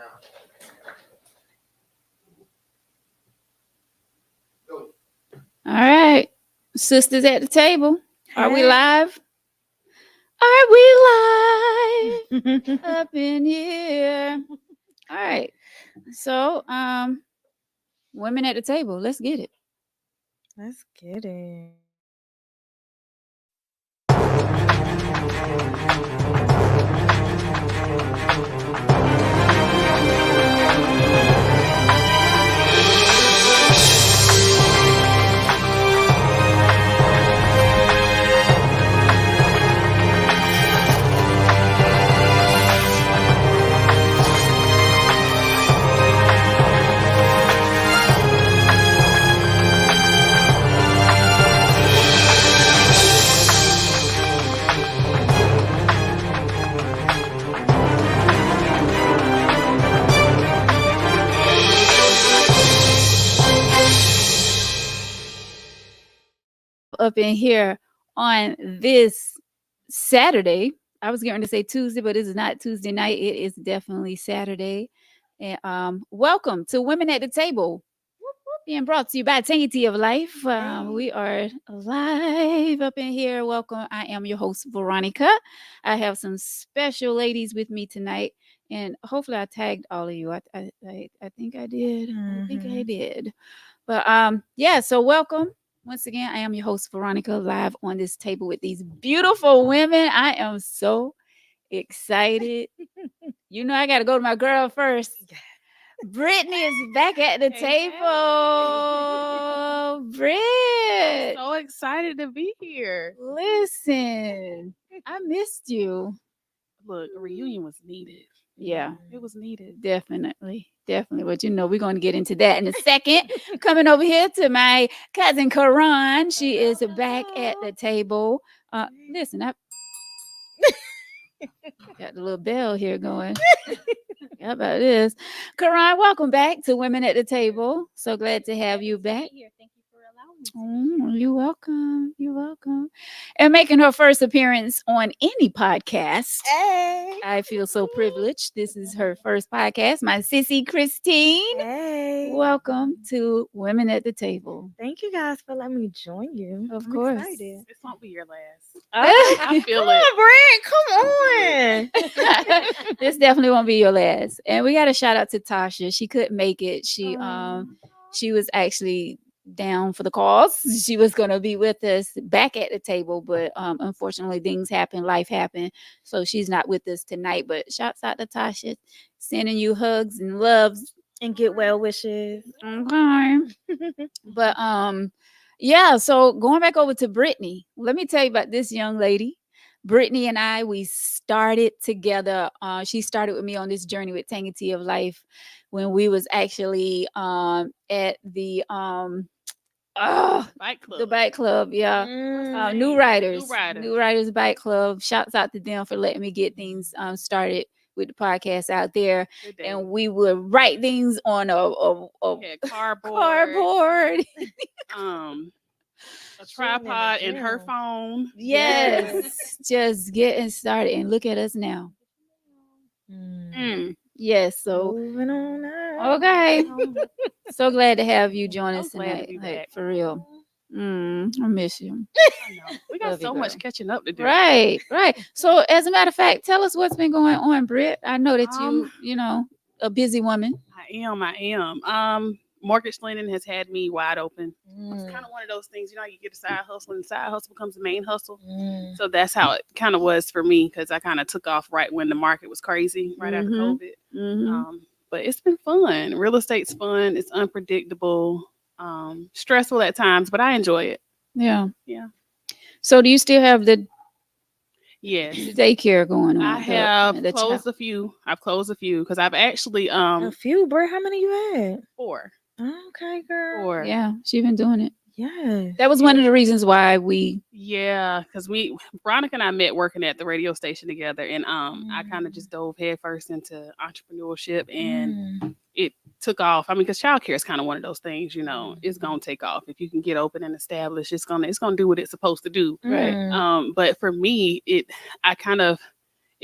All right. Sisters at the table. Are we live? Are we live up in here? All right. So, women at the table. Let's get it. Let's get it. Up in here on this Saturday. I was going to say Tuesday, but this is not Tuesday night. It is definitely Saturday. And welcome to Women at the Table, being brought to you by Tainty of Life. We are live up in here. Welcome. I am your host, Veronica. I have some special ladies with me tonight, and hopefully I tagged all of you. I think I did. I think I did. But yeah, so welcome. Once again, I am your host, Veronica, live on this table with these beautiful women. I am so excited. You know, I got to go to my girl first. Brittany is back at the table. Britt. So excited to be here. Listen, I missed you. Look, a reunion was needed. Yeah. It was needed. Definitely. But you know, we're going to get into that in a second. Coming over here to my cousin Karan. She is back at the table. Listen, I got the little bell here going. How about this? Karan, welcome back to Women at the Table. So glad to have you back. Thank you for allowing me. You're welcome. You're welcome. And making her first appearance on any podcast. Hey. I feel so privileged. This is her first podcast. My sissy Christine. Hey. Welcome to Women at the Table. Thank you guys for letting me join you. Of I'm course. excited. This won't be your last. I feel come it. on, Brent. Come on. This definitely won't be your last. And we got a shout out to Tasha. She couldn't make it. She was actually down for the cause. She was going to be with us back at the table, but unfortunately things happen, life happened, so she's not with us tonight. But shouts out to Tasha, sending you hugs and loves And get well wishes. okay. But yeah, so going back over to Brittany, let me tell you about this young lady. Brittany and I, we started together. She started with me on this journey with Tainty of Life when we was actually at the Bike club. The bike club, yeah. New Riders Bike Club. Shouts out to them for letting me get things started with the podcast out there. And we would write things on a cardboard. A tripod and her phone. Yes. Just getting started, and look at us now. Yes, so moving on out. okay. So glad to have you join us glad to tonight. be Like, back. for real. I miss you. I know. We got Love you, so much girl. catching up to do. Right. So as a matter of fact, tell us what's been going on, Britt. I know that you know, a busy woman. I am. Mortgage lending has had me wide open. It's kind of one of those things, you know, you get a side hustle and the side hustle becomes the main hustle. So that's how it kind of was for me, because I kind of took off right when the market was crazy, right after COVID. But it's been fun. Real estate's fun. It's unpredictable, stressful at times, but I enjoy it. Yeah. Yeah. So do you still have the Yes. daycare going on? I have the closed a few. I've closed a few because I've actually A few, Brent. How many you had? 4. Okay, girl. 4. Yeah, she's been doing it. Yes. That was one of the reasons why we. Yeah, because Veronica and I met working at the radio station together, and I kind of just dove headfirst into entrepreneurship, and it took off. I mean, because childcare is kind of one of those things, you know, it's gonna take off if you can get open and established. It's gonna do what it's supposed to do. Right. But for me, it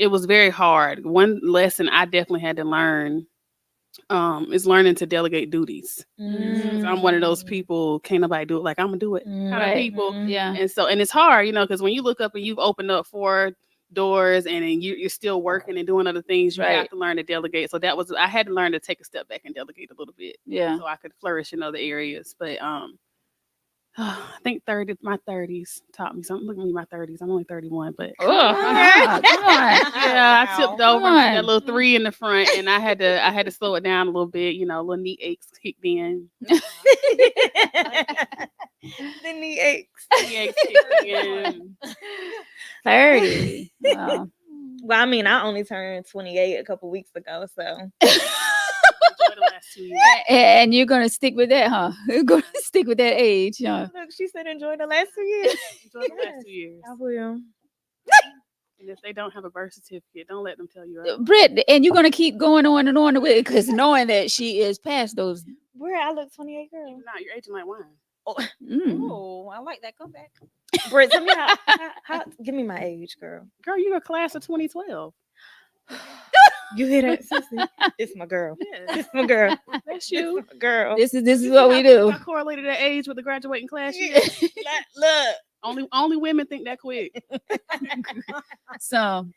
was very hard. One lesson I definitely had to learn is learning to delegate duties. Mm. 'Cause I'm one of those people, can't nobody do it like I'm gonna do it kind of Right. people. Yeah. And it's hard, because when you look up and you've opened up 4 doors and then you're still working and doing other things, you have Right. to learn to delegate. So I had to learn to take a step back and delegate a little bit Yeah. so I could flourish in other areas. But I think my 30s taught me something. Look at me, my 30s. I'm only 31, but Oh, come on. yeah, I tipped over Come and put that on. little 3 in the front, and I had to slow it down a little bit. Little knee aches kicked in. The knee aches. Knee aches kicked in. 30. Wow. Well, I mean, I only turned 28 a couple weeks ago, so Enjoy the last 2 years. And you're gonna stick with that, huh? You're gonna stick with that age, huh? look, she said enjoy the last 2 years. Enjoy the last 2 years. I will. And if they don't have a birth certificate, don't let them tell you. Britt, and you're gonna keep going on and on with it because knowing that she is past those. Where I look 28, girl. No, you're aging like wine. Oh, I like that comeback. Britt, tell me how give me my age, girl. Girl, you're a class of 2012. You hear that, sissy? It's my girl. Yeah, It's my girl. that's you. It's my girl. This is what we do. I correlated that age with the graduating class year. Look. Only women think that quick. So,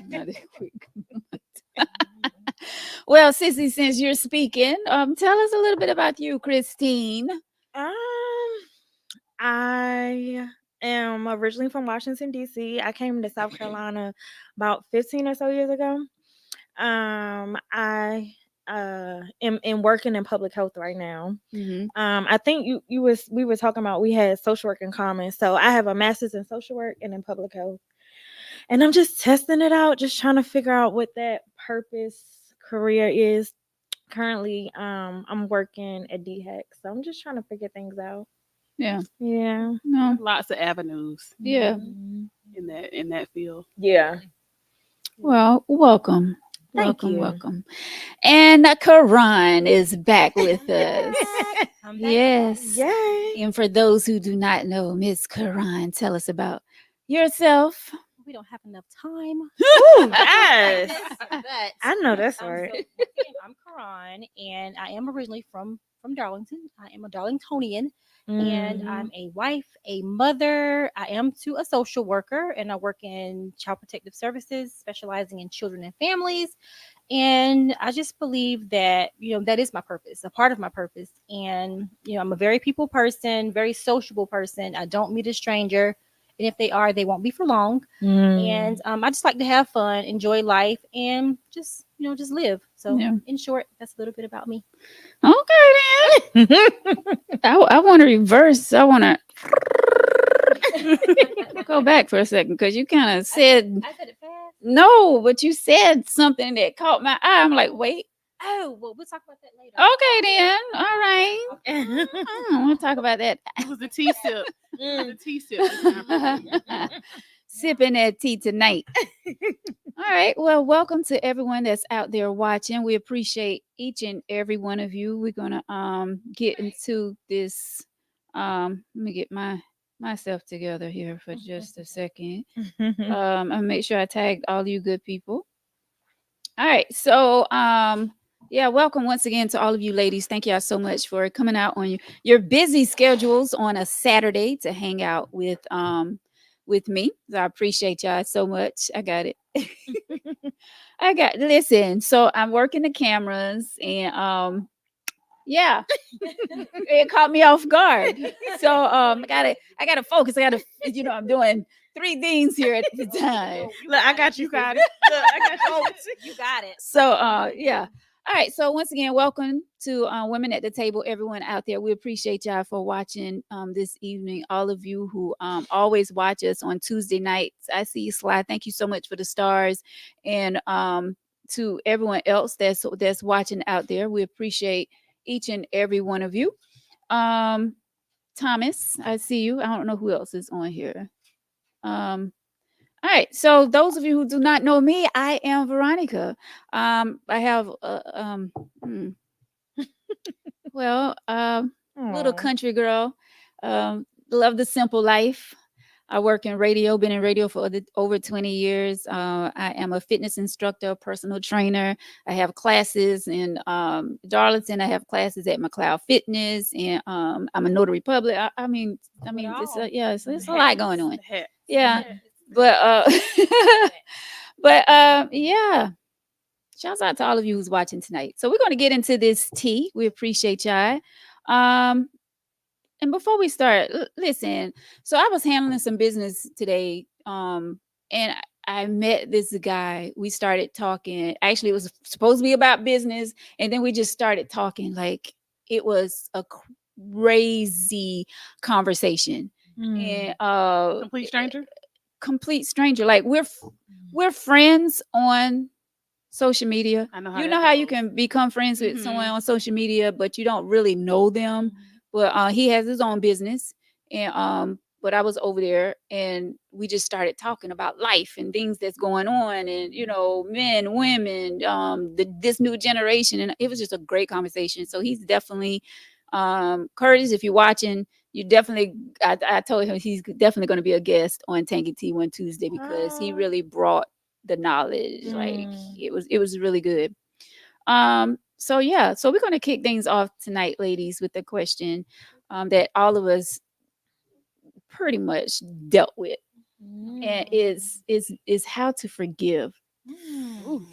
not that quick. Well, Sissy, since you're speaking, tell us a little bit about you, Christine. I am originally from Washington, D.C. I came to South Carolina about 15 or so years ago. I am working in public health right now. Mm-hmm. I think we were talking about we had social work in common. So I have a master's in social work and in public health. And I'm just testing it out, just trying to figure out what that purpose career is. Currently, I'm working at DHEC, so I'm just trying to figure things out. Yeah. Yeah. No. Lots of avenues Yeah. Mhm. in that field. Yeah. Well, welcome. Thank you. Welcome. And Karan is back with us. I'm back. Yes. Yay. And for those who do not know, Miss Karan, tell us about yourself. We don't have enough time. Ooh, yes. But I know that's so right. once again, I'm Karan, and I am originally from Darlington. I am a Darlingtonian, and I'm a wife, a mother. I am to a social worker, and I work in child protective services, specializing in children and families. And I just believe that, that is my purpose, a part of my purpose. And, I'm a very people person, very sociable person. I don't meet a stranger. And if they are, they won't be for long. And I just like to have fun, enjoy life, and just live. So Yeah. in short, that's a little bit about me. Okay, then. I want to reverse. I want to go back for a second because you kind of said I said it fast. no, but you said something that caught my eye. I'm like, wait. Oh, well, we'll talk about that later. Okay, then. All right. We'll talk about that. It was the tea sip. The tea sip. this time. Sipping that tea tonight. All right. Well, welcome to everyone that's out there watching. We appreciate each and every one of you. We're gonna get into this. Let me get myself together here for just a second. I'll make sure I tagged all you good people. All right. So yeah, welcome once again to all of you ladies. Thank y'all so much for coming out on your busy schedules on a Saturday to hang out with me. So I appreciate y'all so much. I got it. Listen, so I'm working the cameras and yeah, it caught me off guard. So I gotta focus. I gotta, I'm doing 3 things here at the time. Look, I got you. got it. Look, I got you. You got it. So yeah. All right. So once again, welcome to Women at the Table, everyone out there. We appreciate y'all for watching this evening. All of you who always watch us on Tuesday nights. I see you, Sly. Thank you so much for the stars. And to everyone else that's watching out there, we appreciate each and every one of you. Thomas, I see you. I don't know who else is on here. All right. So those of you who do not know me, I am Veronica. I have little Aw. country girl. Love the simple life. I work in radio, been in radio for over 20 years. I am a fitness instructor, personal trainer. I have classes in Darlington. I have classes at McLeod Fitness, and I'm a notary public. I mean, it's yeah, it's a lot going on. Yeah, but but yeah. Shouts out to all of you who's watching tonight. So we're going to get into this tea. We appreciate y'all. Um, and before we start, listen. So I was handling some business today, and I met this guy. We started talking. Actually, it was supposed to be about business, and then we just started talking like it was a crazy conversation. And Complete stranger. complete stranger. Like we're friends on social media. I know how You that know how you goes. can become friends with someone Mhm. on social media, but you don't really know them. But he has his own business, and but I was over there, and we just started talking about life and things that's going on, and men, women, this new generation, and it was just a great conversation. So he's definitely, Curtis, if you're watching, you definitely. I told him he's definitely going to be a guest on Tanky Tea one Tuesday because he really brought the knowledge. Like it was really good. So yeah, so we're going to kick things off tonight, ladies, with the question that all of us pretty much dealt with, and is how to forgive. Ooh.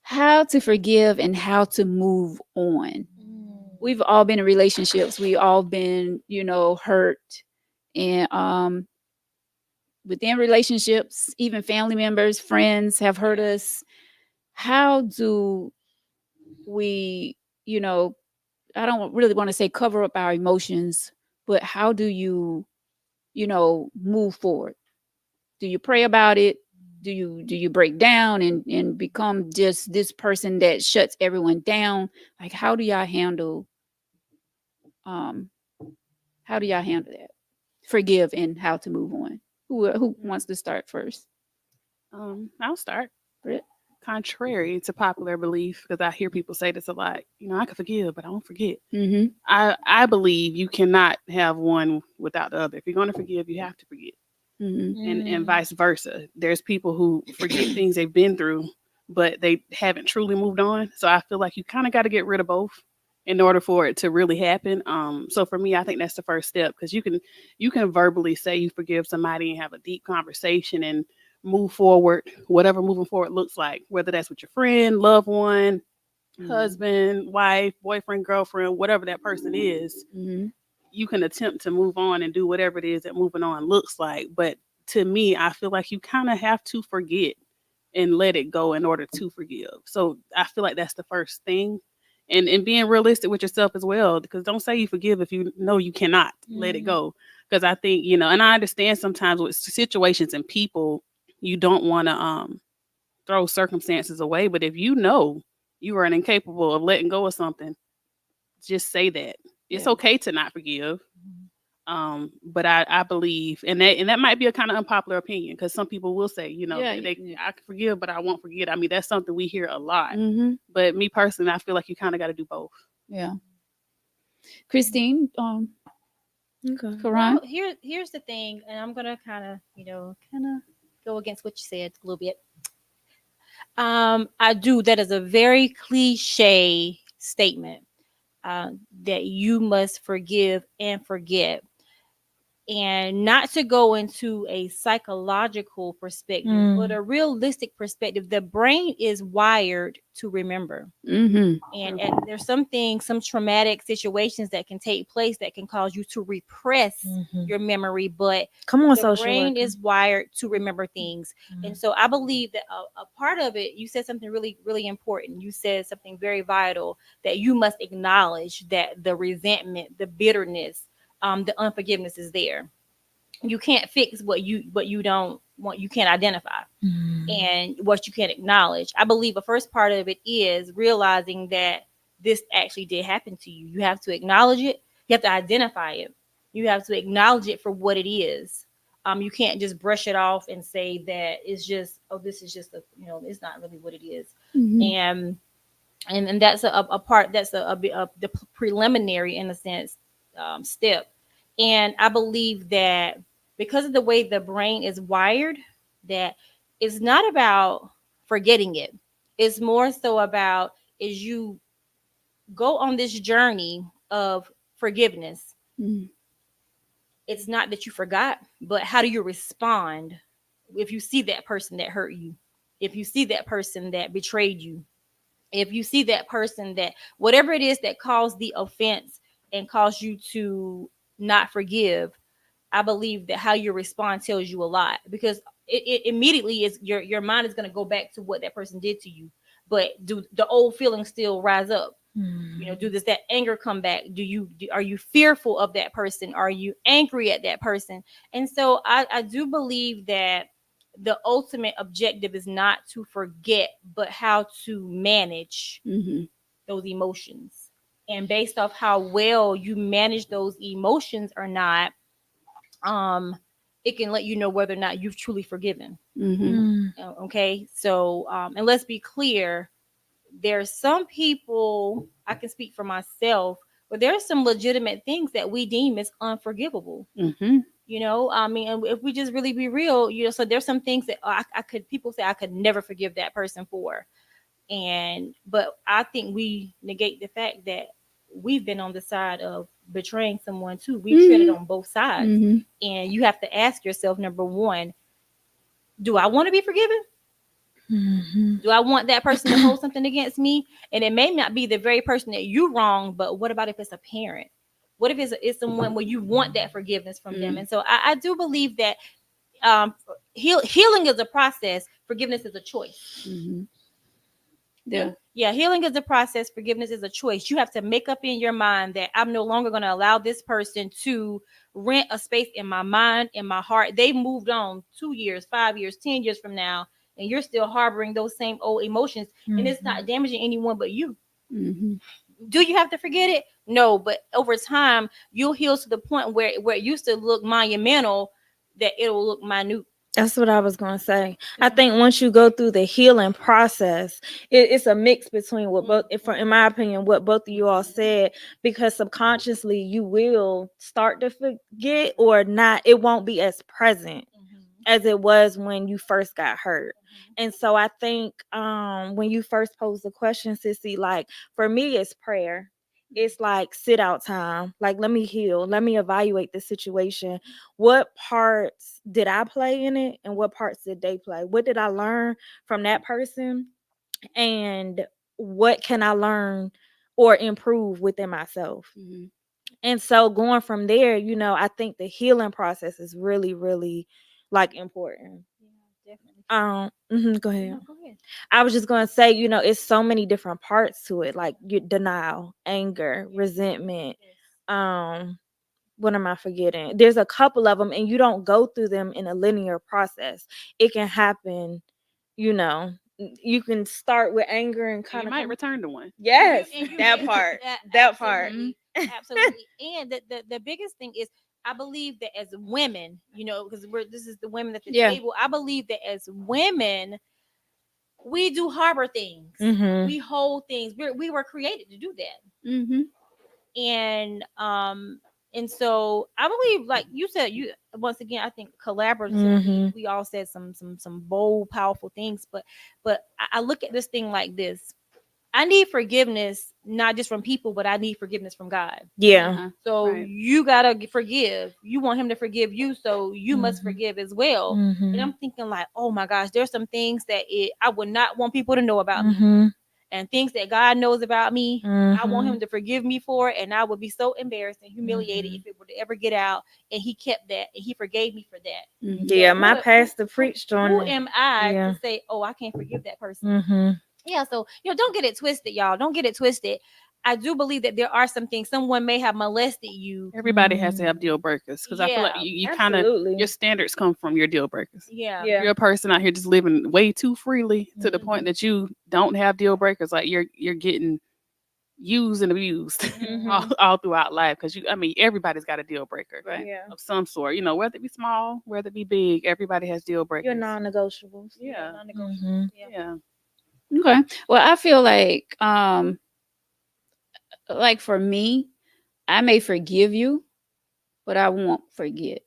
How to forgive and how to move on. We've all been in relationships, we all been hurt, and within relationships, even family members, friends have hurt us. How do we, I don't really want to say cover up our emotions, but how do you, move forward? Do you pray about it? Do you break down and become just this person that shuts everyone down? Like um how do y'all handle that? Forgive and how to move on. Who wants to start first? I'll start. Britt? Contrary to popular belief, because I hear people say this a lot. I can forgive, but I don't forget. Mm-hmm. I believe you cannot have one without the other. If you're going to forgive, you have to forget. Mm-hmm. And vice versa. There's people who forget things they've been through, but they haven't truly moved on. So I feel like you kind of got to get rid of both in order for it to really happen. So for me, I think that's the first step, because you can verbally say you forgive somebody and have a deep conversation and move forward, whatever moving forward looks like, whether that's with your friend, loved one, husband, wife, boyfriend, girlfriend, whatever that person is. Mm-hmm. You can attempt to move on and do whatever it is that moving on looks like. But to me, I feel like you kind of have to forget and let it go in order to forgive. So I feel like that's the first thing. And being realistic with yourself as well, because don't say you forgive if you know you cannot let it go. Because I think, and I understand sometimes with situations and people, you don't want to throw circumstances away. But if you know you are incapable of letting go of something, just say that. It's okay to not forgive. But I believe, and that might be a kind of unpopular opinion, because some people will say, I can forgive, but I won't forget. I mean, that's something we hear a lot. Mm-hmm. But me personally, I feel like you kind of got to do both. Yeah. Christine, Okay. Karan. Well, here's the thing, and I'm gonna kind of go against what you said a little bit. I do. That is a very cliche statement, that you must forgive and forget. And not to go into a psychological perspective, but a realistic perspective. The brain is wired to remember. Mm-hmm. And there's some things, some traumatic situations that can take place that can cause you to repress your memory, but Come on, the social brain worker. is wired to remember things. And so I believe that a part of it, you said something really, really important. You said something very vital, that you must acknowledge that the resentment, the bitterness, the unforgiveness is there. You can't fix what you don't want, you can't identify, and what you can't acknowledge. I believe the first part of it is realizing that this actually did happen to you. You have to acknowledge it. You have to identify it. You have to acknowledge it for what it is. You can't just brush it off and say that it's just, oh, this is just it's not really what it is. Mm-hmm. And that's a part, that's a bit of the preliminary, in a sense, step. And I believe that because of the way the brain is wired, that it's not about forgetting it. It's more so about as you go on this journey of forgiveness, Mm-hmm. it's not that you forgot, but how do you respond if you see that person that hurt you, if you see that person that betrayed you, if you see that person that whatever it is that caused the offense and caused you to not forgive. I believe that how you respond tells you a lot, because it immediately is your mind is going to go back to what that person did to you. But do the old feelings still rise up? Do this that anger come back? Are you fearful of that person? Are you angry at that person? And so I do believe that the ultimate objective is not to forget, but how to manage Mm-hmm. those emotions. And based off how well you manage those emotions or not, it can let you know whether or not you've truly forgiven. Mm-hmm. Okay, so and let's be clear, there's some people, I can speak for myself, but there's some legitimate things that we deem as unforgivable. Mm-hmm. I mean, and if we just really be real, so there's some things that I could, people say I could never forgive that person for. But I think we negate the fact that we've been on the side of betraying someone too. We've treaded on both sides. Mm-hmm. And you have to ask yourself, number one, do I want to be forgiven? Do I want that person to hold something against me? And it may not be the very person that you wrong, but what about if it's a parent? What if it's someone where you want that forgiveness from them? And so I do believe that healing is a process, forgiveness is a choice. Mm-hmm. Yeah. Yeah, healing is a process, forgiveness is a choice. You have to make up in your mind that I'm no longer going to allow this person to rent a space in my mind, in my heart. They moved on 2 years, 5 years, 10 years from now, and you're still harboring those same old emotions, and it's not damaging anyone but you. Mm-hmm. Do you have to forget it? No, but over time, you'll heal to the point where it used to look monumental, that it'll look minute. That's what I was going to say. I think once you go through the healing process, it's a mix between what both, in my opinion, what both of you all said, because subconsciously you will start to forget or not. It won't be as present as it was when you first got hurt. And so I think when you first posed the question, Sissy, like for me, it's prayer. It's like sit out time. Like, let me heal. Let me evaluate the situation. What parts did I play in it? And what parts did they play? What did I learn from that person? And what can I learn or improve within myself? Mm-hmm. And so going from there, I think the healing process is really, really like important. Yeah, definitely. Go ahead. No, go ahead. I was just gonna say, it's so many different parts to it, like denial, anger, resentment. Um, what am I forgetting? There's a couple of them, and you don't go through them in a linear process. It can happen, you know. You can start with anger and You kind of might return to one. yes, And you that part, that part. absolutely, absolutely. And the biggest thing is, I believe that as women, because this is the women at the Yeah. table. I believe that as women, we do harbor things. Mm-hmm. We hold things. We were created to do that. Mm-hmm. And so I believe, like you said, you once again, I think collaboratively, we all said some bold, powerful things. But I look at this thing like this. I need forgiveness, not just from people, but I need forgiveness from God. Yeah. Uh-huh. So Right. you gotta forgive. You want Him to forgive you, so you must forgive as well. And I'm thinking like, oh my gosh, there's some things that I would not want people to know about me, and things that God knows about me. I want Him to forgive me for it, and I would be so embarrassed and humiliated if it were to ever get out. And He kept that, and He forgave me for that. Mm-hmm. Yeah, So my pastor preached on who it. am I Yeah. to say, oh, I can't forgive that person? Yeah, so don't get it twisted, y'all. Don't get it twisted. I do believe that there are some things, someone may have molested you. Everybody has to have deal breakers because I feel like Yeah, you kind of, absolutely. your standards come from your deal breakers. Yeah. Yeah. You're a person out here just living way too freely to the point that you don't have deal breakers. Like you're getting used and abused all throughout life, because everybody's got a deal breaker Right. Yeah. of some sort. Whether it be small, whether it be big, everybody has deal breakers. Your non-negotiables. Yeah. Non-negotiable. Yeah. Okay. Well, I feel like for me, I may forgive you, but I won't forget.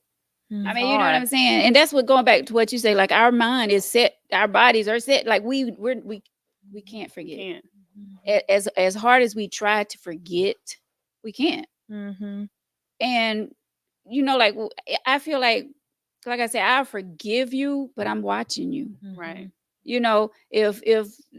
I It's mean, you know what hard. I'm saying? And that's what going back to what you say, like our mind is set, our bodies are set, like we can't We forget. can't. As hard as we try to forget, we can't. Mm-hmm. And you know, like I feel like I said, I'll forgive you, but I'm watching you. Right. You know, if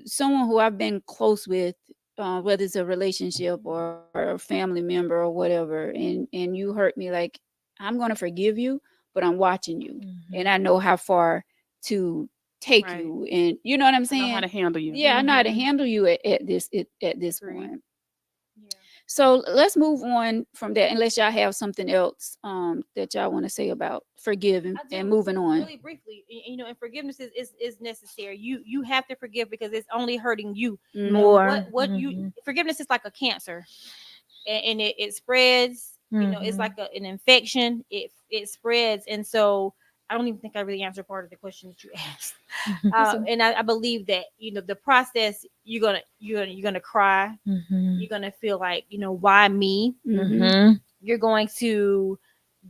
someone who I've been close with, whether it's a relationship or a family member or whatever, and you hurt me, like I'm gonna forgive you, but I'm watching you, and I know how far to take Right. you, and you know what I'm I know how saying? to handle you. Yeah, I know how to Mhm. handle you at this Agreed. point. Yeah. So let's move on from that, unless y'all have something else that y'all want to say about forgiving I and do moving on. really briefly. And forgiveness is necessary. You have to forgive because it's only hurting you. Mhm. More. What you forgiveness is like a cancer, and it spreads. It's like an infection. It spreads, and so I don't even think I really answered part of the question that you asked. So, And I believe that the process you're gonna cry. You're gonna feel like why me. mhm. You're going to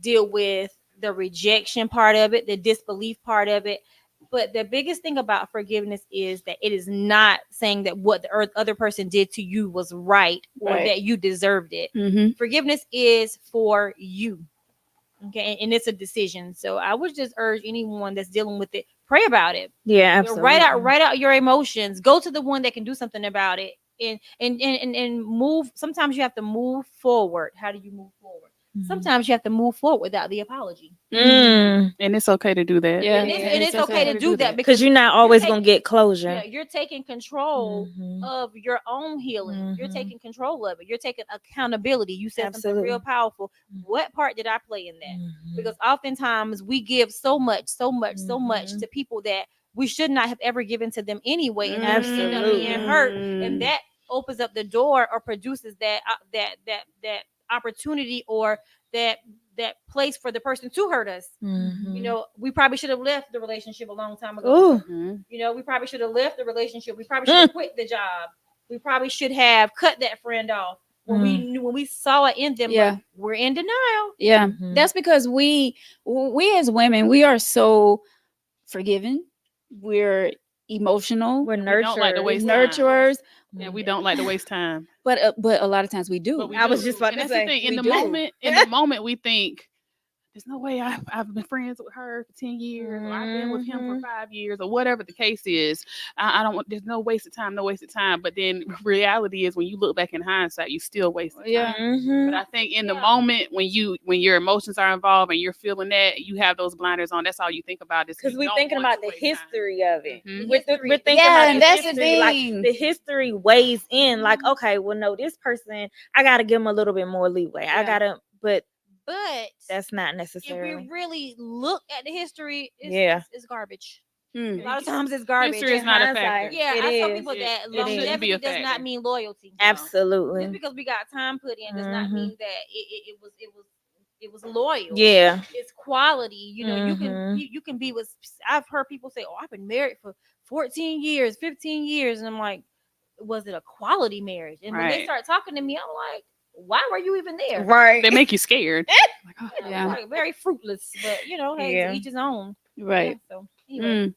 deal with the rejection part of it, the disbelief part of it. But the biggest thing about forgiveness is that it is not saying that what the other person did to you was right or Right. that you deserved it. Mhm. Forgiveness is for you. Okay. And it's a decision. So I would just urge anyone that's dealing with it, pray about it. Yeah, absolutely. Write out your emotions. Go to the one that can do something about it. And move. Sometimes you have to move forward. How do you move forward? Sometimes you have to move forward without the apology. And it's okay to do that. Yeah, And it's okay to do that Because because you're not you're always taking gonna get closure. you're taking control Mhm. of your own healing. You're Mhm. taking control of it. You're taking accountability. You said something real Absolutely. powerful. What part did I play in that? Mhm. Because oftentimes we give so much, so much, so much Mhm. to people that we should not have ever given to them anyway, and then we end up being Absolutely. hurt, and Mm. that opens up the door or produces that opportunity or that that place for the person to hurt us. Mhm. We probably should have left the relationship a long time ago. Ooh. Mhm. We probably should have left the relationship. We probably should Mm. have quit the job. We probably should have cut that friend off when we Mm. knew, when we saw it in them. Yeah. But we're in denial. Yeah, Mhm. that's because we as women, we are so forgiving. We're emotional. We're And we don't like to nurturers. We're waste time. nurturers. And we don't like to waste time. But a lot of times we do. But we I do. was just about And to that's say, the thing. we do. In the moment, we think there's no way I've been friends with her for 10 years, or I've been with him for Mhm. 5 years, or whatever the case is. I don't want, there's no wasted time, no wasted time. But then reality is when you look back in hindsight, you still wasted Yeah. time. Mhm. But I think in the Yeah. moment when your emotions are involved and you're feeling that, you have those blinders on. That's all you think about is Because you we're don't thinking want about to the waste time. history of it. Mhm. We're thinking Yeah, about and the that's the history. Like thing. the history weighs in. Like, okay, well, no, this person, I gotta give them a little bit more leeway. I Yeah. gotta, but But that's not if we necessarily. really look at the history, Yeah. it's garbage. Mm. A lot of times it's garbage. History is In not a hindsight, factor. Yeah, it I tell is. people It- that it shouldn't be longevity a does not factor. mean loyalty. Absolutely. Just because we got time put in does not Mhm. mean that it was loyal. Yeah. It's quality. Mhm. You can be with. I've heard people say, "Oh, I've been married for 14 years, 15 years," and I'm like, "Was it a quality marriage?" And when they Right. start talking to me, I'm like, "Why were you even there?" Right. They make you scared. Like, oh, Yeah, Yeah. like very fruitless. But hey, Yeah. to each his own. Right. Yeah, so anyway, Mm.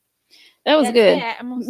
That was that's good. that. I'm gonna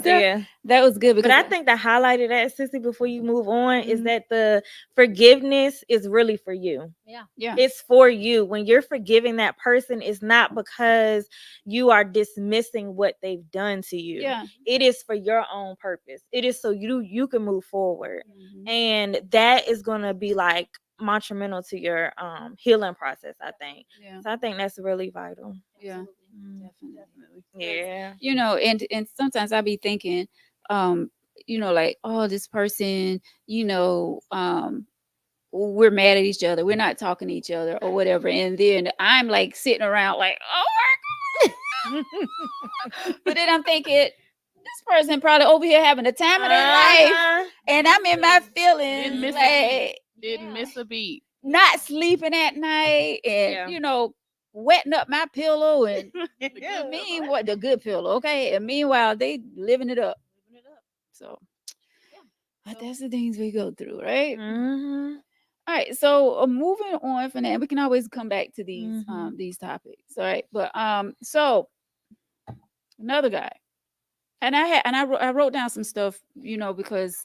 Yeah. That was good But because I think the highlight of that, Sissy, before you move on, is Mhm. that the forgiveness is really for you. yeah. yeah. It's for you. When you're forgiving that person, it's not because you are dismissing what they've done to you. Yeah. It is for your own purpose. It is so you can move forward. Mhm. And that is gonna be like monumental to your healing process, I think. Yeah. So I think that's really vital. Yeah. Mm. Definitely. Yeah. You know, and sometimes I be thinking, like, oh, this person, we're mad at each other. We're not talking to each other or whatever. And then I'm like sitting around like, oh my God. But then I'm thinking, this person probably over here having the time of their life. Uh-huh. And I'm in my Didn't feelings, miss a beat. like Didn't miss a beat. not sleeping at night and, Yeah. wetting up my pillow and The mean what the good pillow, okay? And meanwhile, they living it up. So, Yeah. but So that's the things we go through, right? Mhm. All right, so moving on from that, we can always come back to these topics. All right, but so another guy, and I wrote down some stuff, because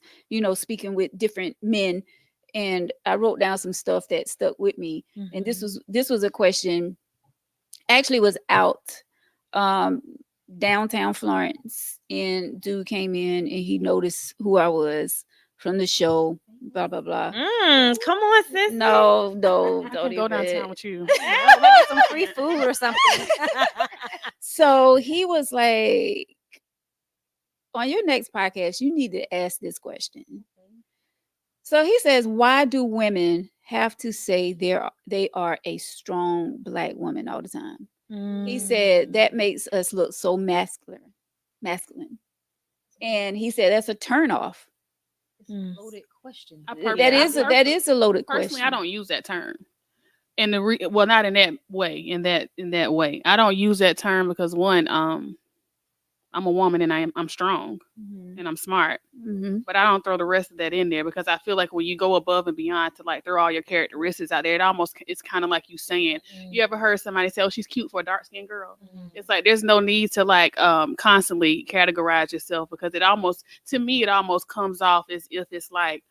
speaking with different men, and I wrote down some stuff that stuck with me, and this was a question, actually was out, um downtown Florence, and dude came in and he noticed who I was from the show, blah blah blah. Come on, sis. No, I don't can go even. downtown with you. Yeah, might get some free food or something. So he was like, on your next podcast, you need to ask this question. So he says, why do women have to say they are a strong Black woman all the time? He said that makes us look so masculine. And he said that's a turnoff. It's a loaded question. That is a loaded Personally, question. I don't use that term. And well, not in that way. In that way, I don't use that term because one, I'm a woman and I'm strong and I'm smart. But I don't throw the rest of that in there because I feel like when you go above and beyond to like throw all your characteristics out there, it's kind of like you saying, you ever heard somebody say, "Oh, she's cute for a dark skinned girl"? It's like there's no need to like constantly categorize yourself because to me it almost comes off as if it's like,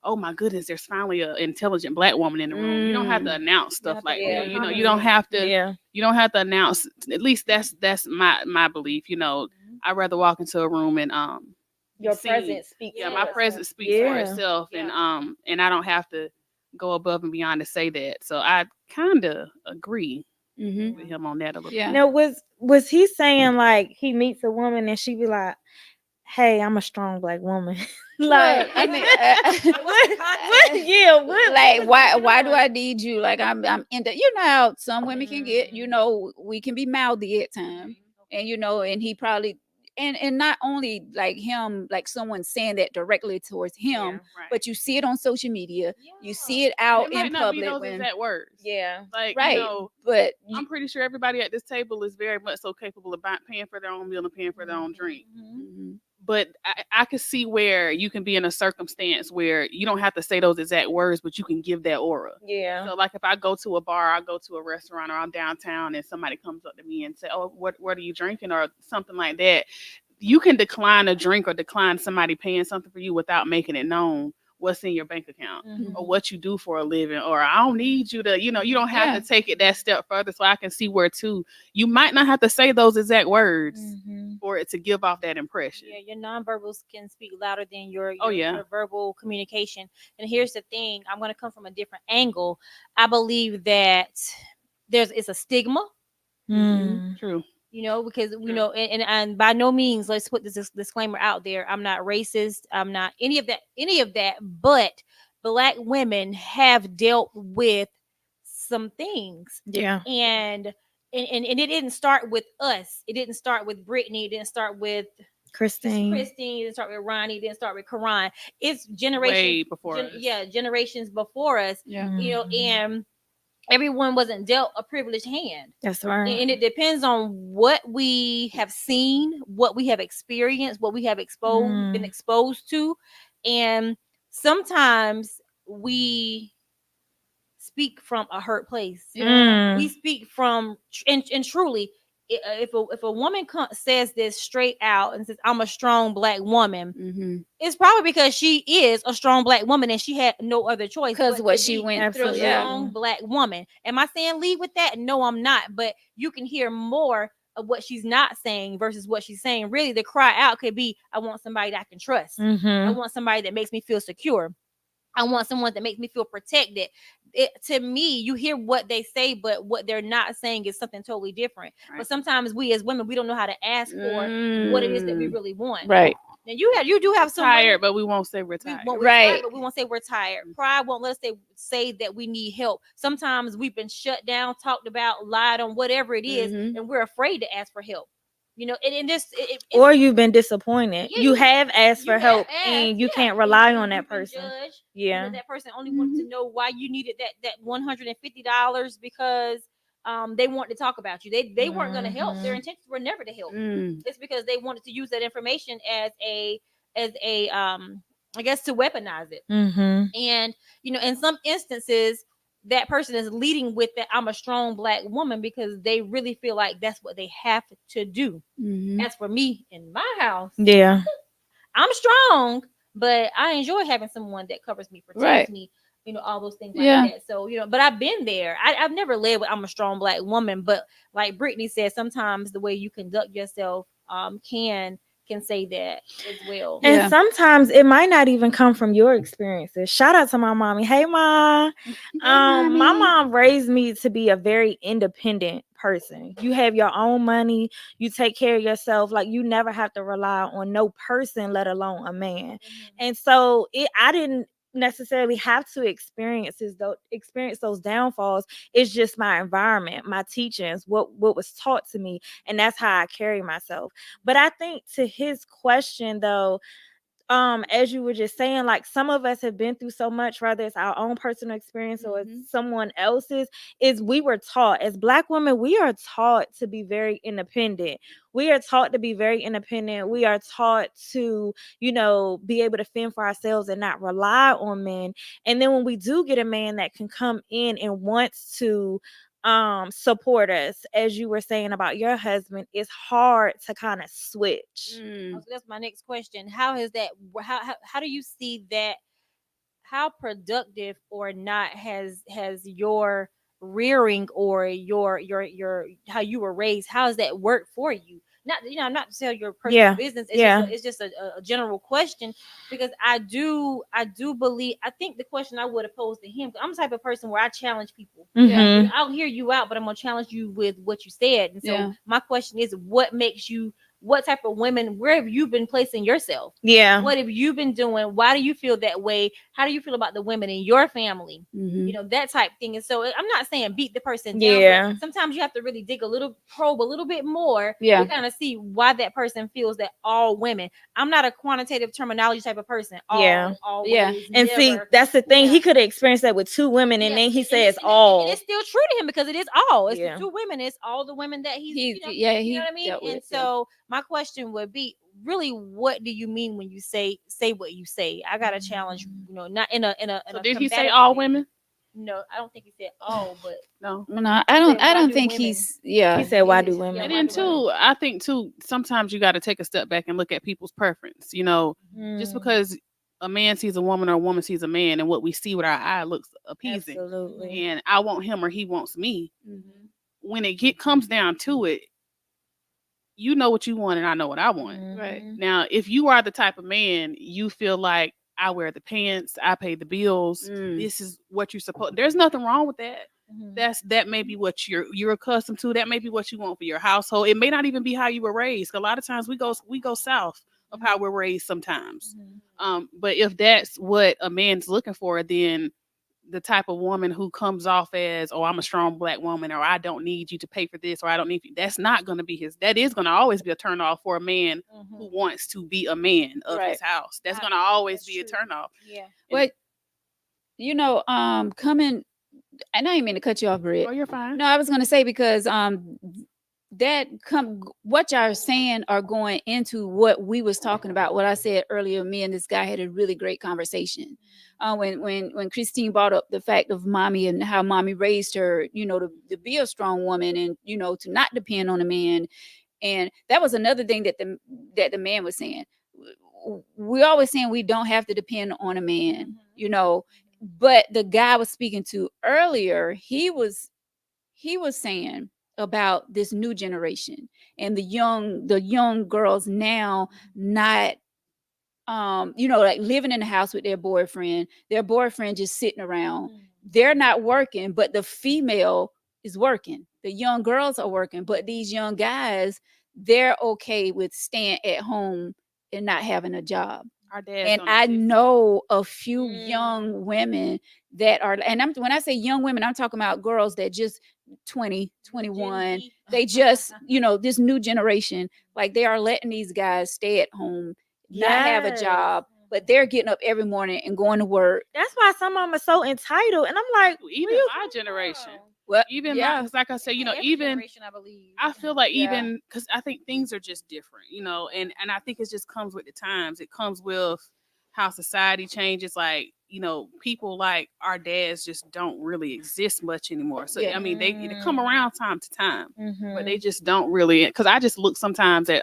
oh my goodness, there's finally an intelligent Black woman in the room. You don't have to announce stuff like that. You don't have to. Yeah. You don't have to announce. At least that's my belief. I'd rather walk into a room and Your seen. presence speaks. Yeah, for my itself. presence speaks for itself, and I don't have to go above and beyond to say that. So I kind of agree with him on that a little. Yeah. Now, was he saying like he meets a woman and she be like, "Hey, I'm a strong Black woman." Like, I mean, what? like why do I need you? Like I'm into, how some women can get, we can be mouthy at times, and and he probably, and not only like him, like someone saying that directly towards him, right. but you see it on social media, you see it out It might in not public be those when, exact words. Yeah. Like right, but I'm pretty sure everybody at this table is very much so capable of paying for their own meal and paying for their own drink. But I could see where you can be in a circumstance where you don't have to say those exact words, but you can give that aura. Yeah. So like if I go to a bar, I go to a restaurant, or I'm downtown and somebody comes up to me and say, "Oh, what are you drinking?" or something like that. You can decline a drink or decline somebody paying something for you without making it known what's in your bank account or what you do for a living, or I don't need you to, you don't have to take it that step further. So I can see where too, you might not have to say those exact words for it to give off that impression. Yeah, your nonverbals can speak louder than your verbal communication. And here's the thing, I'm going to come from a different angle. I believe that it's a stigma. True. Because and by no means, let's put this disclaimer out there, I'm not racist, I'm not any of that, but Black women have dealt with some things. Yeah. And it didn't start with us. It didn't start with Brittany. It didn't start with Christine. It didn't start with Ronnie. It didn't start with Karan. It's generations way before us. Yeah, generations before us. Yeah. And everyone wasn't dealt a privileged hand. That's right. And it depends on what we have seen, what we have experienced, what we have been exposed to. And sometimes we speak from a hurt place. We speak from, and truly, if a woman says this straight out and says, "I'm a strong Black woman," it's probably because she is a strong Black woman and she had no other choice because what she went through. A strong Black woman. Am I saying lead with that? No, I'm not. But you can hear more of what she's not saying versus what she's saying. Really, the cry out could be, "I want somebody that I can trust. I want somebody that makes me feel secure. I want someone that makes me feel protected." To me, you hear what they say, but what they're not saying is something totally different. Right. But sometimes we as women, we don't know how to ask for what it is that we really want. Right. And you do have some tired, but we won't say we're tired. Right. But we won't say we're tired. Pride won't let us say that we need help. Sometimes we've been shut down, talked about, lied on, whatever it is, and we're afraid to ask for help. And this, or you've been disappointed. You have asked for help, and you can't rely on that person. That person only wanted to know why you needed that $150 because they wanted to talk about you. They weren't going to help. Their intentions were never to help. It's because they wanted to use that information as a I guess, to weaponize it. Mm-hmm. And in some instances, that person is leading with that I'm a strong black woman because they really feel like that's what they have to do. Mm-hmm. As for me in my house, Yeah. I'm strong, but I enjoy having someone that covers me, Right. protects me, all those things like Yeah. that. So, but I've been there. I've never led with I'm a strong black woman, but like Brittany said, sometimes the way you conduct yourself can say that as well. And Yeah. sometimes it might not even come from your experiences. Shout out to my mommy. Hey, mom. My mommy. mom raised me to be a very independent person. You have your own money. You take care of yourself. Like, you never have to rely on no person, let alone a man. And so I didn't necessarily have to experience those downfalls. It's just my environment, my teachings, what was taught to me, and that's how I carry myself. But I think, to his question though, as you were just saying, like, some of us have been through so much, whether it's our own personal experience or it's Mhm. someone else's. Is we were taught, as black women, we are taught to be very independent. We are taught to be very independent. We are taught to, be able to fend for ourselves and not rely on men. And then when we do get a man that can come in and wants to support us, as you were saying about your husband, it's hard to kind of switch. Mm. So that's my next question. How has that? How do you see that? How productive or not has your rearing or your how you were raised? How does that work for you? Not I'm not to tell your personal Yeah. business. Yeah. It's just a general question, because I do believe, I think the question I would have posed to him. I'm the type of person where I challenge people. Yeah. Mhm. I'll hear you out, but I'm gonna challenge you with what you said. And so Yeah. my question is, what makes you? What type of women? Where have you been placing yourself? Yeah. What have you been doing? Why do you feel that way? How do you feel about the women in your family? Mhm. That type thing. And so I'm not saying beat the person down, Yeah. but sometimes you have to really probe a little bit more Yeah. to kind of see why that person feels that all women. I'm not a quantitative terminology type of person. Yeah. Always, Yeah. And never. see, that's the thing. Yeah. He could have experienced that with two women, and Yeah, then he and says it's, all. and it's still true to him because it is all. It's Yeah. the two women. It's all the women that he's, He yeah, you know he what I mean. dealt with And yeah. so my question would be, really, what do you mean when you say what you say? I got to challenge, not in So a did he say combative all way. women? No, I don't think he said all, but No. No, he said, I why don't do think women? he's yeah. He said, "Why do Yeah, women?" And why then do women? too, I think too, sometimes you got to take a step back and look at people's preference. Just because a man sees a woman or a woman sees a man, and what we see with our eye looks appeasing, Absolutely. and I want him or he wants me. Mhm. When it comes down to it, you know what you want, and I know what I want. Right. Now, if you are the type of man, you feel like I wear the pants, I pay the bills. Mm. This is what you're supposed. There's nothing wrong with that. Mhm. That may be what you're accustomed to. That may be what you want for your household. It may not even be how you were raised. 'Cause a lot of times we go south of how we're raised sometimes. But if that's what a man's looking for, then the type of woman who comes off as, oh, I'm a strong black woman, or I don't need you to pay for this, or I don't need you, that's not going to be his. That is going to always be a turn off for a man who wants to be a man of Right. his house. That's going to always That's be a true. turn off. Yeah. But coming, and I didn't mean to cut you off, Britt. Oh, you're fine. No, I was gonna say because what y'all are saying are going into what we was talking about. What I said earlier, me and this guy had a really great conversation. When Christine brought up the fact of mommy and how mommy raised her, to be a strong woman and to not depend on a man, and that was another thing that the man was saying. We always saying we don't have to depend on a man, but the guy I was speaking to earlier, he was saying about this new generation and the young girls now not like living in the house with their boyfriend just sitting around. They're not working, but the female is working. The young girls are working, but these young guys, they're okay with staying at home and not having a job. Our dads And don't I exist. know a few young women that are, and when I say young women, I'm talking about girls that just 20, 21. They just, this new generation, like they are letting these guys stay at home, not have a Yes. job, but they're getting up every morning and going to work. That's why some of them are so entitled, and I'm like, Even where you my come generation. from? Well, Even yeah, because like I said, Every even generation, I believe. I feel like Yeah. even because I think things are just different, and I think it just comes with the times. It comes with how society changes. Like, people like our dads just don't really exist much anymore. So Yeah. I mean, they come around time to time, but they Mm-hmm. just don't really. Because I just look sometimes at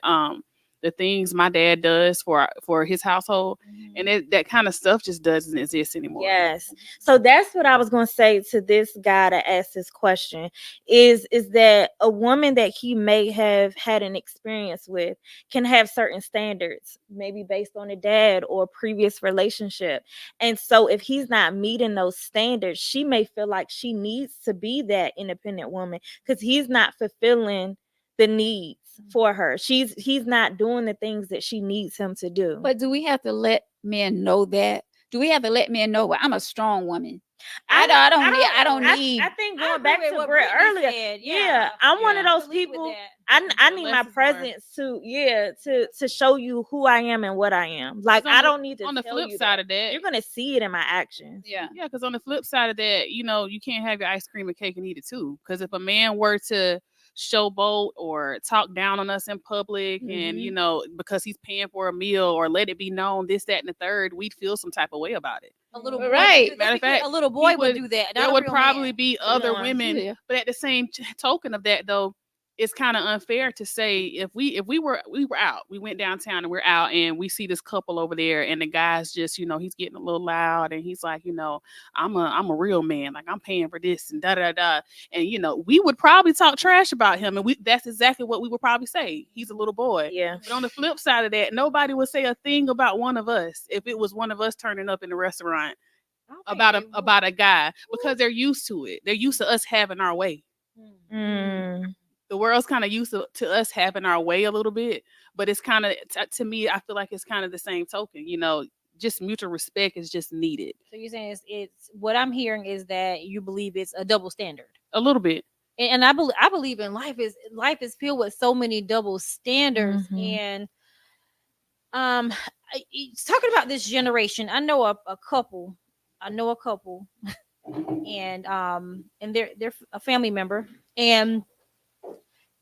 the things my dad does for his household, and that kind of stuff just doesn't exist anymore. Yes. So that's what I was going to say to this guy that asked this question is that a woman that he may have had an experience with can have certain standards, maybe based on a dad or previous relationship. And so if he's not meeting those standards, she may feel like she needs to be that independent woman because he's not fulfilling the needs for her. He's not doing the things that she needs him to do. But do we have to let men know that? Do we have to let men know, well, I'm a strong woman? I I don't need. I think I going agree back with to what Brett Brittany earlier. said. Yeah, I'm one of Yeah. those Believe with people. that. I The need less my is more. presence to show you who I am and what I am. Like On I the- don't need to on the tell flip you side that. of that, You're gonna see it in my actions. Yeah. yeah, because on the flip side of that, you can't have your ice cream and cake and eat it too. Because if a man were to showboat or talk down on us in public, and because he's paying for a meal, or let it be known this, that, and the third, we'd feel some type of way about it. A little Right. boy would do, Matter that's of because fact, a little he boy would do that. Not There a would real probably man. be Come other on. women, Yeah. but at the same token of that, though, it's kind of unfair to say if we were out, we went downtown and we're out and we see this couple over there, and the guy's just he's getting a little loud, and he's like, I'm a real man, like I'm paying for this and da da da, and we would probably talk trash about him, and that's exactly what we would probably say. He's a little boy. Yeah. But on the flip side of that, nobody would say a thing about one of us if it was one of us turning up in the restaurant I don't think about they a would. about a guy, because they're used to it. They're used to us having our way. Mm. The world's kind of used to us having our way a little bit, but it's kind of, to me, I feel like it's kind of the same token. Just mutual respect is just needed So you're saying it's what I'm hearing is that you believe it's a double standard. a little bit. And I believe in life is filled with so many double standards. Mhm. And talking about this generation, I know a couple. I know a couple, and they're a family member, and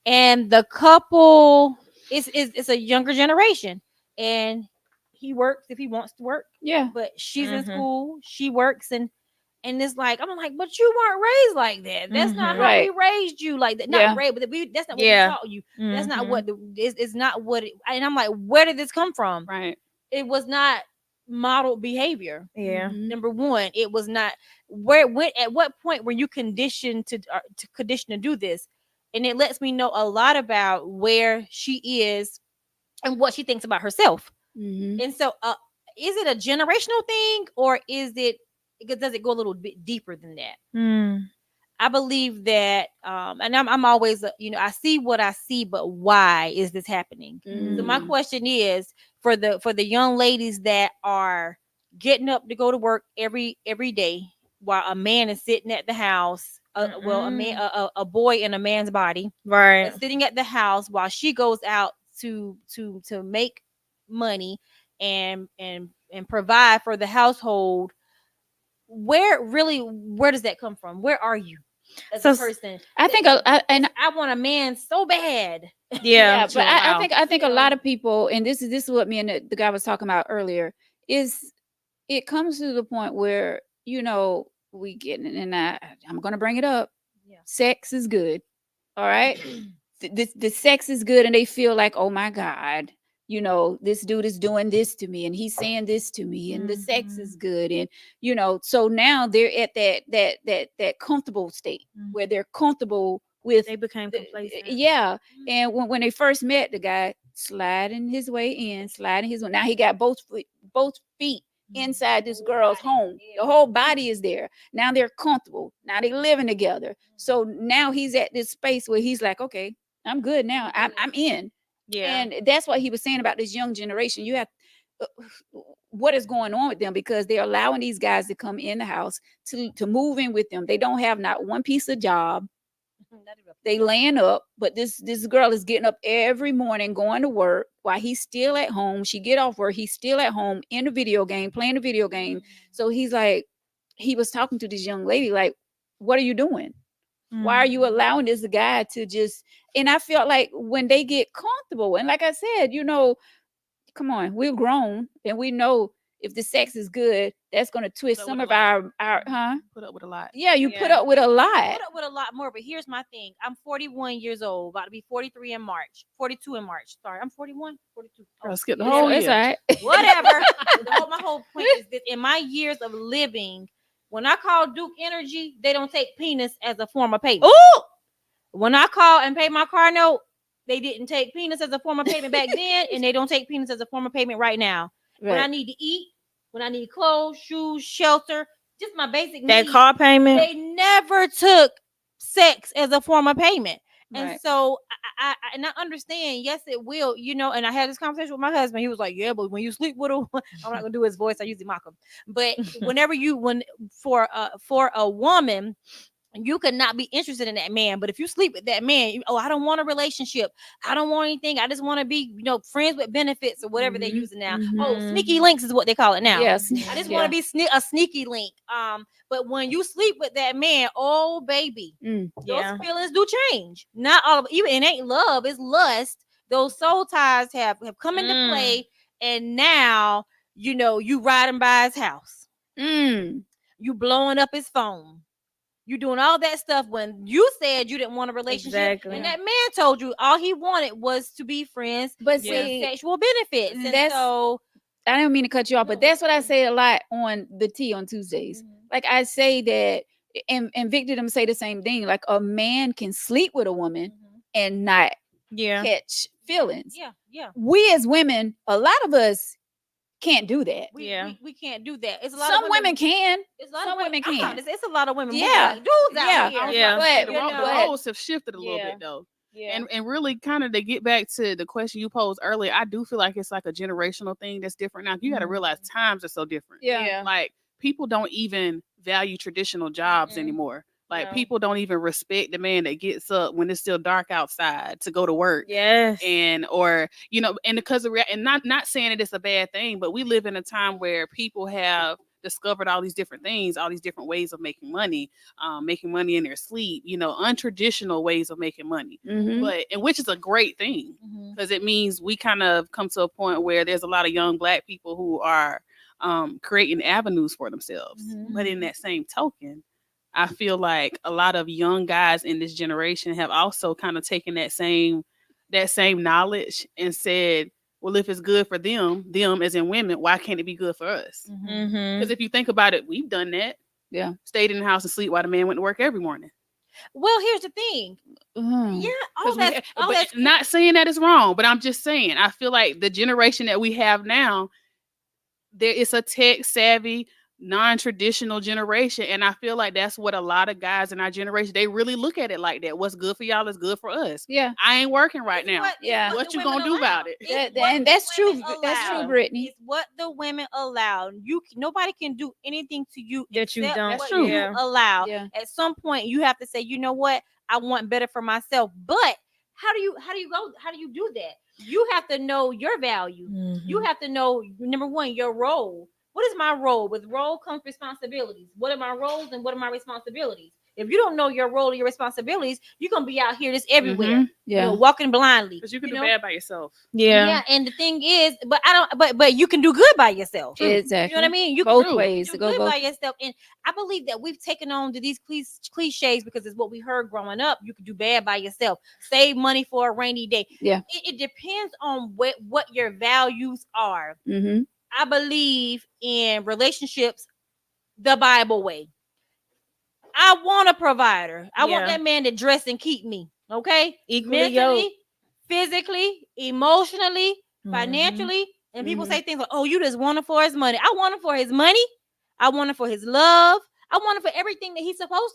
the couple is a younger generation, and he works if he wants to work, Yeah. but she's in Mhm. school, she works, and it's like I'm like, but you weren't raised like that. That's not Mhm. how we Right. raised you. Like that, Yeah. not raised, but that's not what Yeah. we taught you. That's not Mhm. what it's not what. And I'm like, where did this come from? Right. It was not modeled behavior. Yeah. Mhm. Number one, it was not where when at what point were you conditioned to condition to do this, and it lets me know a lot about where she is and what she thinks about herself. Mhm. And so, is it a generational thing, or does it go a little bit deeper than that? Mm. I believe that, and I'm always, I see what I see, but why is this happening? So my Mm. question is for the young ladies that are getting up to go to work every day, while a man is sitting at the house. Well, a man, a boy in a man's body, Right. sitting at the house while she goes out to make money and provide for the household. Where does that come from? Where are you as So a s- person? I think and I want a man so bad. Yeah. yeah, To but I allow. think a You lot know. of people, and this is what me and the guy was talking about earlier, is it comes to the point where we get and I'm gonna bring it up. Yeah. Sex is good, all right. The sex is good, and they feel like, oh my god, this dude is doing this to me, and he's saying this to me, and the sex is good, and so now they're at that comfortable state Mm. where they're comfortable with They became the, complacent. yeah. And when they first met, the guy sliding his way in, sliding his way. Now he got both feet inside this girl's home. The whole body is there. Now they're comfortable. Now they're living together. So now he's at this space where he's like, okay, I'm good now. I'm in. Yeah. And that's what he was saying about this young generation. You have uh, what is going on with them, because they're allowing these guys to come in the house to move in with them. They don't have not one piece of job. They laying up, but this girl is getting up every morning, going to work while he's still at home. She get off work, he's still at home in the video game, playing the video game. So he's like, he was talking to this young lady like, what are you doing? Why are you allowing this guy to just? And I felt like when they get comfortable, and like I said, come on, we're grown and we know if the sex is good, that's going to twist Put up some with of a lot. our huh? Put up with a lot. Yeah, you put Yeah. up with a Put lot. up with a lot more, but here's my thing. I'm 41 years old, about to be 43 in March, 42 in March. Sorry, I'm 41, 42. Oh, Girl, skip the it's- whole It's year. all right. whatever. My whole point is that in my years of living, when I call Duke Energy, they don't take penis as a form of payment. Ooh. When I call and pay my car note, they didn't take penis as a form of payment back then, and they don't take penis as a form of payment right now. When I Right. need to eat, when I need clothes, shoes, shelter, just my basic That needs, car payment. they never took sex as a form of payment. And Right. so and I understand, yes, it will, and I had this conversation with my husband. He was like, yeah, but when you sleep with a I'm not gonna do his voice, I usually mock him. But for a woman, you could not be interested in that man. But if you sleep with that man, I don't want a relationship. I don't want anything. I just want to be, friends with benefits or whatever they're Mhm, using now. mhm. Oh, sneaky links is what they call it now. Yes. I just Yeah. want to be a sneaky link. But when you sleep with that man, oh baby, Mm. those feelings do change. Not all of even it ain't love, it's lust. Those soul ties have come into play, and now you riding by his house, Mm. you blowing up his phone. You doing all that stuff when you said you didn't want a relationship, Exactly. and that man told you all he wanted was to be friends But with see, sexual benefits. And that's so, I don't mean to cut you off, but that's what I say a lot on the tea on Tuesdays. Like I say that, and Victor them say the same thing. Like a man can sleep with a woman and not Yeah. catch feelings. yeah. We as women, a lot of us can't do that. We can't do that. It's a lot Some of women can. It's a lot some of women I'm can. talking- It's a lot of women. Yeah. Moving like dudes Yeah. out here. I was Yeah. about to say, But- the but- roles have shifted a little Yeah. bit though. Yeah. And really kind of to get back to the question you posed earlier, I do feel like it's like a generational thing that's different now. You got to realize times are so different. Yeah. Like people don't even value traditional jobs anymore. Like No. people don't even respect the man that gets up when it's still dark outside to go to work. Yes. And and because and not saying that it's a bad thing, but we live in a time where people have discovered all these different things, all these different ways of making money in their sleep, untraditional ways of making money. Mhm. And which is a great thing because it means we kind of come to a point where there's a lot of young Black people who are creating avenues for themselves. But in that same token, I feel like a lot of young guys in this generation have also kind of taken that same knowledge and said, well, if it's good for them as in women, why can't it be good for us? Because if you think about it, we've done that. Yeah. Stayed in the house and sleep while the man went to work every morning. Well, here's the thing. Mm. Yeah, 'Cause not saying that is wrong, but I'm just saying I feel like the generation that we have now, there is a tech savvy, non-traditional generation, and I feel like that's what a lot of guys in our generation, they really look at it like that. What's good for y'all is good for us. Yeah. I ain't working right now. Yeah. What you gonna do about it? And that's true. That's true, Brittany. It's what the women allow. Nobody can do anything to you That you except don't. what That's true. you Yeah. allow. Yeah. At some point, you have to say, you know what? I want better for myself. But how do you do that? You have to know your value. You have to know, number one, your role. What is my role? With role comes responsibilities. What are my roles and what are my responsibilities? If you don't know your role or your responsibilities, you're gonna be out here just everywhere, Yeah. walking blindly. Because you can do bad by yourself. Yeah. And the thing is, but I don't. But you can do good by yourself. Exactly. You know what I mean? You Both can ways do to go good both. by yourself. And I believe that we've taken on to these cliches because it's what we heard growing up. You can do bad by yourself. Save money for a rainy day. Yeah. It depends on what your values are. Mm-hmm. I believe in relationships the Bible way. I want a provider. I want Yeah. that man to dress and keep me. Okay, Equally mentally, yoked. physically, emotionally, financially. And people say things like, "Oh, you just want him for his money." I want him for his money. I want him for his love. I want him for everything that he's supposed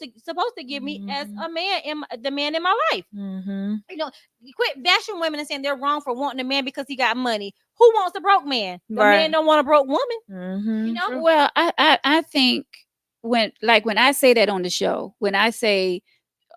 to give me as a man, the man in my life. You quit bashing women and saying they're wrong for wanting a man because he got money. Who wants a broke man? The man don't want a broke woman. You know. Well, I think when I say that on the show, when I say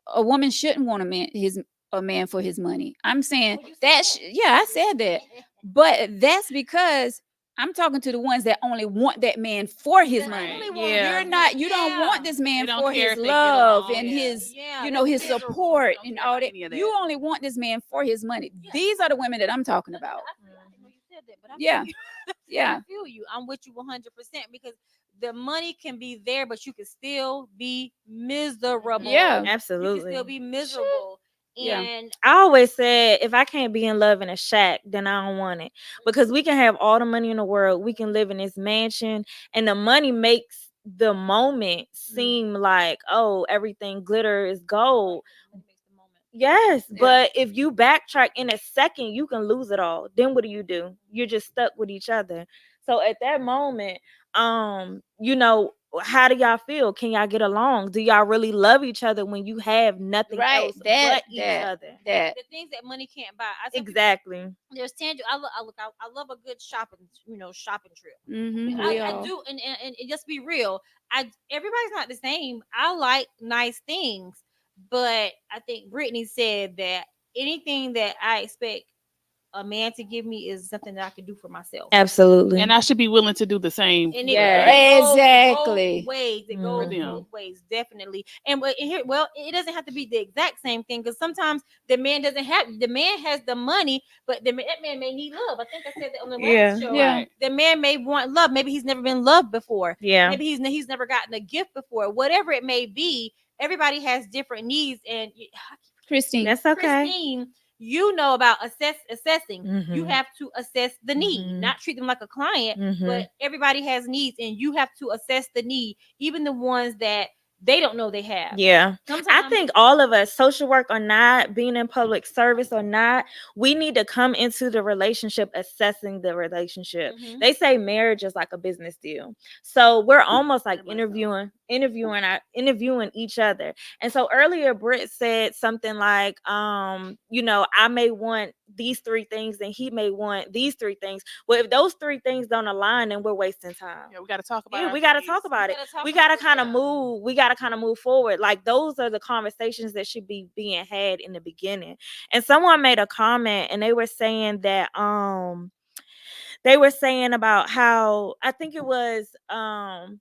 a woman shouldn't want a man for his money, I'm saying Oh, you said that that. I said that, but that's because I'm talking to the ones that only want that man for his That money. only want Yeah. You're not. You don't want this man They don't for care his if they get love along. and Yeah. his, Yeah, his that's miserable. support Don't and care all about that. any of that. You only want this man for his money. Yeah. These are the women that I'm talking about. I know you said that, but I Yeah. feel you. Yeah. I feel you. I'm with you 100% because the money can be there, but you can still be miserable. Yeah. You can Absolutely. still be miserable. Yeah. And I always said if I can't be in love in a shack, then I don't want it. Because we can have all the money in the world, we can live in this mansion, and the money makes the moment seem like, oh, everything glitter is gold. money makes the moment. Yes, Yeah. but if you backtrack in a second, you can lose it all. Then what do? You're just stuck with each other. So at that moment, how do y'all feel? Can y'all get along? Do y'all really love each other when you have nothing Right. else but each other? That. The things that money can't buy. I tell people, Exactly. there's tangible. I love a good shopping trip. Mm-hmm. We I all. do, and just be real. Everybody's not the same. I like nice things, but I think Brittany said that anything that I expect a man to give me is something that I can do for myself. Absolutely. And I should be willing to do the same And for Yeah. her. it goes Exactly. both ways. It For goes Mhm. them. both ways, definitely. Well, it doesn't have to be the exact same thing because sometimes the man has the money, but that man may need love. I think I said that on the Yeah. last show. Yeah. Right. The man may want love. Maybe he's never been loved before. Yeah. Maybe he's never gotten a gift before. Whatever it may be, everybody has different needs. And Christine. That's okay. Christine, you know about assessing. You Mhm. have to assess the need, Mhm. not treat them like a client, Mhm. but everybody has needs, and you have to assess the need, even the ones that they don't know they have. Yeah. I Sometimes think all of us, social work or not, being in public service or not, we need to come into the relationship assessing the relationship. Mhm. They say marriage is like a business deal. So we're almost like Very much so. interviewing each other. And so earlier Britt said something like, I may want these three things and he may want these three things. Well, if those three things don't align, then we're wasting time. Yeah, we got to talk about. Yeah, our we got to things. talk about it. gotta talk We got to about it, kind of yeah. move. We got to kind of move forward. Like those are the conversations that should be being had in the beginning. And someone made a comment, and they were saying about how I think it was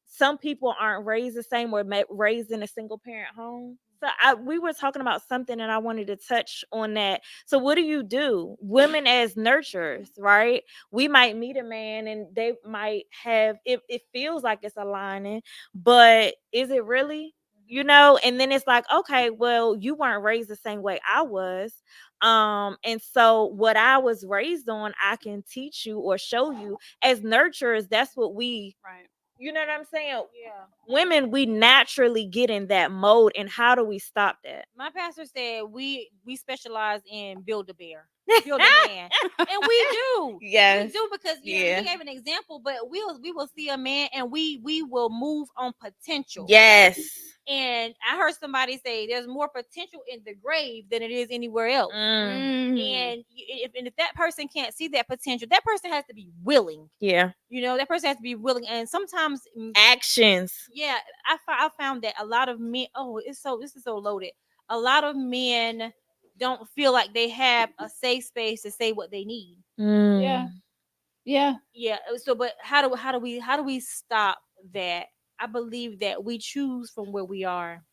some people aren't raised the same or raised in a single parent home. So we were talking about something, and I wanted to touch on that. So what do? Women as nurturers, right? We might meet a man and they might have it feels like it's aligning, but is it really? And then it's like, okay, well, you weren't raised the same way I was. And so what I was raised on, I can teach you or show you as nurturers. That's what Right. you know what I'm saying? Yeah. Women, we naturally get in that mode. And how do we stop that? My pastor said we specialize in build a bear, build a man, and we do. Yes. We do because Yeah. he gave an example, but we will see a man and we will move on potential. Yes. And I heard somebody say there's more potential in the grave than it is anywhere else. And if that person can't see that potential, that person has to be willing. Yeah. That person has to be willing. And sometimes Actions. yeah, I found that a lot of men. Oh, this is so loaded. A lot of men don't feel like they have a safe space to say what they need. Yeah. Yeah. Yeah. So, but how do we stop that? I believe that we choose from where we are.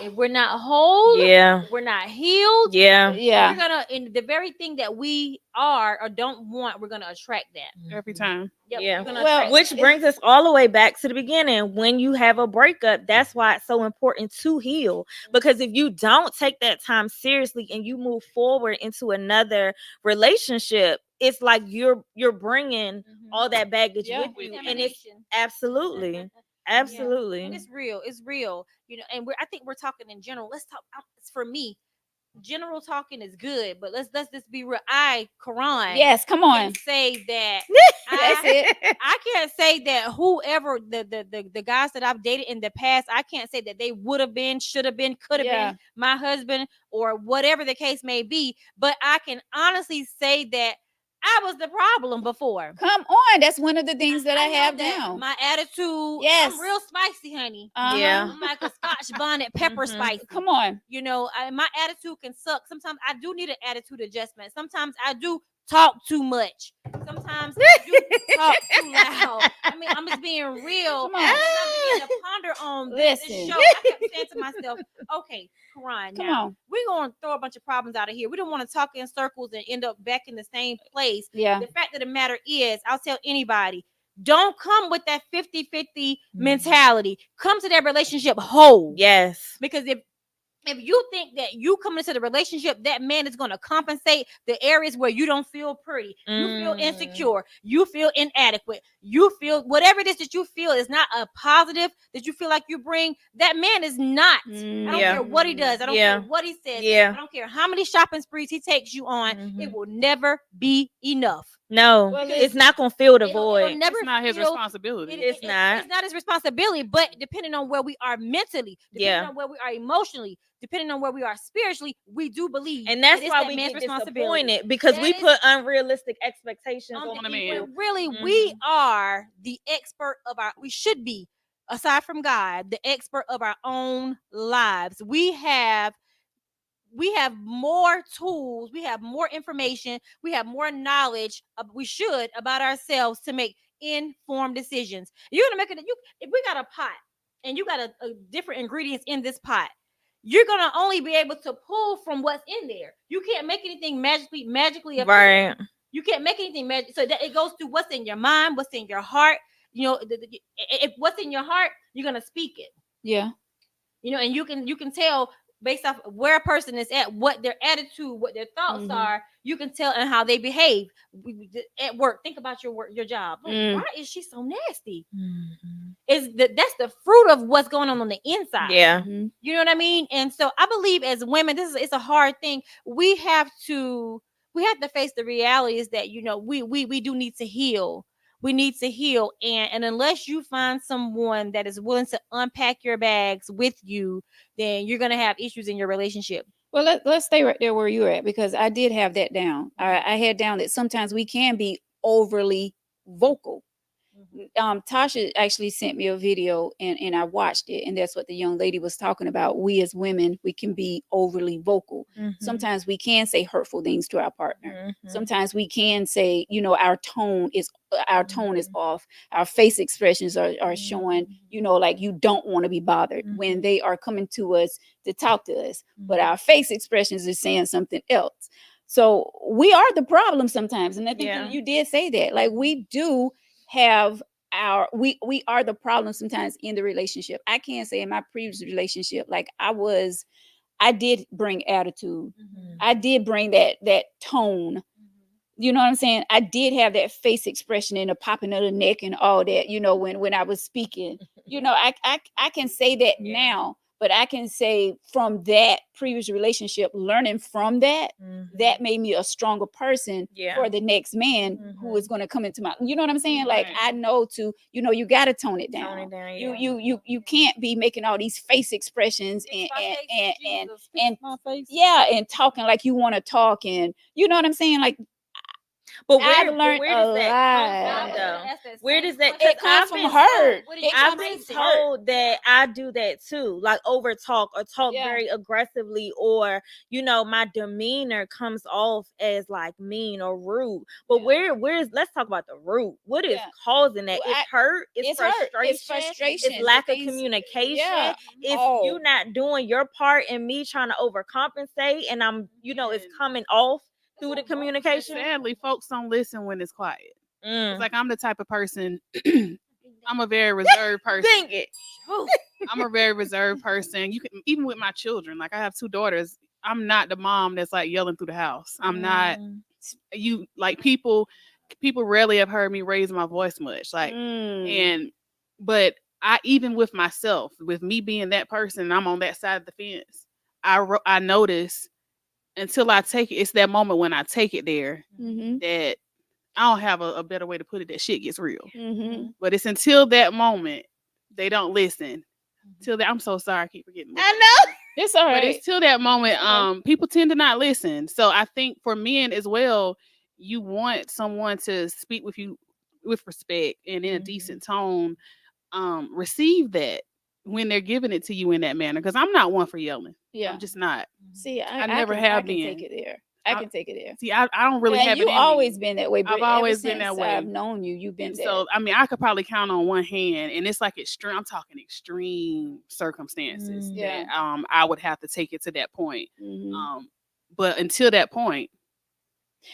If we're not whole, Yeah. we're not healed. Yeah. Yeah. We're gonna in the very thing that we are or don't want, we're gonna attract that. Every time. Yep, Yeah. we're gonna Well, attract Which that. brings us all the way back to the beginning. When you have a breakup, that's why it's so important to heal. Because if you don't take that time seriously and you move forward into another relationship, it's like you're bringing all that baggage Yeah. with you, and it's Contamination. absolutely, absolutely. And it's real. It's real. And I think we're talking in general. Let's talk. For me, general talking is good, but let's just be real. Quran. Yes. Come on. Can say that That's it. I can't say that whoever the guys that I've dated in the past, I can't say that they would have been, should have been, could have Yeah. been my husband or whatever the case may be. But I can honestly say that I was the problem before. Come on. That's one of the things that I know have that down. my attitude. Yes. I'm real spicy, honey. Yeah. I'm like a Scotch bonnet pepper Mhm. spicy. Come on. My attitude can suck. Sometimes I do need an attitude adjustment. Sometimes I do talk too much. Sometimes I do talk too loud. I mean, I'm just being real. Come on. began to ponder on this Listen. show, I kept saying to myself, okay, Karan, Come now on. we're going to throw a bunch of problems out of here. We don't want to talk in circles and end up back in the same place. Yeah. The fact of the matter is, I'll tell anybody, don't come with that 50-50 mentality. Come to that relationship whole. Yes. Because if you think that you come into the relationship, that man is going to compensate the areas where you don't feel pretty, you feel insecure, you feel inadequate, you feel whatever it is that you feel is not a positive that you feel like you bring, that man is not. I don't care what he does. I don't care what he says. I don't care how many shopping sprees he takes you on. It will never be enough. No, Well, it's not gonna fill the It'll void. never It's not his feel- responsibility. It's not. It's not his responsibility, but depending on where we are mentally, depending on where we are emotionally, depending on where we are spiritually, we do believe. And that's that it's why that we man's get responsibility. disappointed because That we is- put unrealistic expectations on on the the man. people. When really we are the expert of our, we should be, aside from God, the expert of our own lives. We have more tools, we have more information, we have more knowledge, we should, about ourselves to make informed decisions. You're gonna make it. If we got a pot and you got a different ingredients in this pot, you're gonna only be able to pull from what's in there. You can't make anything magically appear. Right. You can't make anything magic. So that it goes through what's in your mind, what's in your heart. If what's in your heart, you're gonna speak it. Yeah. And you can tell based off where a person is at, what their attitude, what their thoughts are. You can tell and how they behave at work. Think about your work, your job. Like, why is she so nasty? That's the fruit of what's going on the inside. Yeah. You know what I mean? And so I believe as women, it's a hard thing. We have to face the reality is that we do need to heal. We need to heal, and unless you find someone that is willing to unpack your bags with you, then you're gonna have issues in your relationship. Well, let's stay right there where you're at, because I did have that down. I had down that sometimes we can be overly vocal. Tasha actually sent me a video and I watched it, and that's what the young lady was talking about. We as women, we can be overly vocal. Sometimes we can say hurtful things to our partner. Sometimes we can say, our tone is off. Our face expressions are showing, like you don't want to be bothered when they are coming to us to talk to us, but our face expressions are saying something else. So we are the problem sometimes, and I think you did say that. Like, we do have we are the problem sometimes in the relationship. I can't say in my previous relationship, like I did bring attitude. I did bring that tone. You know what I'm saying? I did have that face expression and the popping of the neck and all that, when I was speaking. I can say that now, but I can say from that previous relationship, learning from that, that made me a stronger person for the next man who is going to come into my, you know what I'm saying? Like, I know to, you got to tone it down. You can't be making all these face expressions and talking like you want to talk, and you know what I'm saying? Like, But I've where learned does a that come lot. from, though? Where does that? It comes from hurt. I've been told that I do that too, like over talk or talk very aggressively, or my demeanor comes off as like mean or rude. But where's let's talk about the root. What is causing that? It's hurt. It's frustration. It's lack of communication. If you're not doing your part and me trying to overcompensate, and I'm it's coming off through the communication. Sadly, folks don't listen when it's quiet. It's like, I'm the type of person. I'm a very reserved person. Dang it. I'm a very reserved person. You can, even with my children. Like, I have 2 daughters. I'm not the mom that's like yelling through the house. I'm not. People rarely have heard me raise my voice much. Like, but I, even with myself, with me being that person, I'm on that side of the fence. I notice. Until I take it, it's that moment when I take it there that I don't have a better way to put it, that shit gets real. But it's until that moment they don't listen. Till that, I'm so sorry, I keep forgetting. I know. It's all right. But it's till that moment, people tend to not listen. So I think for men as well, you want someone to speak with you with respect and in a decent tone. Receive that when they're giving it to you in that manner, because I'm not one for yelling. I'm just not. See, I never have I can been. take it there. I can take it there. See, I don't really And have you it in always me. been that way. I've Ever always been since that way. I've known you, you've been And that. so, I mean, I could probably count on one hand, and it's like extreme. I'm talking extreme circumstances Yeah. that I would have to take it to that point. Mhm. But until that point,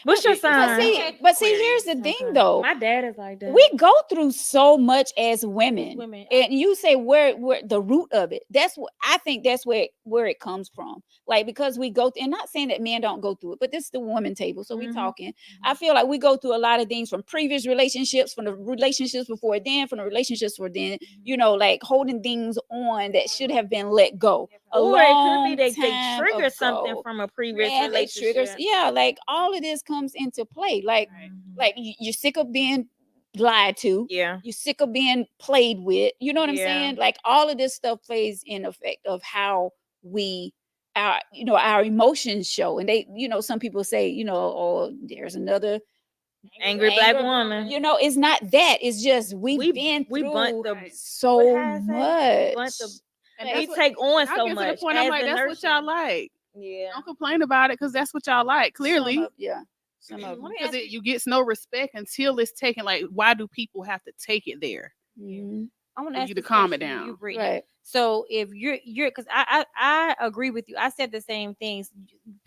What's your But sign? But see, here's the thing, Okay. though. My dad is like that. We go through so much as women, women. and you say where the root of it. That's what I think. That's where it comes from. Like, because we go and not saying that men don't go through it, but this is the woman table, so we talking. I feel like we go through a lot of things from previous relationships, from the relationships before then, from the relationships for then. Like holding things on that should have been let go a Or it could long be they time trigger something ago. from a previous Man, they triggers. relationship. Yeah, like all of this comes into play. Like you're sick of being lied to. Yeah. You're sick of being played with. You know what I'm Yeah. saying? Like all of this stuff plays in effect of how we our emotions show. And they, some people say, oh, there's another Angry black anger. woman. It's not that. It's just we've been we through bunt the so how I say? much. Bunt the- and Like, we that's what, take on and I so get to the much. point. I'm as like, the that's what y'all nurses. like. Yeah. Don't complain about it because that's what y'all like. Clearly, some of, yeah. Some of them. Let me because ask you get no respect until it's taken. Like, why do people have to take it there Mhm. I want for to ask you to this calm it question to down? you, Brittany. Right. So if you're because I agree with you. I said the same things.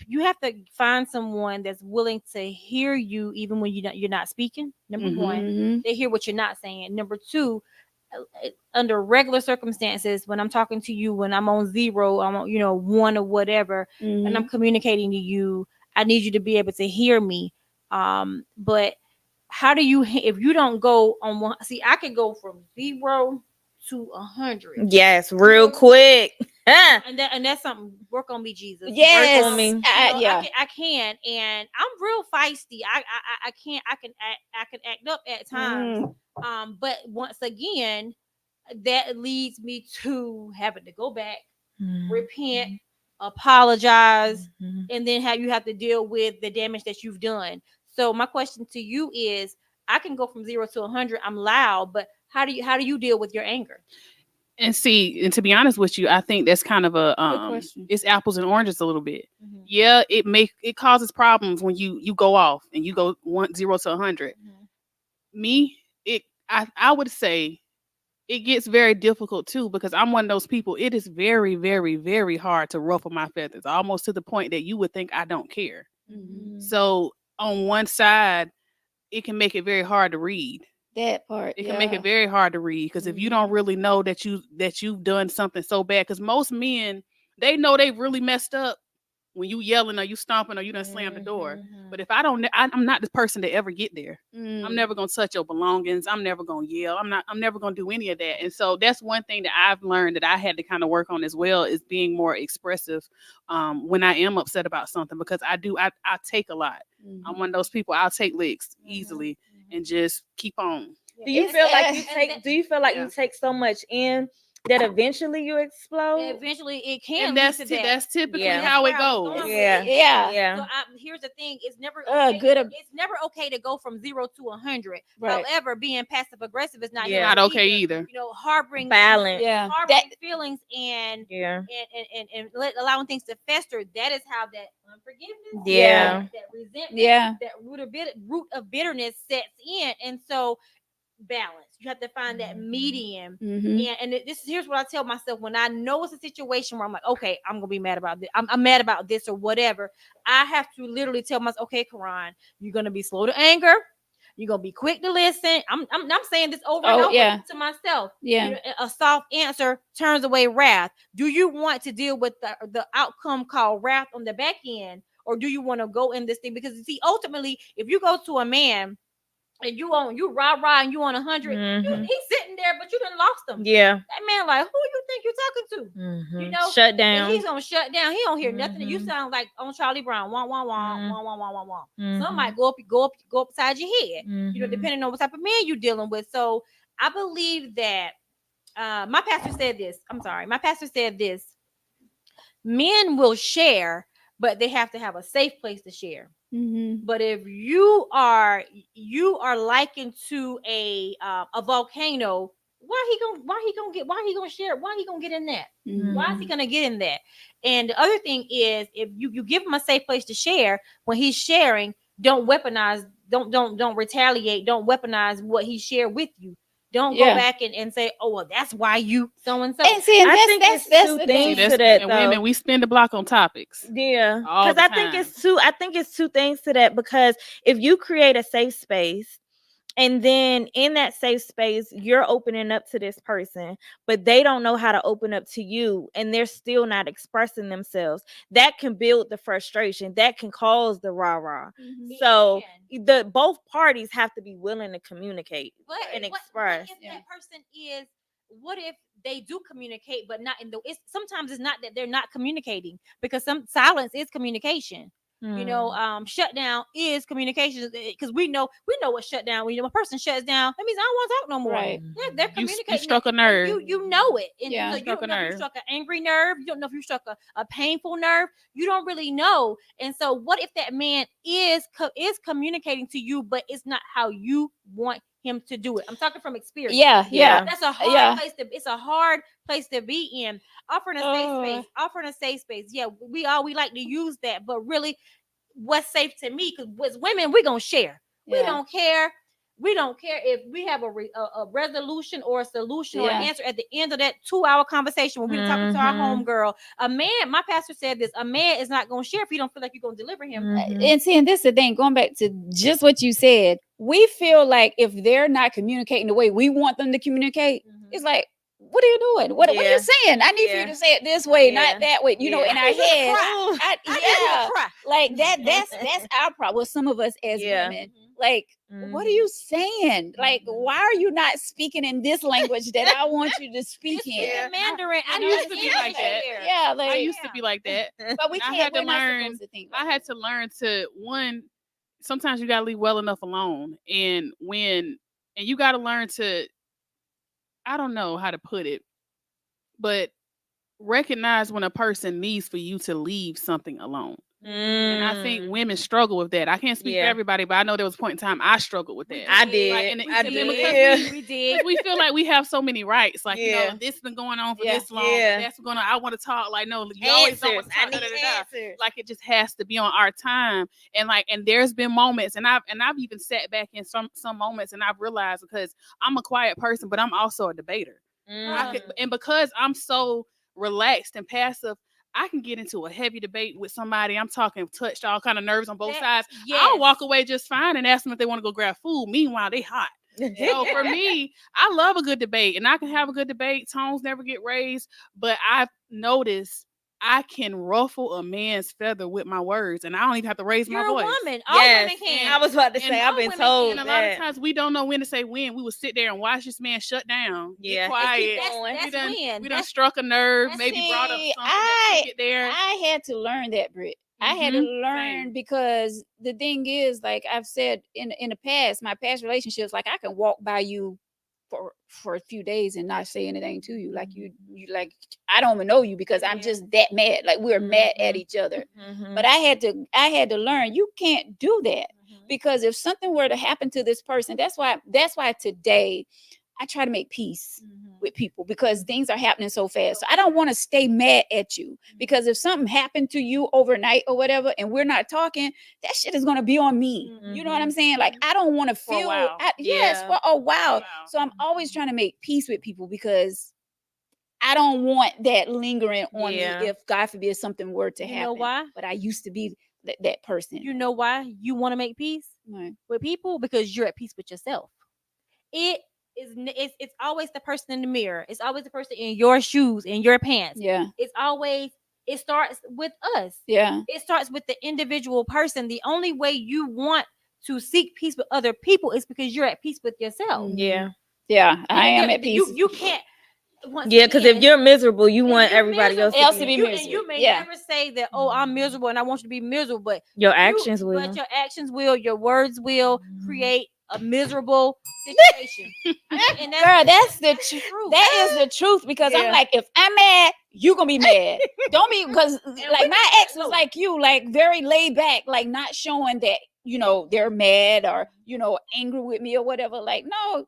You have to find someone that's willing to hear you even when you're not speaking. Number one, Mhm. they hear what you're not saying. Number two, under regular circumstances, when I'm talking to you, when I'm on zero, I'm on one or whatever, and I'm Mhm. communicating to you, I need you to be able to hear me. But how do you if you don't go on one? See, I can go from 0 to 100. Yes, real quick. And that's something. Work on me, Jesus. Yes. on me. Yeah. I can, and I'm real feisty. I can't. I can act up at times. But once again, that leads me to having to go back, repent, apologize, and then you have to deal with the damage that you've done. So my question to you is, I can go from 0 to 100. I'm loud, but how do you deal with your anger? And see, and to be honest with you, I think that's kind of a question. it's apples and oranges a little bit. Yeah, it causes problems when you go off and you go 0 to 100. Me, I would say it gets very difficult too because I'm one of those people. It is very, very, very hard to ruffle my feathers, almost to the point that you would think I don't care. So on one side, it can make it very hard to read. That part. It can make it very hard to read because if you don't really know that you've done something so bad, because most men, they know they really messed up when you yelling or you stomping or you done slammed the door. But if I'm not the person to ever get there. I'm never gonna touch your belongings. I'm never gonna yell. I'm never gonna do any of that. And so that's one thing that I've learned that I had to kind of work on as well is being more expressive when I am upset about something because I take a lot. I'm one of those people. I'll take licks easily and just keep on. Do you feel like you and take? Do you feel like Yeah. you take so much in that eventually you explode? Eventually, it can And lead that's to that. that's typically Yeah. how it That's where I was goes. going with Yeah. it. Yeah. So here's the thing: it's never good. It's never okay to go from 0 to 100. Right. However, being passive aggressive is not Yeah. Not okay either. Harboring Balance. Yeah. harboring feelings and Yeah. allowing things to fester. That is how that unforgiveness, Yeah. that resentment, Yeah. that root of bitterness sets in, and so balance. You have to find that medium. Mhm. And here's what I tell myself when I know it's a situation where I'm like, okay, I'm gonna be mad about this. I'm mad about this or whatever. I have to literally tell myself, okay, Karan, you're gonna be slow to anger. You're gonna be quick to listen. I'm saying this over and over to myself. Yeah. A soft answer turns away wrath. Do you want to deal with the outcome called wrath on the back end, or do you want to go in this thing? Because you see, ultimately, if you go to a man and you rah and you on 100, he's sitting there, but you done lost him. Yeah. That man, like, who you think you're talking to? Shut And down. he's gonna shut down. He don't hear nothing. You sound like on Charlie Brown. Wah wah wah wah wah wah wah wah. Some might go up beside your head. Depending on what type of man you're dealing with. So I believe that my pastor said this. I'm sorry, my pastor said this. Men will share, but they have to have a safe place to share. But if you are likened to a volcano, why he gonna share, why he gonna get in that, Mhm. why is he gonna get in that? And the other thing is, if you give him a safe place to share, when he's sharing, don't weaponize, don't retaliate, don't weaponize what he shared with you. Don't go Yeah. back and say, oh well, that's why you so and so. And see, and I that's think that's it's that's two the See, things thing. to that and though. women, we spend the block on topics. Yeah, All because the I think time. it's two things to that. Because if you create a safe space, and then in that safe space, you're opening up to this person, but they don't know how to open up to you, and they're still not expressing themselves. That can build the frustration. That can cause the rah rah. Mhm. So can. the both parties have to be willing to communicate But and what express. if that person is? What if they do communicate, but not in the? It's sometimes it's not that they're not communicating, because some silence is communication. Shutdown is communication, because we know what shutdown. When a person shuts down, that means I don't want to talk no more. Right. They're You communicating. struck a and nerve. You know it, and Yeah. so you Struck don't a know if you nerve. struck an angry nerve. You don't know if you struck a painful nerve. You don't really know. And so, what if that man is communicating to you, but it's not how you want him to do it? I'm talking from experience. Yeah, yeah, That's a hard yeah. place to. It's a hard place to be in. Offering a safe space. Offering a safe space. Yeah, we like to use that, but really, what's safe to me? Because with women, we're gonna share. We Yeah. don't care. We don't care if we have a resolution or a solution or an Yeah. answer at the end of that 2-hour conversation when we're talking to our homegirl. A man, my pastor said this: a man is not gonna share if you don't feel like you're gonna deliver him. And see, and this is the thing, going back to just what you said, we feel like if they're not communicating the way we want them to communicate, it's like, what are you doing? What are you Yeah. saying? I need for you to say it this way, Yeah. not that way. You know, Yeah. in our I need you to head, cry. I I need you yeah, to cry. like that's our problem. Well, some of us as Yeah. women, like, what are you saying? Like, why are you not speaking in this language that I want you to speak You in? speak in Mandarin. I I know used it's to be like that. here. Yeah, I like, used to be like that. but we I can't. had to We're not learn. supposed to think. Like I had to learn to, one. Sometimes you gotta leave well enough alone, and you gotta learn to. I don't know how to put it, but recognize when a person needs for you to leave something alone. And I think women struggle with that. I can't speak for Yeah. everybody, but I know there was a point in time I struggled with that. I did. Like, and I then did. because We did. Because we feel like we have so many rights. Like, Yeah. this has been going on for Yeah. this long. Yeah. That's going on. I want to talk. Like, no, you always don't want to talk. I need answers. Like, it just has to be on our time. And there's been moments, and I've even sat back in some moments, and I've realized, because I'm a quiet person, but I'm also a debater. And because I'm so relaxed and passive, I can get into a heavy debate with somebody. I'm talking touched all kind of nerves on both sides. Yes. I'll walk away just fine and ask them if they want to go grab food. Meanwhile, they hot. So for me, I love a good debate, and I can have a good debate. Tones never get raised, but I've noticed I can ruffle a man's feather with my words, and I don't even have to raise You're my voice. a woman. All Yes. women can. I was about to And say, I've been women told And a lot of that. times we don't know when to say when. We will sit there and watch this man shut down, Yeah. get quiet. That's we done, when. we done struck a nerve, that's maybe brought up See, something that took it there. I had to learn that, Britt. I had to learn Same. because the thing is, like I've said in the past, my past relationships, like I can walk by you for a few days and not say anything to you. Like you like I don't even know you because I'm just that mad. Like we're mad at each other. But I had to learn you can't do that, because if something were to happen to this person, that's why today I try to make peace with people, because things are happening so fast. So I don't want to stay mad at you, because if something happened to you overnight or whatever and we're not talking, that shit is going to be on me. You know what I'm saying? Like I don't want to For a feel while. yes, for a while. So I'm always trying to make peace with people, because I don't want that lingering on me if, God forbid, something were to happen. You know why? But I used to be that person. You know why you want to make peace with people? Because you're at peace with yourself. It's always the person in the mirror. It's always the person in your shoes, in your pants. Yeah. It starts with us. Yeah. It starts with the individual person. The only way you want to seek peace with other people is because you're at peace with yourself. Yeah. Yeah. I am at peace. You can't. Because if you're miserable, you want everybody else to be you, miserable. and you may Yeah. never say that, oh, I'm miserable and I want you to be miserable, but your actions will. But your actions will, your words will create a miserable situation. And Girl, that's the truth. That is the truth, because I'm like, if I'm mad, you gonna be mad. Don't be, because like my ex was like you, like very laid back, like not showing that they're mad or angry with me or whatever. Like, no,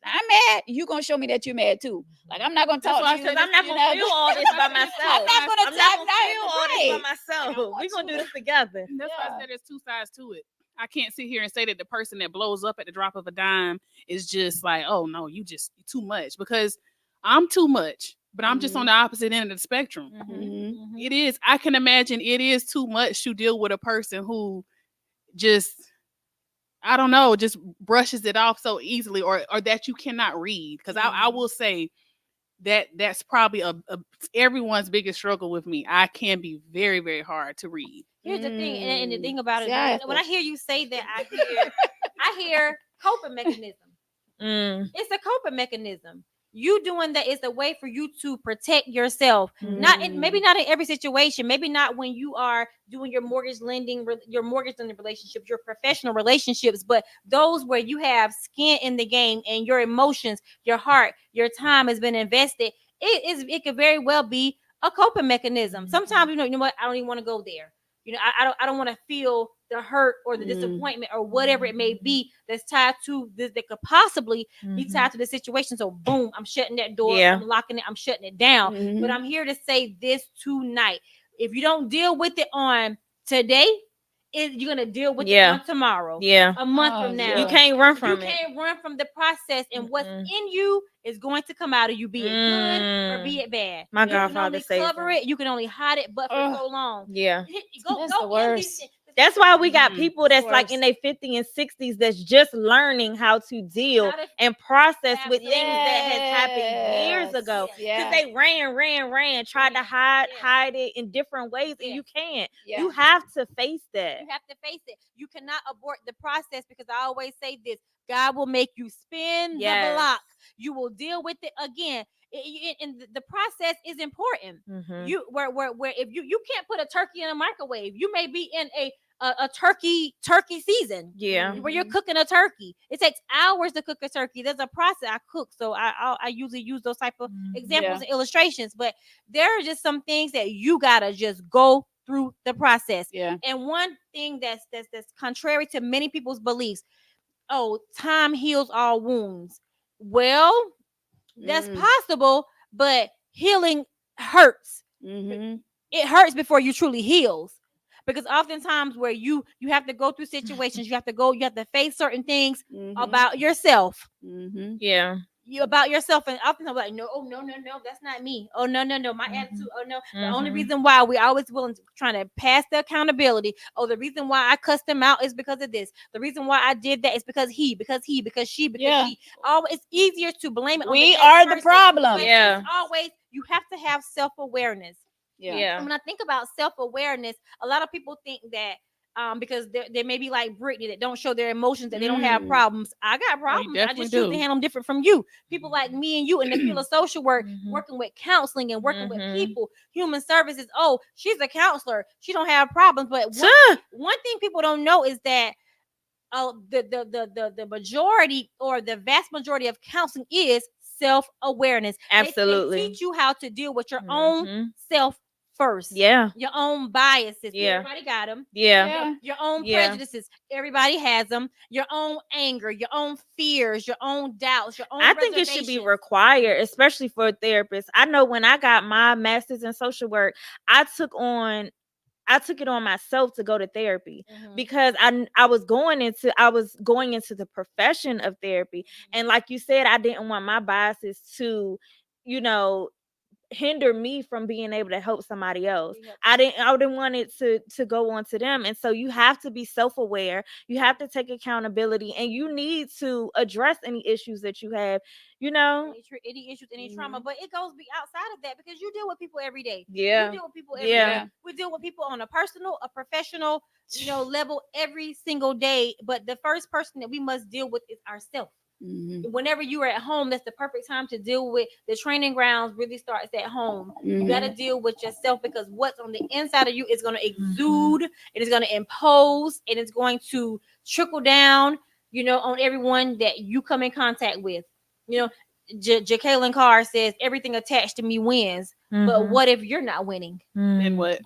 I'm mad, you gonna show me that you're mad too. Like I'm not gonna That's talk why to I you. said Because I'm not you gonna know. feel all this by myself. I'm not gonna I'm not gonna feel all this by right. myself. want We're gonna do to. this together. And that's why I Yeah. said there's two sides to it. I can't sit here and say that the person that blows up at the drop of a dime is just like, oh no, you too much, because I'm too much, but I'm just on the opposite end of the spectrum. It is. I can imagine it is too much to deal with a person who just, I don't know, just brushes it off so easily, or that you cannot read. Because I will say that that's probably a everyone's biggest struggle with me. I can be very, very hard to read. Here's the thing, and the thing about See, it, I have when to- I hear you say that, I hear coping mechanism. It's a coping mechanism. You doing that is a way for you to protect yourself. Not in, maybe not in every situation. Maybe not when you are doing your mortgage lending relationships, your professional relationships, but those where you have skin in the game and your emotions, your heart, your time has been invested. It could very well be a coping mechanism. Sometimes you know what, I don't even want to go there. You know, I don't want to feel the hurt or the disappointment or whatever it may be that's tied to this, that could possibly be tied to the situation. So boom, I'm shutting that door. Yeah. I'm locking it. I'm shutting it down. But I'm here to say this tonight. If you don't deal with it on today, you're gonna deal with it on tomorrow. Yeah. A month from now. You can't run from You it. can't run from the process, and what's in you is going to come out of you, be it good or be it bad. My You can godfather only says cover it. You can only hide it, but for so long. Yeah. That's the in worst. these things. That's why we got people that's Worse. like in their 50s and 60s that's just learning how to deal and process with things that has happened years ago. Because Yes. they ran, tried to hide it in different ways, and you can't. Yeah. You have to face that. You have to face it. You cannot abort the process, because I always say this: God will make you spin the block. You will deal with it again. And the process is important. You where if you can't put a turkey in a microwave, you may be in a turkey season. Where you're cooking a turkey. It takes hours to cook a turkey. There's a process. I cook, so I usually use those type of examples and illustrations. But there are just some things that you gotta just go through the process. And one thing that's contrary to many people's beliefs: oh, time heals all wounds. Well, that's possible, but healing hurts. It hurts before you truly heals. Because oftentimes where you have to go through situations, you have to face certain things about yourself. About yourself, and often I'm like, no, that's not me. Oh no, my attitude. Oh no, the only reason why we always willing to trying to pass the accountability. Oh, the reason why I cussed him out is because of this. The reason why I did that is because she, because she. Always, it's easier to blame it. We are the problem. It's always, you have to have self-awareness. Yeah. And when I think about self-awareness, a lot of people think that because they may be like Brittany, that don't show their emotions, that they don't have problems. I got problems. I just choose to handle them different from you. People like me and you in the field of social work, working with counseling and working with people, human services. Oh, she's a counselor. She don't have problems. But one thing people don't know is that the majority or the vast majority of counseling is self-awareness. Absolutely. They teach you how to deal with your own self first. Your own biases. Everybody got them. Your own prejudices. Everybody has them. Your own anger, your own fears, your own doubts, your own I think it should be required, especially for therapists. I know when I got my master's in social work, I took it on myself to go to therapy because I was going into the profession of therapy. And like you said, I didn't want my biases to, hinder me from being able to help somebody else. I didn't want it to go on to them. And so you have to be self-aware. You have to take accountability, and you need to address any issues that you have, any issues, any trauma. But it goes outside of that, because you deal with people every day. You deal with people every day. We deal with people on a personal, a professional, level every single day. But the first person that we must deal with is ourselves. Whenever you are at home, that's the perfect time to deal with. The training grounds really starts at home. You got to deal with yourself, because what's on the inside of you is going to exude, and it's going to impose, and it's going to trickle down, on everyone that you come in contact with. Jacqueline Carr says everything attached to me wins. But what if you're not winning? Then what?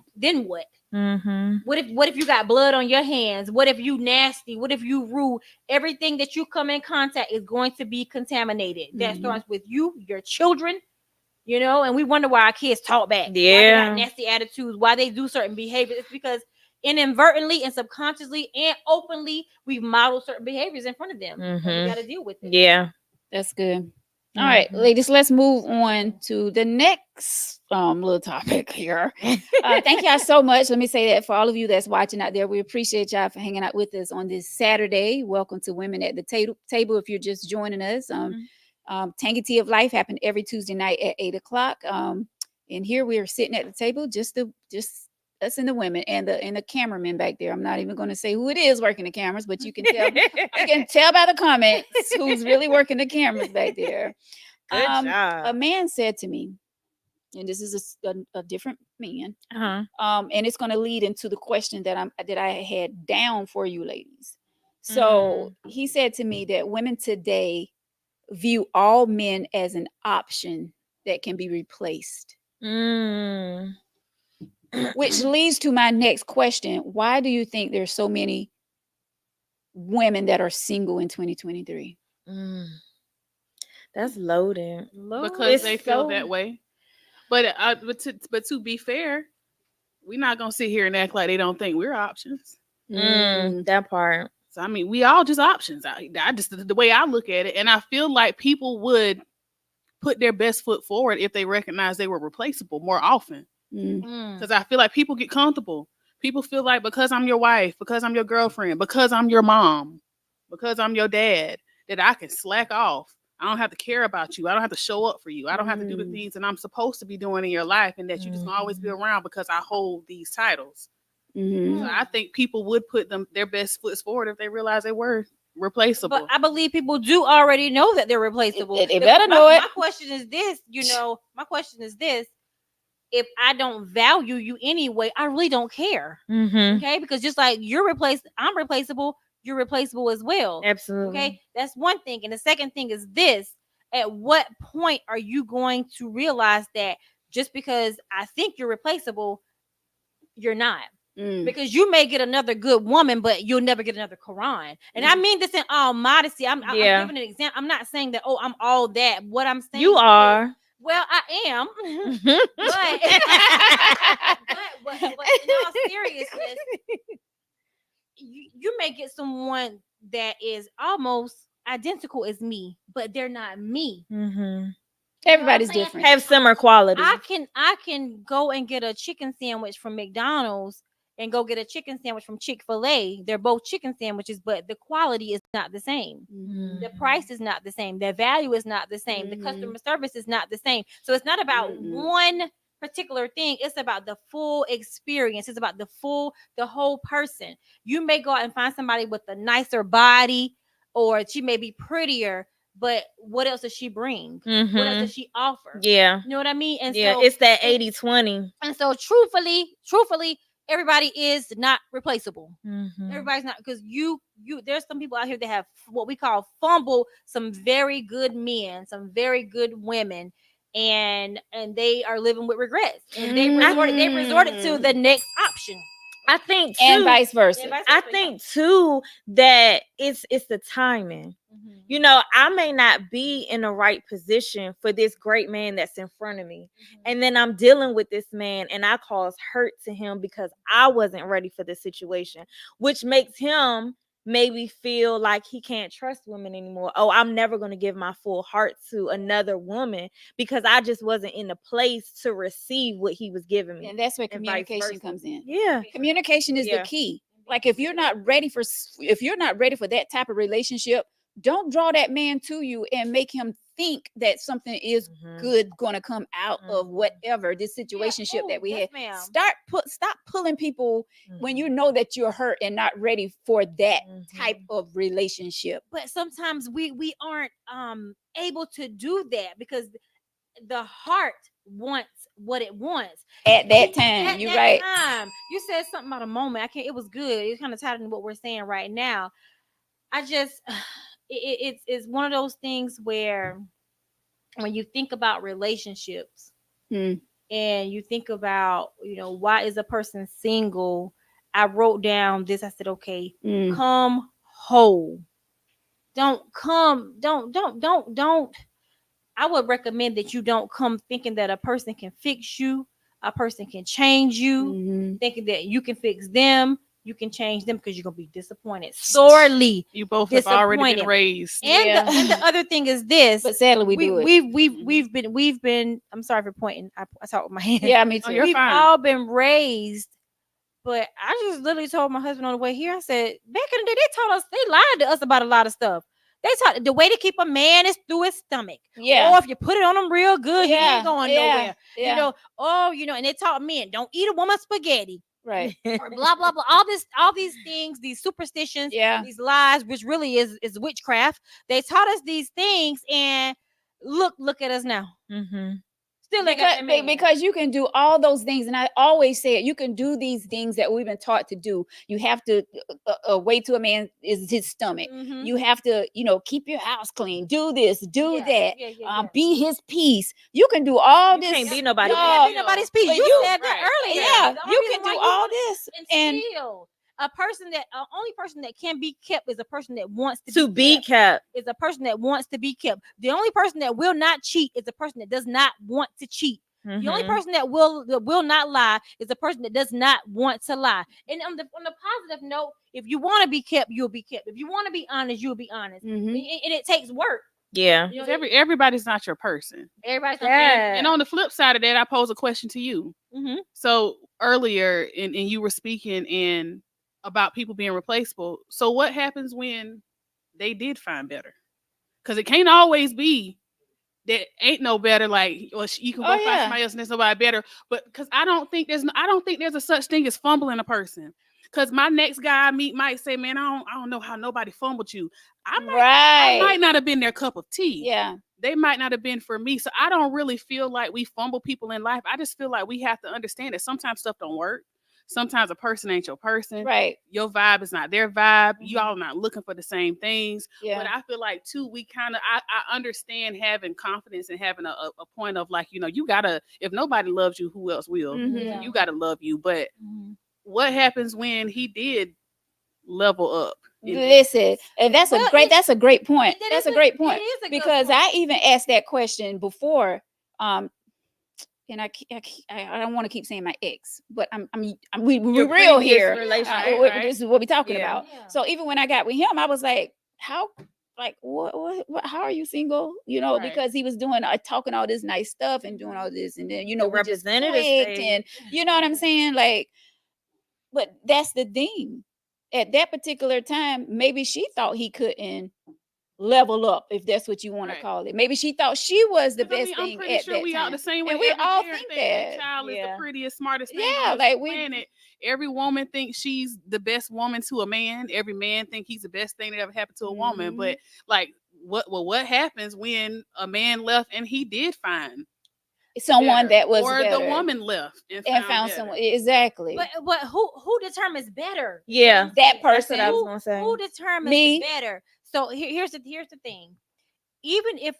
What if you got blood on your hands? What if you nasty? What if you rude? Everything that you come in contact is going to be contaminated. That starts with you, your children, and we wonder why our kids talk back. Why they got nasty attitudes, why they do certain behaviors. It's because inadvertently and subconsciously and openly we've modeled certain behaviors in front of them. And we got to deal with it. Yeah. That's good. All right, ladies, let's move on to the next little topic here. Thank y'all so much. Let me say that for all of you that's watching out there, we appreciate y'all for hanging out with us on this Saturday. Welcome to Women at the Table. If you're just joining us, Tangy Tea of Life happened every Tuesday night at 8:00. And here we are sitting at the table, just us and the women and the cameraman back there. I'm not even going to say who it is working the cameras, but you can tell. You can tell by the comments who's really working the cameras back there. Good job. A man said to me, and this is a different man, and it's going to lead into the question that I had down for you, ladies. So he said to me that women today view all men as an option that can be replaced. Which leads to my next question. Why do you think there's so many women that are single in 2023? That's loaded. Because they feel that way. But to be fair, we're not gonna sit here and act like they don't think we're options. That part. So I mean, we all just options. I just the way I look at it, and I feel like people would put their best foot forward if they recognize they were replaceable more often. Because I feel like people get comfortable. People feel like because I'm your wife, because I'm your girlfriend, because I'm your mom, because I'm your dad, that I can slack off. I don't have to care about you. I don't have to show up for you. I don't have to do the things that I'm supposed to be doing in your life, and that you just gonna always be around because I hold these titles. So I think people would put their best foot forward if they realized they were replaceable. But I believe people do already know that they're replaceable. They better know it. My question is this, if I don't value you anyway, I really don't care. Okay, because just like I'm replaceable, you're replaceable as well. Absolutely. Okay, that's one thing. And the second thing is this: at what point are you going to realize that just because I think you're replaceable, you're not? Because you may get another good woman, but you'll never get another Quran. And I mean this in all modesty. I'm giving an example. I'm not saying that, I'm all that. What I'm saying, you are. Well, I am. but in all seriousness, you may get someone that is almost identical as me, but they're not me. Everybody's different. Have similar qualities. I can go and get a chicken sandwich from McDonald's and go get a chicken sandwich from Chick-fil-A. They're both chicken sandwiches, but the quality is not the same. The price is not the same. The value is not the same. The customer service is not the same. So it's not about one particular thing. It's about the full experience. It's about the whole person. You may go out and find somebody with a nicer body, or she may be prettier, but what else does she bring? What else does she offer? Yeah. You know what I mean? And so it's that 80-20. And so truthfully, everybody is not replaceable. Everybody's not, because you there's some people out here that have what we call fumble some very good men, some very good women, and they are living with regrets. And they resorted to the next option. I think too, and vice versa. I think too that it's the timing. You know, I may not be in the right position for this great man that's in front of me. And then I'm dealing with this man and I cause hurt to him because I wasn't ready for the situation, which makes him maybe feel like he can't trust women anymore. Oh, I'm never going to give my full heart to another woman because I just wasn't in the place to receive what he was giving me. And that's where communication comes in. Yeah. Communication is the key. Like if you're not ready for that type of relationship, don't draw that man to you and make him think that something is good going to come out of whatever this situationship that we had. Stop pulling people when you know that you're hurt and not ready for that type of relationship. But sometimes we aren't able to do that because the heart wants what it wants at that time. You're right. You said something about a moment. It was good. It kind of tied into what we're saying right now. It's one of those things where when you think about relationships, and you think about, why is a person single? I wrote down this. I said, okay, come whole. Don't. I would recommend that you don't come thinking that a person can fix you, a person can change you, thinking that you can fix them, you can change them, because you're gonna be disappointed, sorely. You both have already been raised. And the other thing is this, but sadly we do it. We've been. I'm sorry for pointing. I talk with my hand. Yeah, me too. You're We've fine. all been raised. But I just literally told my husband on the way here, I said, back in the day, they lied to us about a lot of stuff. They taught the way to keep a man is through his stomach. Yeah. Or if you put it on him real good, he ain't going nowhere. Yeah. And they taught men, don't eat a woman's spaghetti. Right. Or blah, blah, blah. All these things, these superstitions, these lies, which really is witchcraft. They taught us these things, and look at us now. Still because you can do all those things, and I always say it, you can do these things that we've been taught to do. You have to a way to a man is his stomach. You have to keep your house clean, do this, do that, be his peace. You can do all this. Can't be nobody. Be nobody's peace. You said that earlier. You can do all this, and still a only person that can be kept is a person that wants to be kept. Is a person that wants to be kept. The only person that will not cheat is a person that does not want to cheat. The only person that will not lie is a person that does not want to lie. And on the positive note, if you want to be kept, you'll be kept. If you want to be honest, you'll be honest. And it takes work. Yeah. Everybody's not your person. Everybody's not and on the flip side of that, I pose a question to you. So earlier, and you were speaking about people being replaceable. So what happens when they did find better? Because it can't always be that ain't no better. Like, or you can go find somebody else and there's nobody better. But because I don't think there's a such thing as fumbling a person. Because my next guy I meet might say, "Man, I don't know how nobody fumbled you. I might not have been their cup of tea. Yeah, they might not have been for me. So I don't really feel like we fumble people in life. I just feel like we have to understand that sometimes stuff don't work. Sometimes a person ain't your person. Right. Your vibe is not their vibe. You all not looking for the same things. Yeah. But I feel like too, we kind of, I understand having confidence and having a point of like, you gotta, if nobody loves you, who else will? You gotta love you. But what happens when he did level up? Listen, and that's a great point. That's a great point. Because I even asked that question before. And I don't want to keep saying my ex, but we're real here. This is what we're talking about. Yeah. So even when I got with him, I was like, what how are you single? Because he was doing talking all this nice stuff and doing all this, and then we just clicked, and you know what I'm saying? Like, but that's the thing. At that particular time, maybe she thought he couldn't level up, if that's what you want to call it. Maybe she thought she was the best thing. I'm pretty sure we all the same way. And we all think that child is the prettiest, smartest thing on the planet. Every woman thinks she's the best woman to a man. Every man thinks he's the best thing that ever happened to a woman. But like, what happens when a man left and he did find someone that was or better. The woman left and found someone exactly. But who determines better? Yeah, that person. I was gonna say. Who determines better? So here's the thing. Even if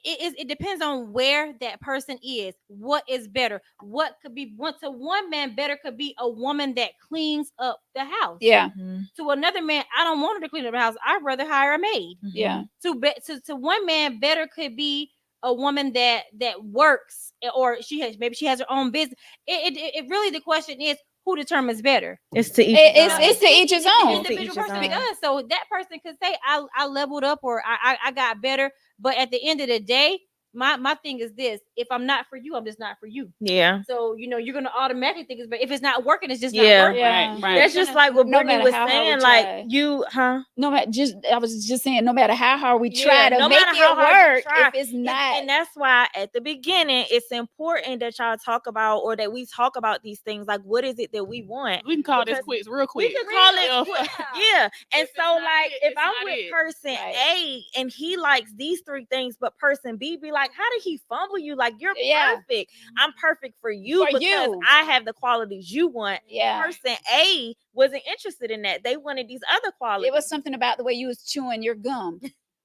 it depends on where that person is, what is better? What could be to one man better could be a woman that cleans up the house. Yeah. To another man, I don't want her to clean up the house. I'd rather hire a maid. Yeah. To one man better could be a woman that works, or she has her own business. It really, the question is, who determines better? It's to each. It's to each his own. Individual person does. So that person could say, I leveled up, or I got better. But at the end of the day, my thing is this: if I'm not for you, I'm just not for you. Yeah. So you're gonna automatically think it's better. If it's not working, it's just not working. Yeah. Right. That's just like what Brittany was saying. Like I was just saying, no matter how hard we try to make it work, if it's not. And that's why at the beginning, it's important that y'all talk about, or that we talk about these things. Like, what is it that we want? We can call this quiz real quick. We can call it yeah. And so, like, if I'm with person A and he likes these 3 things, but person B be like, how did he fumble you? Like, you're perfect. I'm perfect for you because I have the qualities you want. Yeah. Person A wasn't interested in that. They wanted these other qualities. It was something about the way you was chewing your gum.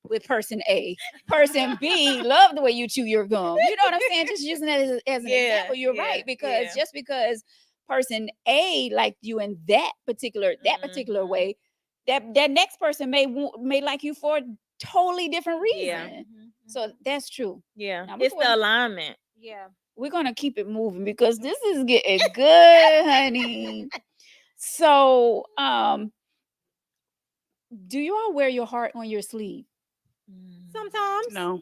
with person A. Person B love the way you chew your gum. You know what I'm saying? Just using that as an example. You're right, because just because person A liked you in that particular way, that next person may like you for a totally different reason. So that's true. Yeah, Now, it's the alignment. Yeah. we're gonna keep it moving because this is getting good, honey. So, do you all wear your heart on your sleeve? Sometimes. No.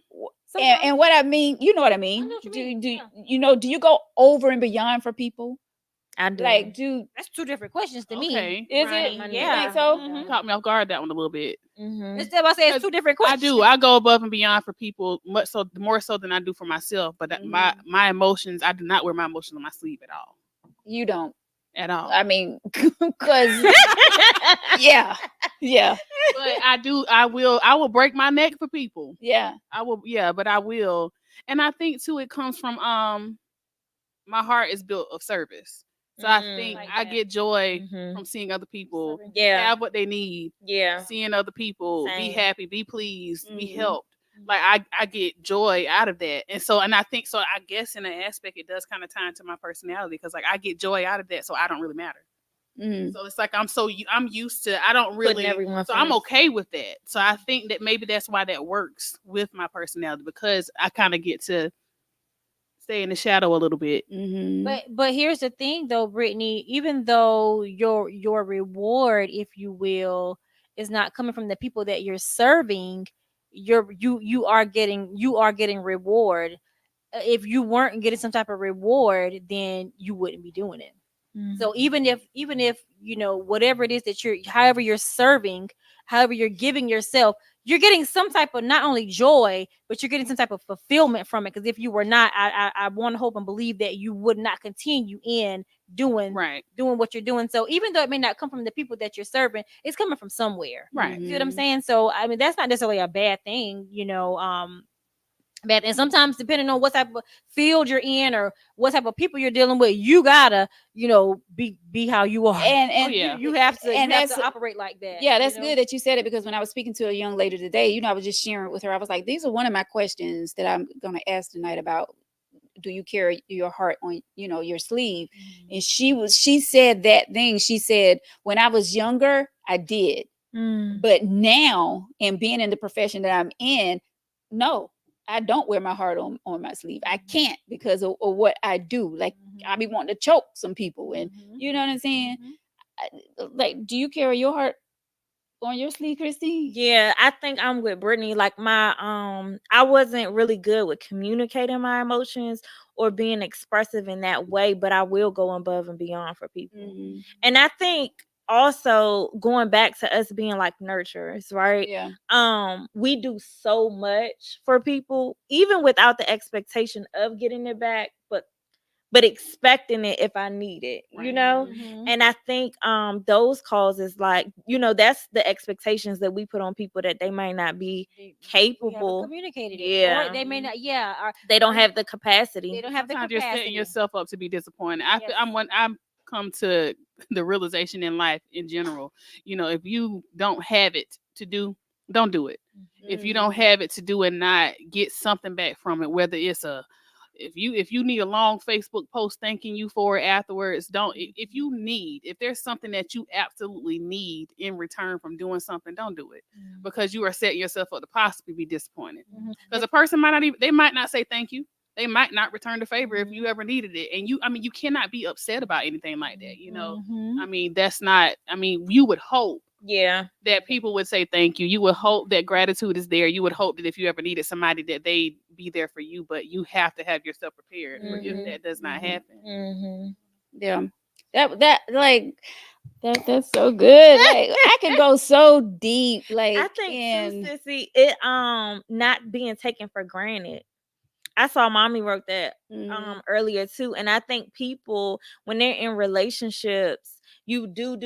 And what I mean, you know what I mean. what you Do mean, do yeah. you know? Do you go over and beyond for people? I do. Like, do That's two different questions to me. Okay. is Right. it? You Yeah. think so? You caught me off guard that one a little bit. Instead, I say it's two different I questions. do. I go above and beyond for people, much so more so than I do for myself. But my emotions, I do not wear my emotions on my sleeve at all. You don't. At all. I mean, because yeah. But I do. I will break my neck for people. Yeah. I will. Yeah, but I will. And I think too, it comes from my heart is built of service. So I think Like I that. get joy from seeing other people Yeah. have what they need. Yeah. Seeing other people be Same. happy, be pleased, be Mhm. helped. Like I get joy out of that. And I think so I guess in an aspect it does kind of tie into my personality because like I get joy out of that, so I don't really matter. So it's like I'm used to I don't really Putting everyone so I'm first. okay with that. So I think that maybe that's why that works with my personality because I kind of get to stay in the shadow a little bit. But here's the thing though, Brittany, even though your reward, if you will, is not coming from the people that you're serving, you are getting reward. If you weren't getting some type of reward, then you wouldn't be doing it. So even if whatever it is that however you're serving, however you're giving yourself, you're getting some type of not only joy, but you're getting some type of fulfillment from it. Because if you were not, I want to hope and believe that you would not continue in doing what you're doing. So even though it may not come from the people that you're serving, it's coming from somewhere. Right. See what I'm saying? So I mean, that's not necessarily a bad thing, bad. And sometimes depending on what type of field you're in or what type of people you're dealing with, you gotta be how you are, and you have to and have to operate like that. Yeah, that's good that you said it because when I was speaking to a young lady today, I was just sharing with her. I was like, these are one of my questions that I'm going to ask tonight about, do you carry your heart on your sleeve? And she said that thing. She said, when I was younger, I did. But now, and being in the profession that I'm in, no, I don't wear my heart on my sleeve. I can't because of what I do. Like, I be wanting to choke some people, and you know what I'm saying? Like, do you carry your heart on your sleeve, Christine? Yeah, I think I'm with Brittany. Like I wasn't really good with communicating my emotions or being expressive in that way, but I will go above and beyond for people. And I think also going back to us being like nurturers, right? Yeah. We do so much for people, even without the expectation of getting it back, but expecting it if I need it, And I think those causes, like, that's the expectations that we put on people that they might not be capable communicated it, or they may not, or they don't have the capacity. They don't have the Sometimes capacity. you're setting yourself up to be disappointed. I'm come to the realization in life in general. If you don't have it to do, don't do it. If you don't have it to do and not get something back from it, whether it's if you need a long Facebook post thanking you for it afterwards, if there's something that you absolutely need in return from doing something, don't do it because you are setting yourself up to possibly be disappointed. Because a person might not say thank you. They might not return the favor if you ever needed it. And you cannot be upset about anything like that. You would hope that people would say thank you. You would hope that gratitude is there. You would hope that if you ever needed somebody that they'd be there for you, but you have to have yourself prepared for if that does not happen. Yeah. That's so good. Like, I could go so deep. Like, I think too, Sissy, it not being taken for granted. I saw mommy wrote that earlier too. And I think people, when they're in relationships, you do,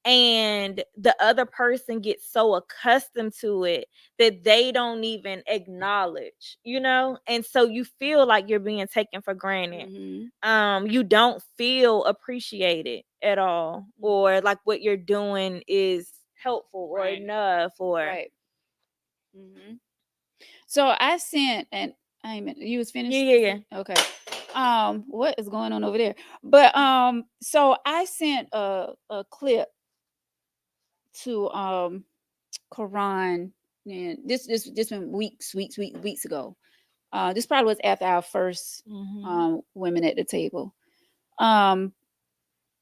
and the other person gets so accustomed to it that they don't even acknowledge, and so you feel like you're being taken for granted. You don't feel appreciated at all, or like what you're doing is helpful or enough, or Hmm. So I sent, and I ain't you was Yeah, finished. yeah, yeah. Okay. What is going on over there? But so I sent a clip to Quran, and this been weeks ago. This probably was after our first women at the table. Um,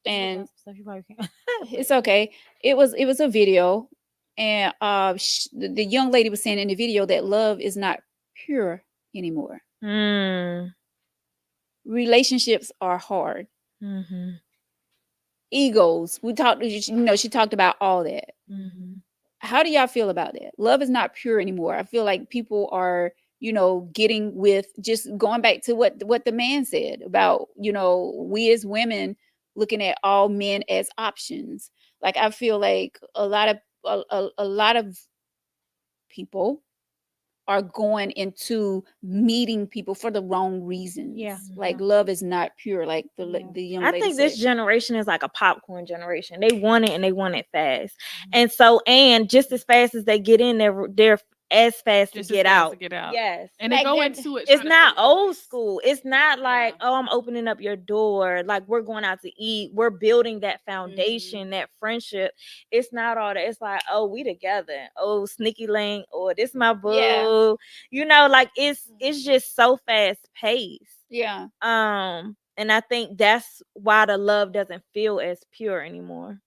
and So you probably can't. it's okay. It was a video, and the young lady was saying in the video that love is not pure anymore. Mm. Relationships are hard. Mm-hmm. Egos. We talked. She talked about all that. Mm-hmm. How do y'all feel about that? Love is not pure anymore. I feel like people are, getting with, just going back to what the man said about, we as women looking at all men as options. Like, I feel like a lot of people are going into meeting people for the wrong reasons. Yeah. Like, Yeah. love is not pure, like the Yeah. the young I lady think said. this generation is like a popcorn generation. They want it and they want it fast. And so, and just as fast as they get in, they're as fast Just to as get fast out. to get out. Yes. And they Like, go they're into it. It's trying to not stay old focused. school. It's not like, Yeah. oh, I'm opening up your door. Like, we're going out to eat. We're building that Mm-hmm. foundation, that friendship. It's not all that. It's like, oh, we together. Oh, sneaky link. Or this my boo. Yeah. Like it's just so fast paced. Yeah. And I think that's why the love doesn't feel as pure anymore.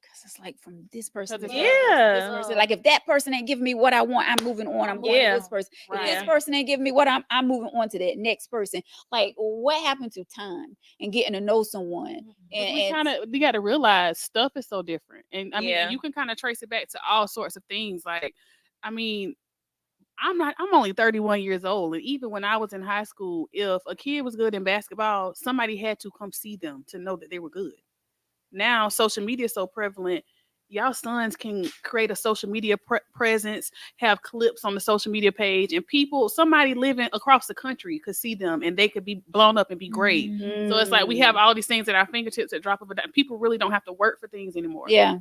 Because it's like, from this person to it's that like- person, this Yeah. person. Like, if that person ain't giving me what I want, I'm moving on. I'm going to Yeah. this person. If Right. this person ain't giving me what I'm moving on to that next person. Like, what happened to time and getting to know someone? And, We and you got to realize stuff is so different, and I mean, Yeah. you can kind of trace it back to all sorts of things. Like, I mean, I'm only 31 years old, and even when I was in high school, if a kid was good in basketball, somebody had to come see them to know that they were good. Now social media is so prevalent. Y'all sons can create a social media presence, have clips on the social media page, and somebody living across the country could see them, and they could be blown up and be great. So it's like we have all these things at our fingertips at drop of a dime. People really don't have to work for things anymore. yeah.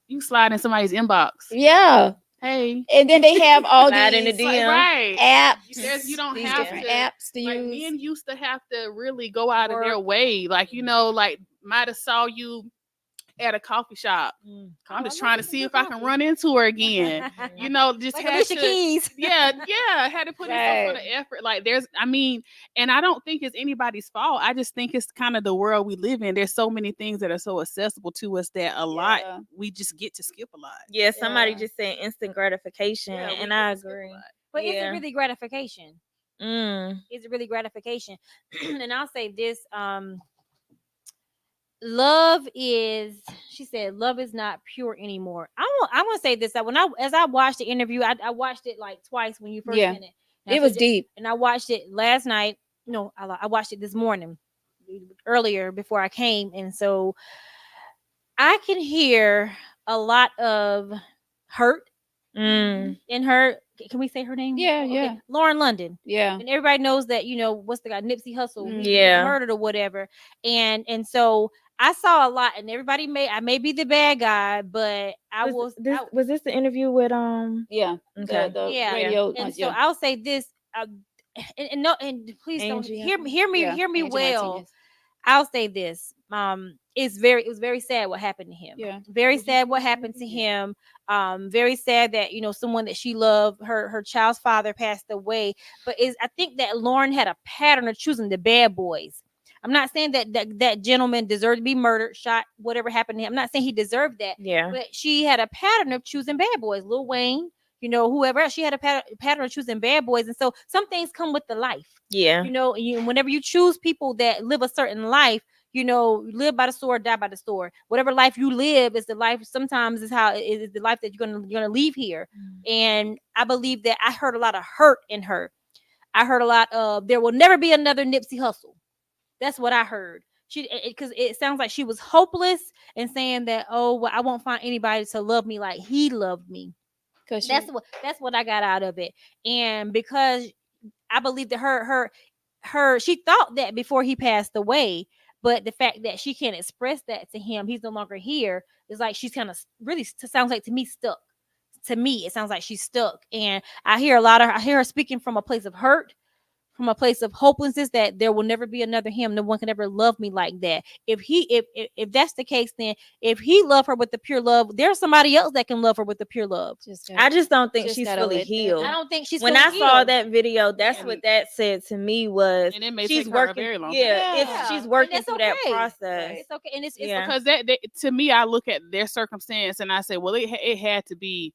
You slide in somebody's inbox. Yeah. Hey, And then they have all Slide in the these DM. right. apps. You don't these have different to, apps to like, use. men used to have to really go out of their Work. way. Like, like might have saw you at a coffee shop. I'm just trying to see if I can run into her again. Just Like had Alicia to, Keys. yeah, had to put in some sort of Right. effort. Like, and I don't think it's anybody's fault. I just think it's kind of the world we live in. There's so many things that are so accessible to us that a lot Yeah. we just get to skip a lot. Yeah, somebody Yeah. just said instant gratification, Yeah, we and get I to skip a agree. lot. But is Yeah. it really gratification? Mm. Is it really gratification? And I'll say this: love is. She said, "Love is not pure anymore." I want to say this, that as I watched the interview, I watched it like twice when you first Yeah. sent it. And It was deep. and I watched it last night. No, I watched it this morning, earlier before I came, and so I can hear a lot of hurt in her. Can we say her name? Yeah, Okay. yeah. Lauren London. Yeah. And everybody knows that, what's the guy, Nipsey Hussle, he was Yeah. murdered or whatever. And so I saw a lot, and I may be the bad guy, but Was this the interview with Yeah. Okay. The yeah. radio. And so yeah. I'll say this, and no, and please Angie, I don't hear me Yeah, hear me Angie well. Martinez. I'll say this. It was very sad what happened to him. Yeah. Very sad what happened to him. Very sad that, someone that she loved, her child's father passed away. But I think that Lauren had a pattern of choosing the bad boys. I'm not saying that gentleman deserved to be murdered, shot, whatever happened to him. I'm not saying he deserved that. Yeah. But she had a pattern of choosing bad boys. Lil Wayne, whoever else, she had a pattern of choosing bad boys. And so some things come with the life. Yeah. Whenever you choose people that live a certain life, live by the sword, die by the sword. Whatever life you live is the life. Sometimes is how it is the life that you're gonna leave here. And I believe that I heard a lot of hurt in her. I heard a lot of there will never be another Nipsey Hussle. That's what I heard. Because it sounds like she was hopeless and saying that, oh, well, I won't find anybody to love me like he loved me. That's what I got out of it. And because I believe that her she thought that before he passed away, but the fact that she can't express that to him, he's no longer here, is like she's kind of really sounds like to me to me, it sounds like she's stuck. And I hear her speaking from a place of hurt, from a place of hopelessness, that there will never be another him. No one can ever love me like that. If that's the case, then if he loved her with the pure love, there's somebody else that can love her with the pure love. I just don't think just she's gotta fully let that healed. I don't think she's When fully I saw healed. that video, that's And- what that said to me was and it may she's take her a working. very long time. Yeah, Yeah. she's And working that's through that okay. process. It's okay, and it's Yeah. Because that to me, I look at their circumstance and I say, well, it had to be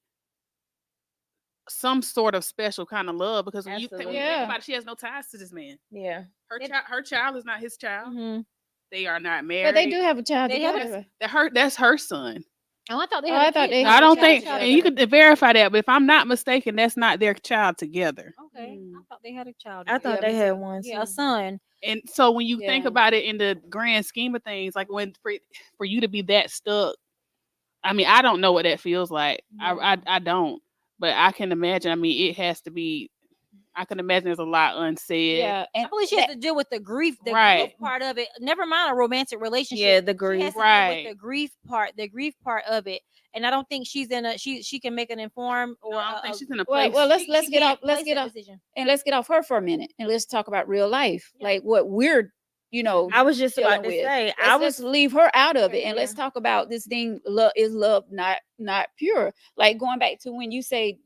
some sort of special kind of love, because when you think Yeah. about it, she has no ties to this man. Yeah. Her child is not his child. Mhm. They are not married. But they do have a child They have a- together. That's her son. Oh, I thought they Oh, had. I thought they No, had I a don't child think, together. and you can verify that. But if I'm not mistaken, that's not their child together. Okay, Mm. I thought they had a child. I thought Yeah, they me had too. one Yeah, too. a son. And so when you think Yeah. about it in the grand scheme of things, like when for you to be that stuck, I mean, I don't know what that feels like. I don't, but I can imagine. I mean, it has to be. I can imagine there's a lot unsaid. Yeah, I and believe she has to deal with the grief, Right. part of it. Never mind a romantic relationship. Yeah, the She grief. has to deal Right. with the grief part of it. And I don't think she's in a she can make an informed No, or I don't think she's in a well, place. well, let's she get can't off. Let's place get that off, decision. and let's get off her for a minute, and let's talk about real life, Yeah. like what we're, I was just about dealing to with. say, Let's leave her out of it, and let's Yeah. talk about this thing. Love is love, not pure. Like going back to when you say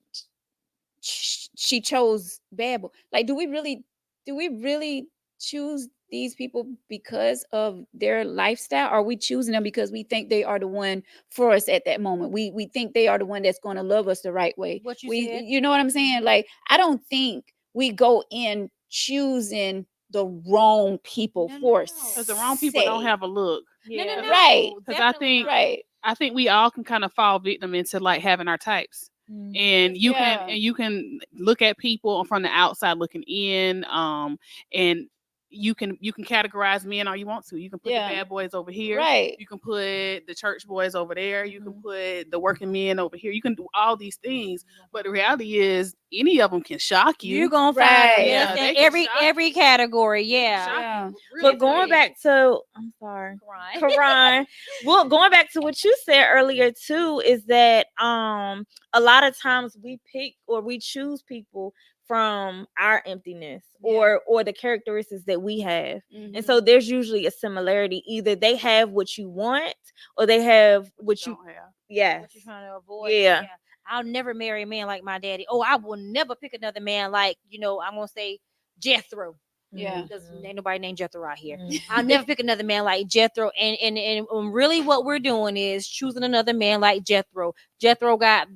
she chose bad boy. Like, do we really choose these people because of their lifestyle? Or are we choosing them because we think they are the one for us at that moment? We think they are the one that's going to love us the right way. What you We said. You know what I'm saying? Like, I don't think we go in choosing the wrong people No, no, for no. Because the wrong people don't sake. have a look. No, no, no. Right. Because I definitely think not. Right. I think we all can kind of fall victim into like having our types. And Yeah. you can look at people from the outside looking in, and you can categorize men all you want to. You can put Yeah. the bad boys over here. Right. You can put the church boys over there. You can Mhm. put the working men over here. You can do all these things, but the reality is, any of them can shock you. You're gonna Right. find Yeah, us they in can every shock category. Yeah. Shock Yeah. you really But going quick. back to, I'm sorry, Right. Karan. Well, going back to what you said earlier too, is that a lot of times we pick or we choose people from our emptiness or the characteristics that we have. Mhm. And so there's usually a similarity. Either they have what you want or they have what you Don't have. yes. What you're trying to avoid. Yeah. I'll never marry a man like my daddy. Oh, I will never pick another man like, I'm gonna say Jethro. Yeah. Because ain't nobody named Jethro out here. Mhm. I'll never pick another man like Jethro. And really what we're doing is choosing another man like Jethro. Jethro got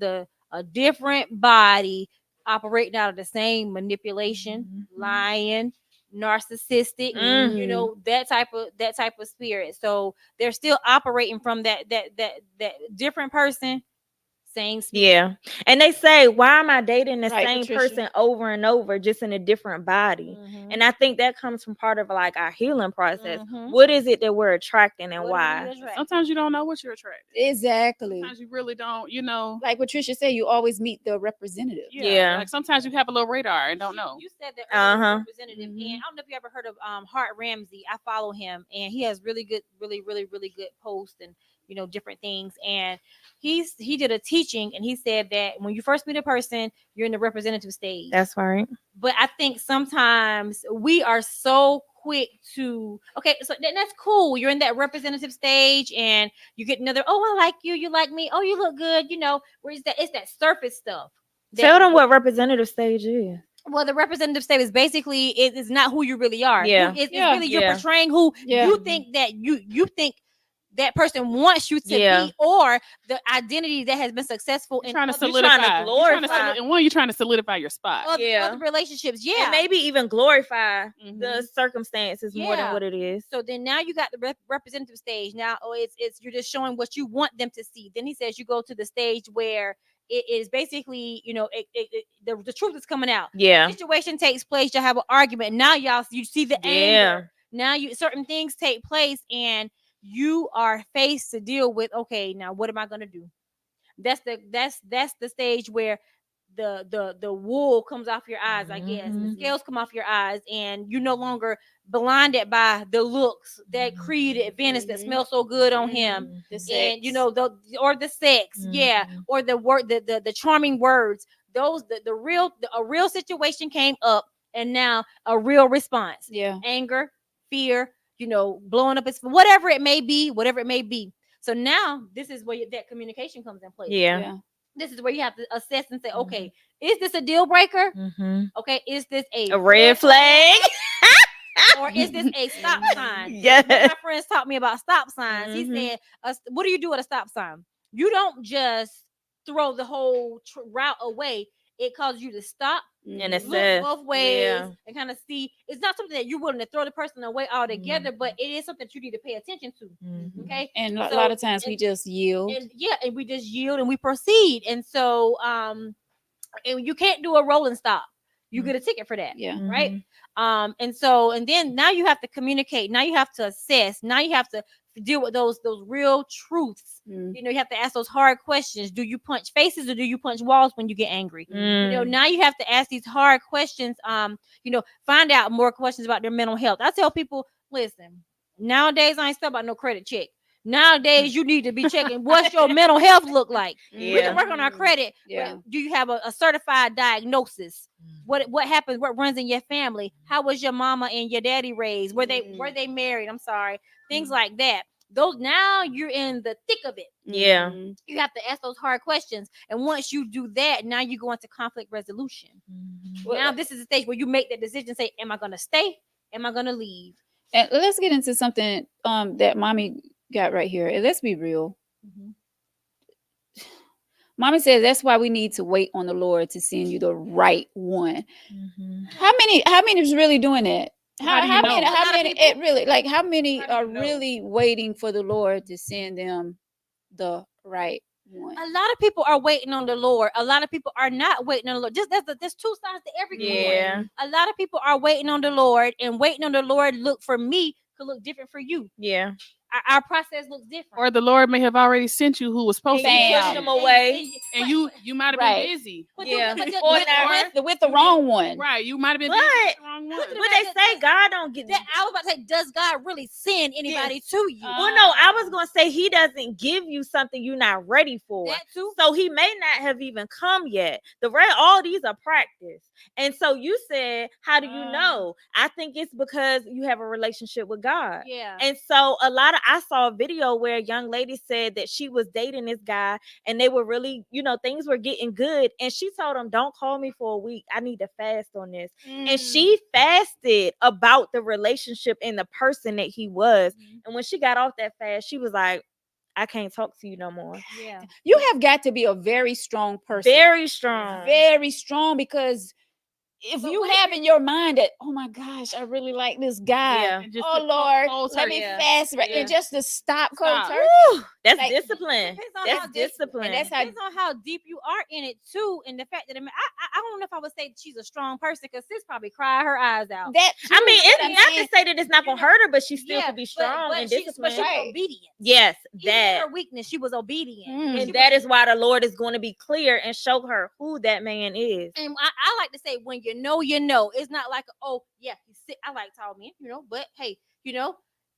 a different body operating out of the same manipulation, Mhm. lying, narcissistic, Mhm. that type of spirit. So they're still operating from that different person, same spirit. Yeah. And they say, why am I dating the Right, same Patricia. person over and over, just in a different body? Mhm. And I think that comes from part of like our healing process. Mhm. What is it that we're attracting and What why? is it attract? Sometimes you don't know what you're attracted. Exactly. Sometimes you really don't. You know. Like Patricia said, you always meet the representative. Yeah. Like sometimes you have a little radar and don't know. You said that earlier, Uh-huh. representative, Mhm. and I don't know if you ever heard of Hart Ramsey. I follow him, and he has really good, really good posts and different things. And he did a teaching, and he said that when you first meet a person, you're in the representative stage. That's right. But I think sometimes we are so quick to so that's cool. You're in that representative stage, and you get another. Oh, I like you. You like me. Oh, you look good. Where is that? It's that surface stuff. Tell them what representative stage is. Well, the representative state is basically it is not who you really are. Yeah. It's Yeah. really you're Yeah. portraying who Yeah. you think that you think that person wants you to Yeah. be, or the identity that has been successful You're in trying to other, solidify. trying to You're glorify. and one, you're trying to solidify your spot. Yeah. other relationships. Yeah. And maybe even glorify the Mhm. circumstances more than Yeah. what it is. So then now you got the representative stage. Now, it's you're just showing what you want them to see. Then he says you go to the stage where it is basically, the truth is coming out. Yeah. The situation takes place. You have an argument. Now you see the Yeah. anger. Now certain things take place, and you are faced to deal with. Okay, now what am I gonna do? That's the stage where the wool comes off your eyes, I guess, and the Mhm. scales come off your eyes, and you're no longer blinded by the looks, that created Venice that Mhm. smells so good on him, The and sex. or the sex, yeah, Mhm. or the word, the charming words. Those a real situation came up, and now a real response, Yeah. anger, fear, blowing up his, whatever it may be, whatever it may be. So now this is where that communication comes in place. Yeah. Yeah. This is where you have to assess and say, Mhm. okay, is this a deal breaker? Mhm. Okay, is this A red flag. or is this a stop sign? Yes. One of my friends taught me about stop signs. He Mhm. said, what do you do at a stop sign? You don't just throw the whole route away. It causes you to stop, And Mhm. look assess. both ways, Yeah. and kind of see. It's not something that you're willing to throw the person away altogether, Mhm. but it is something that you need to pay attention to. Mhm. Okay, And a so lot of times we just yield. and yeah, and we just yield and we proceed. And so and you can't do a rolling stop. You get a ticket for that. Yeah. Right. Mhm. And then now you have to communicate. Now you have to assess. Now you have to deal with those real truths. Mm. You have to ask those hard questions. Do you punch faces or do you punch walls when you get angry? Mm. Now you have to ask these hard questions. Find out more questions about their mental health. I tell people, listen, nowadays I ain't stuck about no credit check. Nowadays, you need to be checking what's your mental health look like. We can Yeah. work on our credit, Yeah. but do you have a certified diagnosis? What happens? What runs in your family? How was your mama and your daddy raised? Were they married? I'm sorry, things like that. Those now you're in the thick of it. Yeah. Mhm. You have to ask those hard questions, and once you do that, now you go into conflict resolution. Well, Now this is the stage where you make that decision. Say, am I going to stay? Am I going to leave? and let's get into something that mommy got right here. And let's be real. Mommy says that's why we need to wait on the Lord to send you the right one. Mhm. How many is really doing that? How do you know? Many, A how lot of many people- it really, like, how many How do are you know? really waiting for the Lord to send them the right one? A lot of people are waiting on the Lord. A lot of people are not waiting on the Lord. Just there's two sides to every Yeah. coin. A lot of people are waiting on the Lord, and waiting on the Lord look for me could look different for you. Yeah. Our process looks different. Or the Lord may have already sent you who was supposed And to you be Bam. pushed sent. them away. And you might have Right. been busy. Yeah. Or With the wrong one. Right. You might have been But busy with the wrong one. what they say, God don't get. I was about to say, does God really send anybody to you? Well, no, I was gonna say He doesn't give you something you're not ready for. That too. So He may not have even come yet. All these are practice. And so you said, how do you know? I think it's because you have a relationship with God. Yeah. And so I saw a video where a young lady said that she was dating this guy and they were really, things were getting good. And she told him, don't call me for a week. I need to fast on this. And she fasted about the relationship and the person that he was. And when she got off that fast, she was like, I can't talk to you no more. Yeah. You have got to be a very strong person. Very strong. Very strong, because if But you what if have in your mind that, oh my gosh, I really like this guy. Yeah. And just Oh to Lord, close let her- me Yeah. fast right, Yeah. and just to stop cold Stop. turkey. Woo, that's Like, discipline. Depends on That's how deep- discipline. and that's how Depends on how deep you are in it too, and the fact that I don't know if I would say she's a strong person, because sis probably cried her eyes out. that. I mean, what it's I'm not saying. to say that it's not gonna hurt her, but she still could be strong and but disciplined. she was Right. obedient. Yes, Even in that. her weakness, she was obedient. Mm. And that is why the Lord is going to be clear and show her who that man is. And I like to say, when you know, you know. It's not like, oh yeah, he's sick. I like tall men, but hey,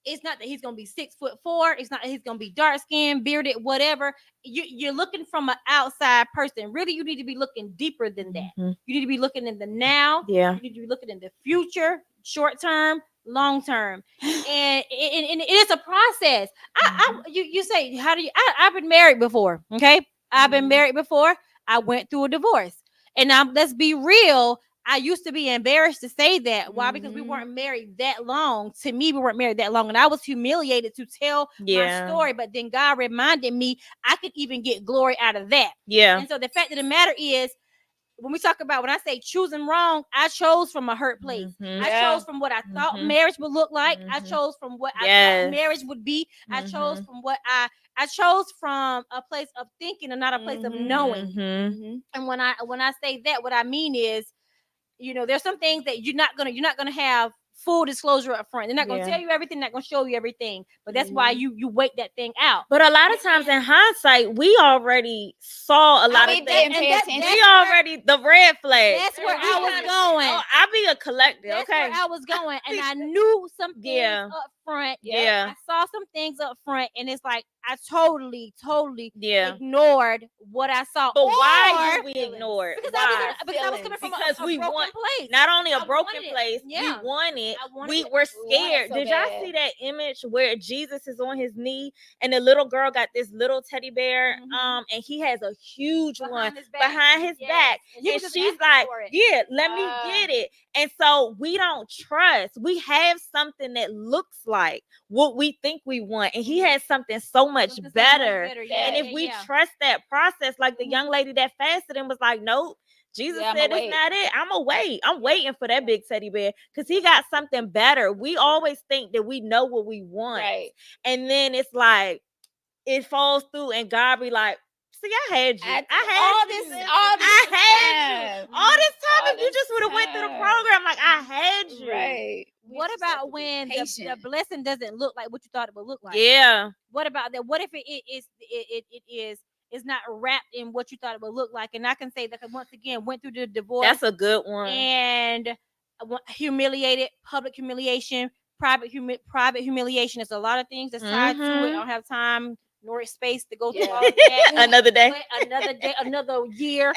it's not that he's gonna be 6'4". It's not that he's gonna be dark skinned, bearded, whatever. You're looking from an outside person. Really, you need to be looking deeper than that. Mhm. You need to be looking in the now. Yeah. You need to be looking in the future, short term, long term, and it is a process. You say, how do you? I've been married before. Okay, I've been married before. I went through a divorce, and now let's be real. I used to be embarrassed to say that. Why? Because we weren't married that long. To me, we weren't married that long, and I was humiliated to tell my story. But then God reminded me I could even get glory out of that. Yeah. And so the fact of the matter is, when we talk about, when I say choosing wrong, I chose from a hurt place. Mhm. I Yeah. chose from what I thought Mhm. marriage would look like. I Mhm. chose from what I Yes. thought marriage would be. I chose Mhm. from what I chose from a place of thinking and not a place of knowing. Mhm. And when I say that, what I mean is, there's some things that you're not gonna have full disclosure up front. They're not gonna Yeah. tell you everything, not gonna show you everything. But that's why you wait that thing out. But a lot of times in hindsight, we already saw a lot we of didn't things. pay attention. We already the red flags. That's where I was going. Oh, I be a collector. That's Okay. where I was going, and I knew some things Yeah. up front. Yeah. I saw some things up front, and it's like I totally Yeah. ignored what I saw. But why Or- did we ignore it? Because Why? I was coming from Because a we broken want place. not only a I broken wanted it. place, Yeah. we want it. I wanted We it. were We want it scared. so Did y'all bad. see that image where Jesus is on his knee and the little girl got this little teddy bear? Mhm. And he has a huge one His back. behind his Yes. back. And he And was just she's asking like, for it. yeah, let me Ah. get it. And so we don't trust. We have something that looks like what we think we want. And he has something so much Something so much better. Yeah, And if yeah, we yeah. trust that process, like the Mhm. young lady that fasted and was like, nope, Jesus Yeah, I'ma said it's wait. not it. I'm going to wait. I'm waiting for that big teddy bear because he got something better. We always think that we know what we want. Right. And then it's like, it falls through and God be like, see, I had you. I had all you. this I had time. you. All this time, All if you this just would have went through the time. program, like, I had you. Right. We What just have to about be when the patient. blessing doesn't look like what you thought it would look like? Yeah. What about that? What if it's not wrapped in what you thought it would look like? And I can say that 'cause once again went through the divorce That's a good one. and humiliated, public humiliation, private humiliation. There's a lot of things that's tied to it. I Mhm. don't have time nor space to go through Yeah. all of that. Another day. But another day, another year.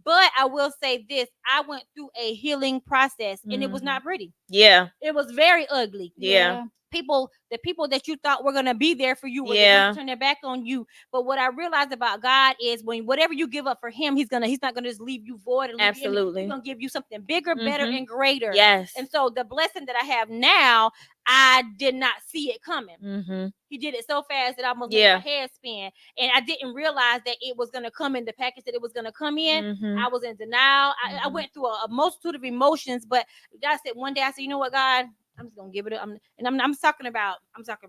But I will say this: I went through a healing process, and it was not pretty. Yeah. It was very ugly. Yeah. The people that you thought were gonna be there for you, were Yeah. gonna turn their back on you. But what I realized about God is when whatever you give up for Him, He's not gonna just leave you void. And leave you empty. Absolutely. He's gonna give you something bigger, better, Mhm. and greater. Yes. And so the blessing that I have now, I did not see it coming. Mm-hmm. He did it so fast that I almost Yeah. made my head spin, and I didn't realize that it was gonna come in the package that it was gonna come in. Mhm. I was in denial. I Mhm. went through a multitude of emotions, but God said one day, I said, you know what, God, I'm just gonna give it up. I'm talking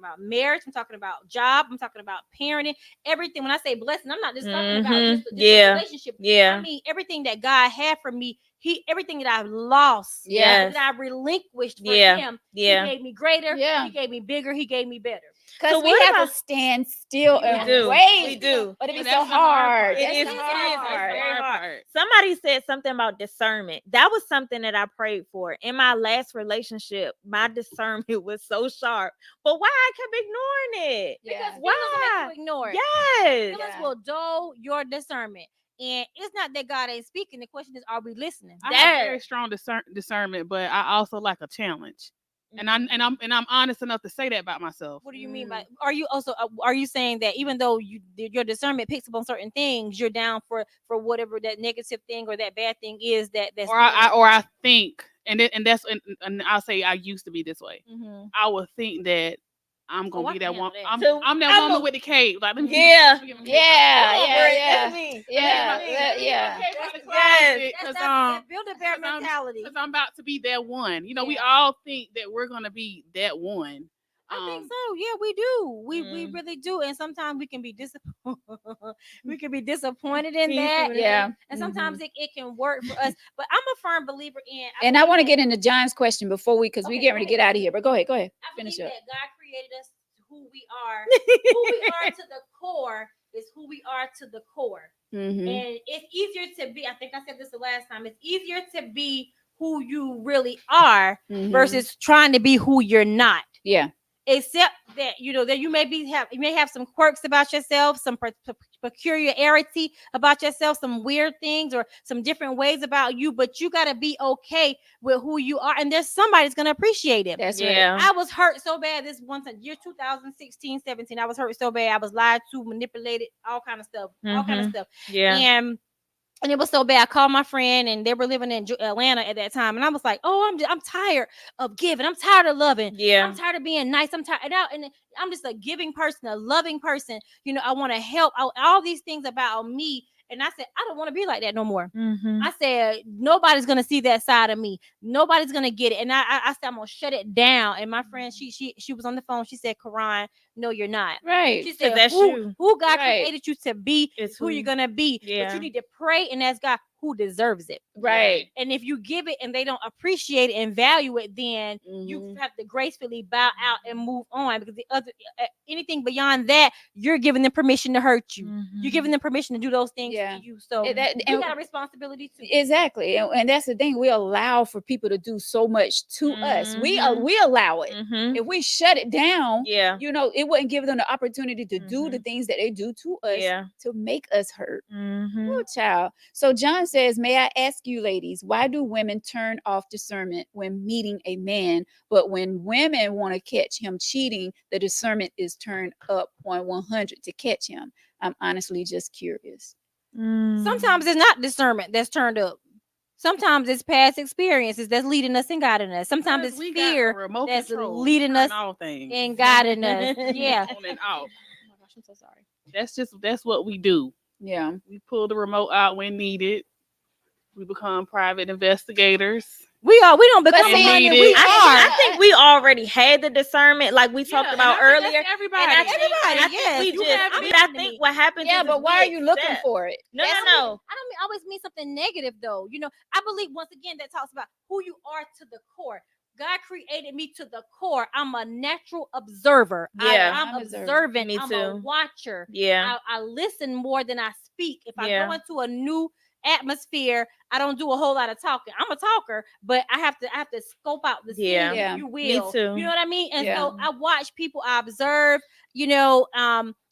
about marriage. I'm talking about job. I'm talking about parenting. Everything. When I say blessing, I'm not just talking about Mhm. just Yeah. a relationship. Yeah. I mean everything that God had for me. Everything that I've lost, Yes. that I relinquished for Yeah. Him. Yeah. He gave me greater. Yeah. He gave me bigger. He gave me better. Because So we what have about- to stand still We and do. wait. We do. But it be And so that's the hard hard. part. It That's is. the It is hard hard. part. Very hard. Somebody said something about discernment. That was something that I prayed for in my last relationship. My discernment was so sharp, but why I kept ignoring it? Yeah. Because feelings will Why? make you ignore it. Yes. Feelings Yeah. will dull your discernment. And it's not that God ain't speaking. The question is, are we listening? I have very strong discernment, but I also like a challenge. And I'm honest enough to say that about myself. What do you mean by? Are you saying that even though your discernment picks up on certain things, you're down for whatever that negative thing or that bad thing is that's Or I think, and I'll say I used to be this way. Mhm. I would think that I'm gonna I be can that one. handle that. I'm that woman with the cape. Like, let me Yeah. let me get my cape Yeah, out. Come on, yeah, Brent, yeah. that's me. Yeah, Let me that- get yeah. my cape out the Yes. closet, That's 'cause, that Build-A-Bear 'cause I'm- mentality. Because I'm about to be that one. You know, we Yeah. all think that we're gonna be that one. I think so. Yeah, we do. We Mm. really do. And sometimes we can be disappointed. We can be disappointed in See, that. Yeah. And sometimes it can work for us. But I'm a firm believer in. And I want to believe get into John's question before because we Okay, get go ready to ahead. get out of here. But go ahead. I Finish believe up. that God created us who we are. Who we are to the core is who we are to the core. Mm-hmm. And it's easier to be. I think I said this the last time. It's easier to be who you really are Mhm. versus trying to be who you're not. Yeah. Except that that you may have some quirks about yourself, some peculiarity about yourself, some weird things or some different ways about you, but you got to be okay with who you are, and there's somebody that's going to appreciate it. That's Yeah. right. I was hurt so bad this one time, year 2016, 17. I was hurt so bad. I was lied to, manipulated, all kind of stuff, all kind of Mhm. stuff. Yeah. And it was so bad. I called my friend, and they were living in Atlanta at that time. And I was like, "Oh, I'm tired of giving. I'm tired of loving. Yeah. I'm tired of being nice. I'm tired." And I'm just a giving person, a loving person. I want to help. All these things about me. And I said, I don't want to be like that no more. Mhm. I said, nobody's gonna see that side of me. Nobody's gonna get it. And I said, I'm gonna shut it down. And my friend, she was on the phone. She said, Karan, no, you're not. Right. She said, that's who, you. who God Right. created you to be It's is who you're gonna be. Yeah. But you need to pray and ask God, who deserves it. Right. And if you give it and they don't appreciate it and value it, then you have to gracefully bow out and move on, because the other anything beyond that, you're giving them permission to hurt you. You're giving them permission to do those things to you. So you got a responsibility too. Exactly, and that's the thing. We allow for people to do so much to us. We allow it. If we shut it down, you know, it wouldn't give them the opportunity to do the things that they do to us to make us hurt. Oh, child. So John says, may I ask you ladies, why do women turn off discernment when meeting a man, but when women want to catch him cheating, the discernment is turned up on 100 to catch him? I'm honestly just curious. Sometimes it's not discernment that's turned up. Sometimes it's past experiences that's leading us and guiding us. Sometimes it's fear that's leading us and guiding us. Yeah. On and off. Oh my gosh, I'm so sorry. That's what we do. Yeah. We pull the remote out when needed. We become private investigators. We don't become needed. I think we already had the discernment, like we talked about earlier. Everybody, I think what happens. Yeah, but why are you looking for it? No. I don't always mean something negative though. You know, I believe once again that talks about who you are to the core. God created me to the core. I'm a natural observer. Yeah, I'm observant. Me I'm too. a watcher. Yeah, I listen more than I speak. If I go into a new atmosphere, I don't do a whole lot of talking. I'm a talker, but I have to scope out the scene, if you will. Me too. You know what I mean? And so I watch people, I observe, you know,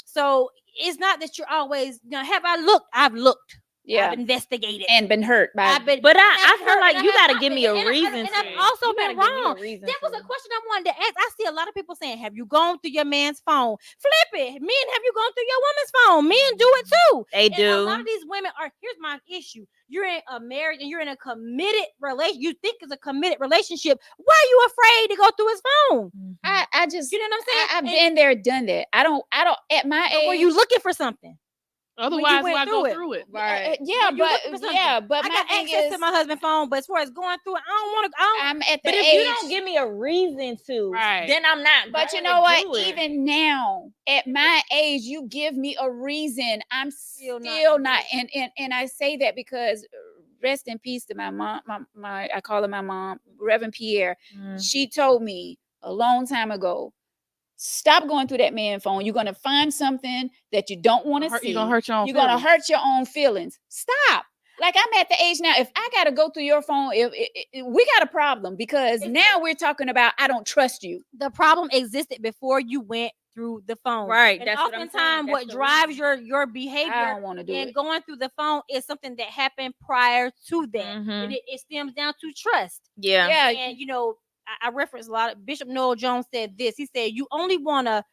so it's not that you're always, you know, have I looked? I've looked. Yeah, I've investigated and been hurt by. But I feel like you got to give me a reason. And I've also been wrong. That was a question I wanted to ask. I see a lot of people saying, "Have you gone through your man's phone?" Flip it, men. Have you gone through your woman's phone? Men do it too. They do. A lot of these women are. Here's my issue: you're in a marriage and you're in a committed relation. You think it's a committed relationship. Why are you afraid to go through his phone? I just, you know what I'm saying? I've been there, done that. I don't. At my age, were you looking for something? Otherwise, why go through it? Right. But I got access to my husband's phone, but as far as going through it, I don't want to. I'm at the age. But if you don't give me a reason to, then I'm not. But you know what? Even now, at my age, you give me a reason, I'm still not. And I say that because rest in peace to my mom. My I call her my mom, Reverend Pierre. She told me a long time ago, stop going through that man's phone. You're going to find something that you don't want to see. You're going to hurt your own feelings. You're going to hurt your own feelings. Stop. Like, I'm at the age now, if I got to go through your phone, if we got a problem, because now we're talking about, I don't trust you. The problem existed before you went through the phone. Right. And oftentimes what drives your behavior and going through the phone is something that happened prior to that. And it stems down to trust. Yeah. And, you know, I reference a lot of Bishop Noel Jones said this. He said, you only want to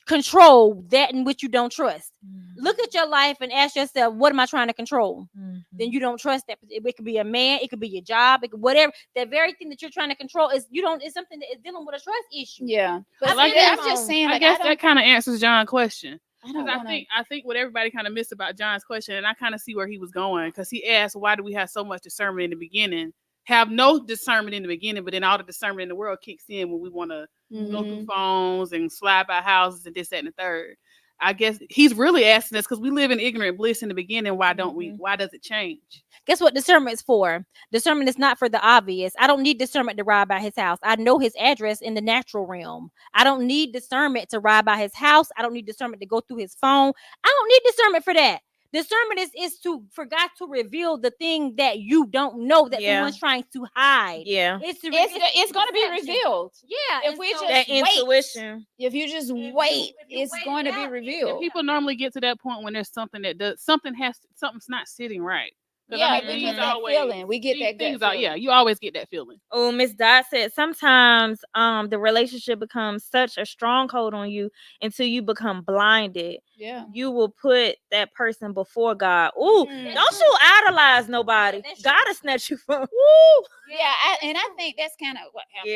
control that in which you don't trust. Look at your life and ask yourself, what am I trying to control? Then you don't trust that. It could be a man, it could be your job, it could whatever. That very thing that you're trying to control is something that is dealing with a trust issue. Yeah. But I'm just saying, I guess that kind of answers John's question. I think what everybody kind of missed about John's question, and I kind of see where he was going, because he asked, why do we have so much discernment in the beginning? Have no discernment in the beginning, but then all the discernment in the world kicks in when we want to go through phones and slide by houses and this, that, and the third. I guess he's really asking us because we live in ignorant bliss in the beginning. Why don't we? Why does it change? Guess what discernment is for? Discernment is not for the obvious. I don't need discernment to ride by his house. I know his address in the natural realm. I don't need discernment to ride by his house. I don't need discernment to go through his phone. I don't need discernment for that. Discernment is for God to reveal the thing that you don't know that someone's trying to hide. Yeah, it's going to be revealed. Yeah, if we just that intuition. If you just wait, it's going to be revealed. And people normally get to that point when there's something that something's not sitting right. Yeah, we get that feeling. We get that gut feeling. Yeah, you always get that feeling. Oh, Miss Dot said sometimes the relationship becomes such a stronghold on you until you become blinded. Yeah. You will put that person before God. Ooh, don't you idolize nobody. God will snatch you from. Woo. Yeah, I think that's kind of what happened.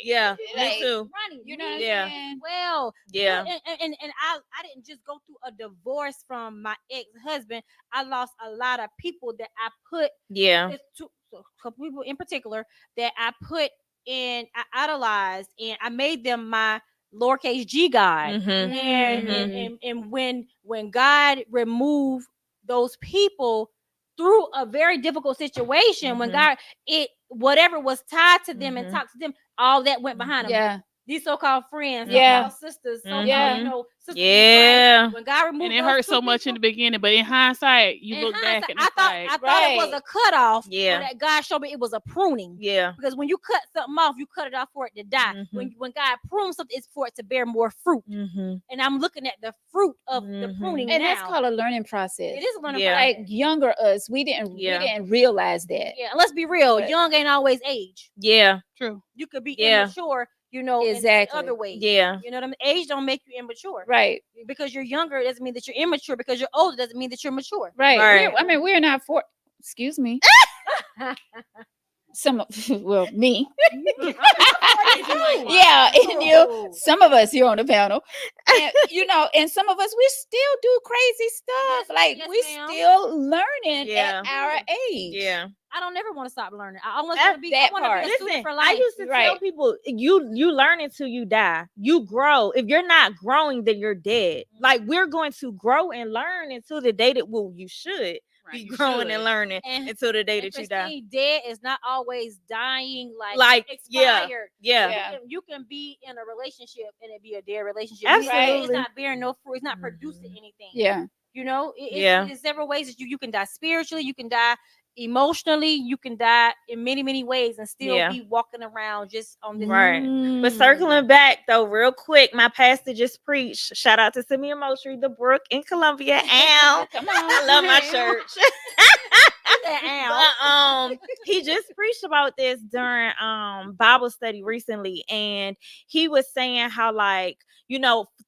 Yeah. Like, me too. You know what I'm saying? Well, yeah. And I didn't just go through a divorce from my ex-husband. I lost a lot of people that I put a couple people in particular that I put in, I idolized, and I made them my lowercase g God. And when God removed those people, through a very difficult situation when God, whatever was tied to them and talked to them, all that went behind them. Yeah. These so-called friends, Yeah. so-called sisters, so-called, Yeah. sisters in Christ. When God removed And it those hurt two so much in people, the beginning, but in hindsight, you in look back hindsight, and I it's thought like, I thought it was Right. a cutoff. Yeah. But that God showed me it was a pruning. Yeah. Because when you cut something off, you cut it off for it to die. When God prunes something, it's for it to bear more fruit. And I'm looking at the fruit of the pruning And now. that's called a learning process. It is a learning Yeah. process. Like younger us, we didn't realize that. Yeah, let's be real. But- Young ain't always age. Yeah. true. You could be Yeah. immature, Exactly. in other ways. Yeah. You know what I mean? Age don't make you immature. Right. Because you're younger doesn't mean that you're immature. Because you're older doesn't mean that you're mature. Right. Right. We're not for. Excuse me. Well, me. Yeah, and you. Some of us here on the panel, and and some of us we still do crazy stuff. Yes, Like yes, we ma'am. still learning Yeah. at our age. Yeah. I don't ever want to stop learning. I almost That- want to be. that I want to be part. a student Listen, for life. I used to tell Right. people you learn until you die. You grow. If you're not growing, then you're dead. Like we're going to grow and learn until the day that you should be you growing should. and learning And- until the day And that you die. Christine, dead is not always dying Like, yeah. expired. Yeah. Yeah. You can be in a relationship and it be a dead relationship. Absolutely. It's not bearing no fruit. It's not producing anything. Yeah. Yeah. It's several ways that you can die spiritually, you can die emotionally, you can die in many, many ways and still Yeah. be walking around just on this. Right. But Mm. circling back though, real quick, my pastor just preached. Shout out to Simeon Moultrie, the Brook in Columbia. Ow. Come on. I love my Ow. church. Ow. But he just preached about this during Bible study recently, and he was saying how, like,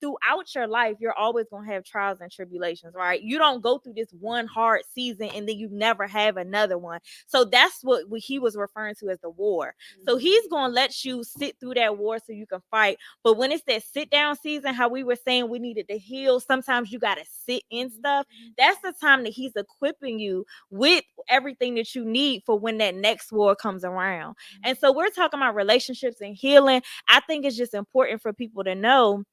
throughout your life you're always gonna have trials and tribulations, right? You don't go through this one hard season and then you never have another one. So that's what he was referring to as the war. So he's gonna let you sit through that war so you can fight. But when it's that sit down season, how we were saying we needed to heal, sometimes you gotta sit in stuff. That's the time that he's equipping you with everything that you need for when that next war comes around. And so we're talking about relationships and healing. I think it's just important for people to know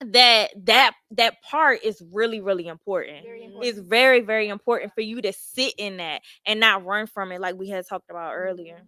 that part is really, really important. Very important. It's very, very important for you to sit in that and not run from it, like we had talked about earlier,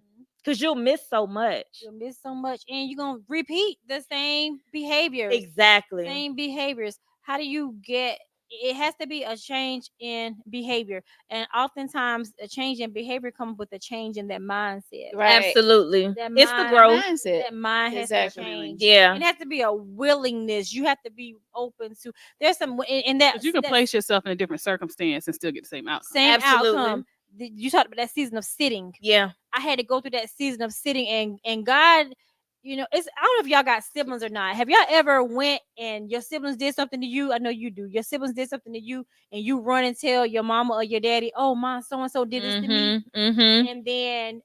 because you'll miss so much. You'll miss so much, and you're gonna repeat the same behaviors. Exactly. Same behaviors. How do you get? It has to be a change in behavior, and oftentimes a change in behavior comes with a change in that mindset. Right. Absolutely. That It's the mind- growth. Mindset. That mind has Exactly. to change. Yeah. It has to be a willingness. You have to be open to. There's some in that. But you can that place yourself in a different circumstance and still get the same outcome. same Absolutely. outcome. You talked about that season of sitting. Yeah. I had to go through that season of sitting, and God, it's, I don't know if y'all got siblings or not. Have y'all ever went and your siblings did something to you? I know you do. Your siblings did something to you, and you run and tell your mama or your daddy, "Oh, my so and so did this to me," and then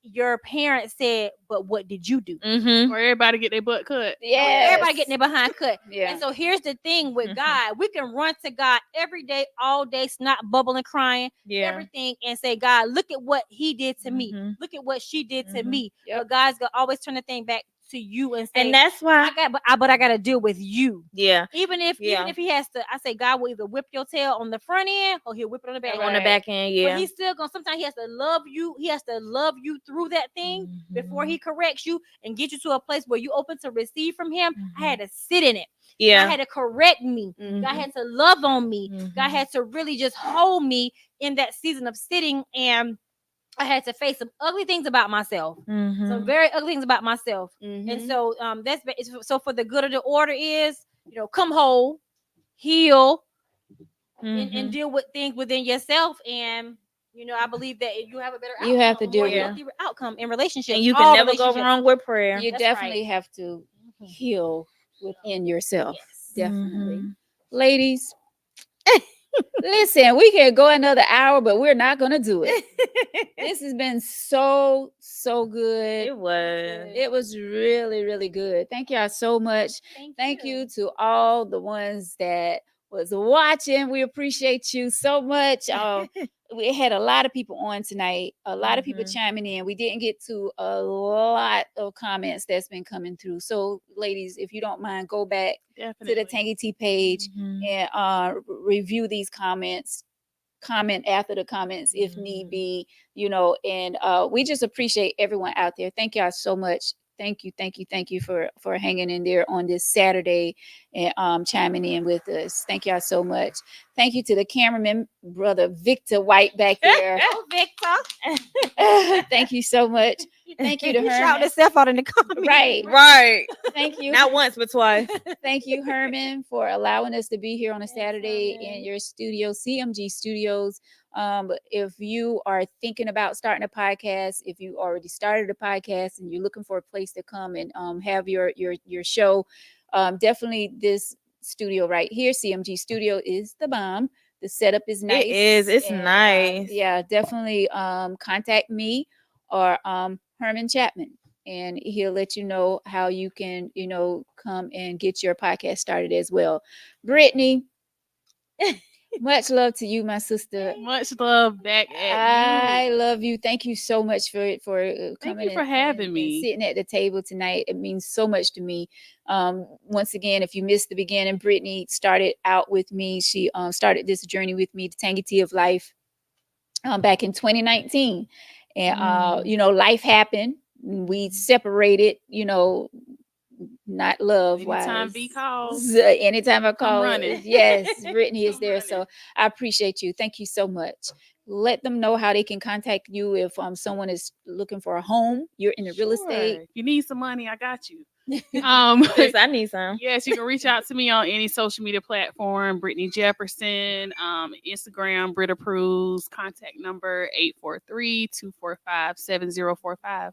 your parents said, "But what did you do?" Or everybody get their butt cut. Yeah. Everybody getting their behind cut. Yeah. And so here's the thing with God: we can run to God every day, all day, snot bubbling, crying, Yeah. everything, and say, "God, look at what He did to me. Look at what she did to me." Yep. But God's gonna always turn the thing back to you and say, And that's why but I got to deal with you." yeah. Even if He has to, I say, God will either whip your tail on the front end or He'll whip it on the back. On the Right. back end, But yeah. He's still gonna. Sometimes He has to love you. He has to love you through that thing before He corrects you and get you to a place where you open to receive from Him. I had to sit in it. God Yeah. had to correct me. God had to love on me. God had to really just hold me in that season of sitting, and I had to face some ugly things about myself. Some very ugly things about myself. And so so for the good of the order is, come whole, heal, and deal with things within yourself. And I believe that you have a better outcome, You have to a more deal with- healthy outcome in relationships. And you all can never go relationships. wrong with prayer. You That's definitely right. have to heal within yourself. Yes. Definitely. Ladies, listen, we can go another hour, but we're not going to do it. This has been so good. It was. It was really, really good. Thank y'all so much. Thank you to all the ones that was watching. We appreciate you so much. We had a lot of people on tonight, a lot of people chiming in. We didn't get to a lot of comments that's been coming through. So, ladies, if you don't mind, go back Definitely. to the Tangy Tea page and review these comments. comment after the comments if need be, and we just appreciate everyone out there. Thank y'all so much. Thank you for hanging in there on this Saturday and chiming in with us. Thank y'all so much. Thank you to the cameraman, brother Victor White back there. Oh, Victor. Thank you so much. Thank you to He Herman. shouted himself out in the comments. Right. Thank you. Not once, but twice. Thank you, Herman, for allowing us to be here on a Thanks, Saturday Herman. in your studio, CMG Studios. If you are thinking about starting a podcast, if you already started a podcast and you're looking for a place to come and have your show, definitely this studio right here, CMG Studio, is the bomb. The setup is nice. It is. It's and, nice. Yeah, definitely contact me or Herman Chapman, and he'll let you know how you can, come and get your podcast started as well. Brittany, much love to you, my sister. Much love back at I you. love you. Thank you so much for Thank coming you for having me. sitting at the table tonight. It means so much to me. Once again, if you missed the beginning, Brittany started out with me. She started this journey with me, the Tangy Tea of Life, back in 2019, and life happened. We separated. Not love Anytime wise. V calls, Anytime I call, running. yes, Brittany is I'm there. So running. I appreciate you. Thank you so much. Let them know how they can contact you if someone is looking for a home. You're in the real estate. Sure. If you need some money, I got you. Yes, I need some. Yes, you can reach out to me on any social media platform, Brittany Jefferson, Instagram, Britta Pruz, contact number 843-245-7045.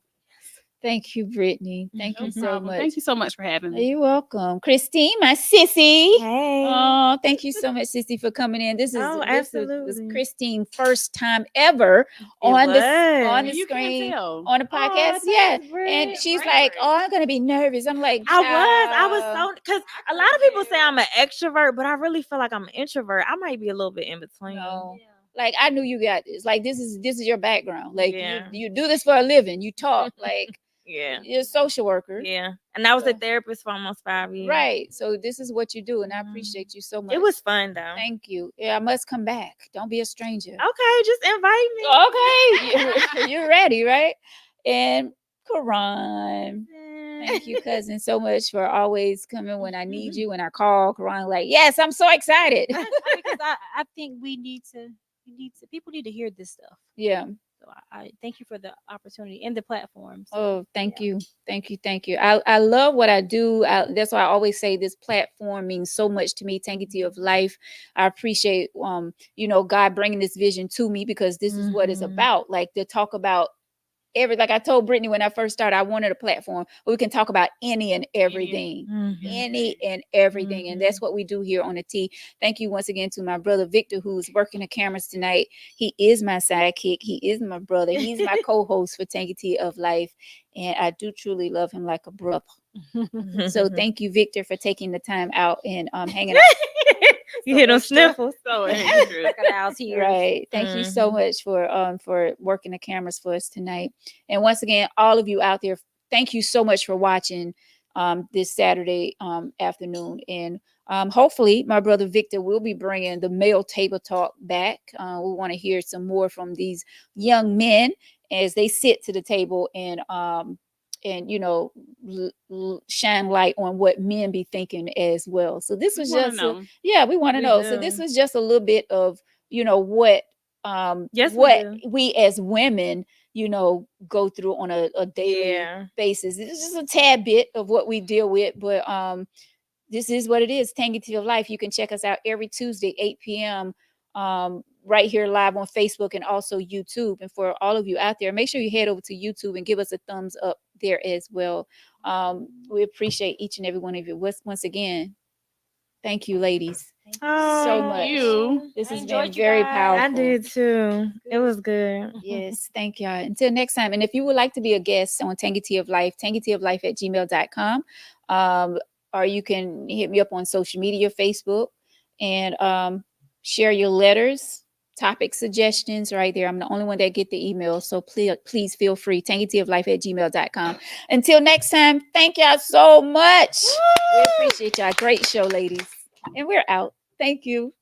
Thank you, Brittany. Thank No you so problem. much. Thank you so much for having me. You're welcome. Christine, my sissy. Hey. Oh, thank you so much, sissy, for coming in. This is Oh, this was absolutely. Christine's first time ever on was. the You can't screen tell. on the podcast. Oh, Yeah. thanks, Britt. And she's Great, like, Britt. "Oh, I'm gonna be nervous." I'm like, I was "Child." so because a lot of people say I'm an extrovert, but I really feel like I'm an introvert. I might be a little bit in between. No. Like, I knew you got this. Like, this is your background. Like, Yeah. you do this for a living. You talk like Yeah. you're a social worker. Yeah. And I was So- a therapist for almost 5 years. Right. So this is what you do, and I Mhm. appreciate you so much. It was fun though. Thank you. Yeah, I must come back. Don't be a stranger. Okay, just invite me. Okay. You're ready, right? And Karan. Thank you, cousin, so much for always coming when I need you. When I call, Karan, like, yes, I'm so excited. Because I think people need to hear this stuff. Yeah. So I thank you for the opportunity and the platform. So, Oh, thank yeah. you. Thank you. Thank you. I love what I do. That's why I always say this platform means so much to me. Tangy Tea of Life. I appreciate, God bringing this vision to me, because this is what it's Mhm. about. Like, to talk about like I told Brittany when I first started, I wanted a platform where we can talk about any and everything. Mhm. Any and everything. And that's what we do here on the T. Thank you once again to my brother Victor, who's working the cameras tonight. He is my sidekick. He is my brother. He's my co-host for Tangy Tea of Life. And I do truly love him like a brother. So thank you, Victor, for taking the time out and hanging out. You hear them sniffles. So extra. Crocodiles here. Right. Thank you so much for working the cameras for us tonight. And once again, all of you out there, thank you so much for watching this Saturday afternoon. And hopefully my brother Victor will be bringing the male table talk back. We want to hear some more from these young men as they sit to the table and shine light on what men be thinking as well. So this was just we want to know. So this was just a little bit of what Yes, what we do. we as women go through on a daily basis. This is just a tad bit of what we deal with, but this is what it is. Tangy Tea of Life. You can check us out every Tuesday 8 p.m. Right here live on Facebook and also YouTube. And for all of you out there, make sure you head over to YouTube and give us a thumbs up there as well. We appreciate each and every one of you. Once again, thank you, ladies, so much. This has been very powerful. I did too. It was good. Yes, thank y'all. Until next time. And if you would like to be a guest on Tangy Tea of Life, tangyteaoflife@gmail.com. Or you can hit me up on social media, Facebook, and share your letters, topic suggestions right there. I'm the only one that get the email. So please feel free. tangyteaoflife@gmail.com. Until next time, thank y'all so much. We appreciate y'all. Great show, ladies. And we're out. Thank you.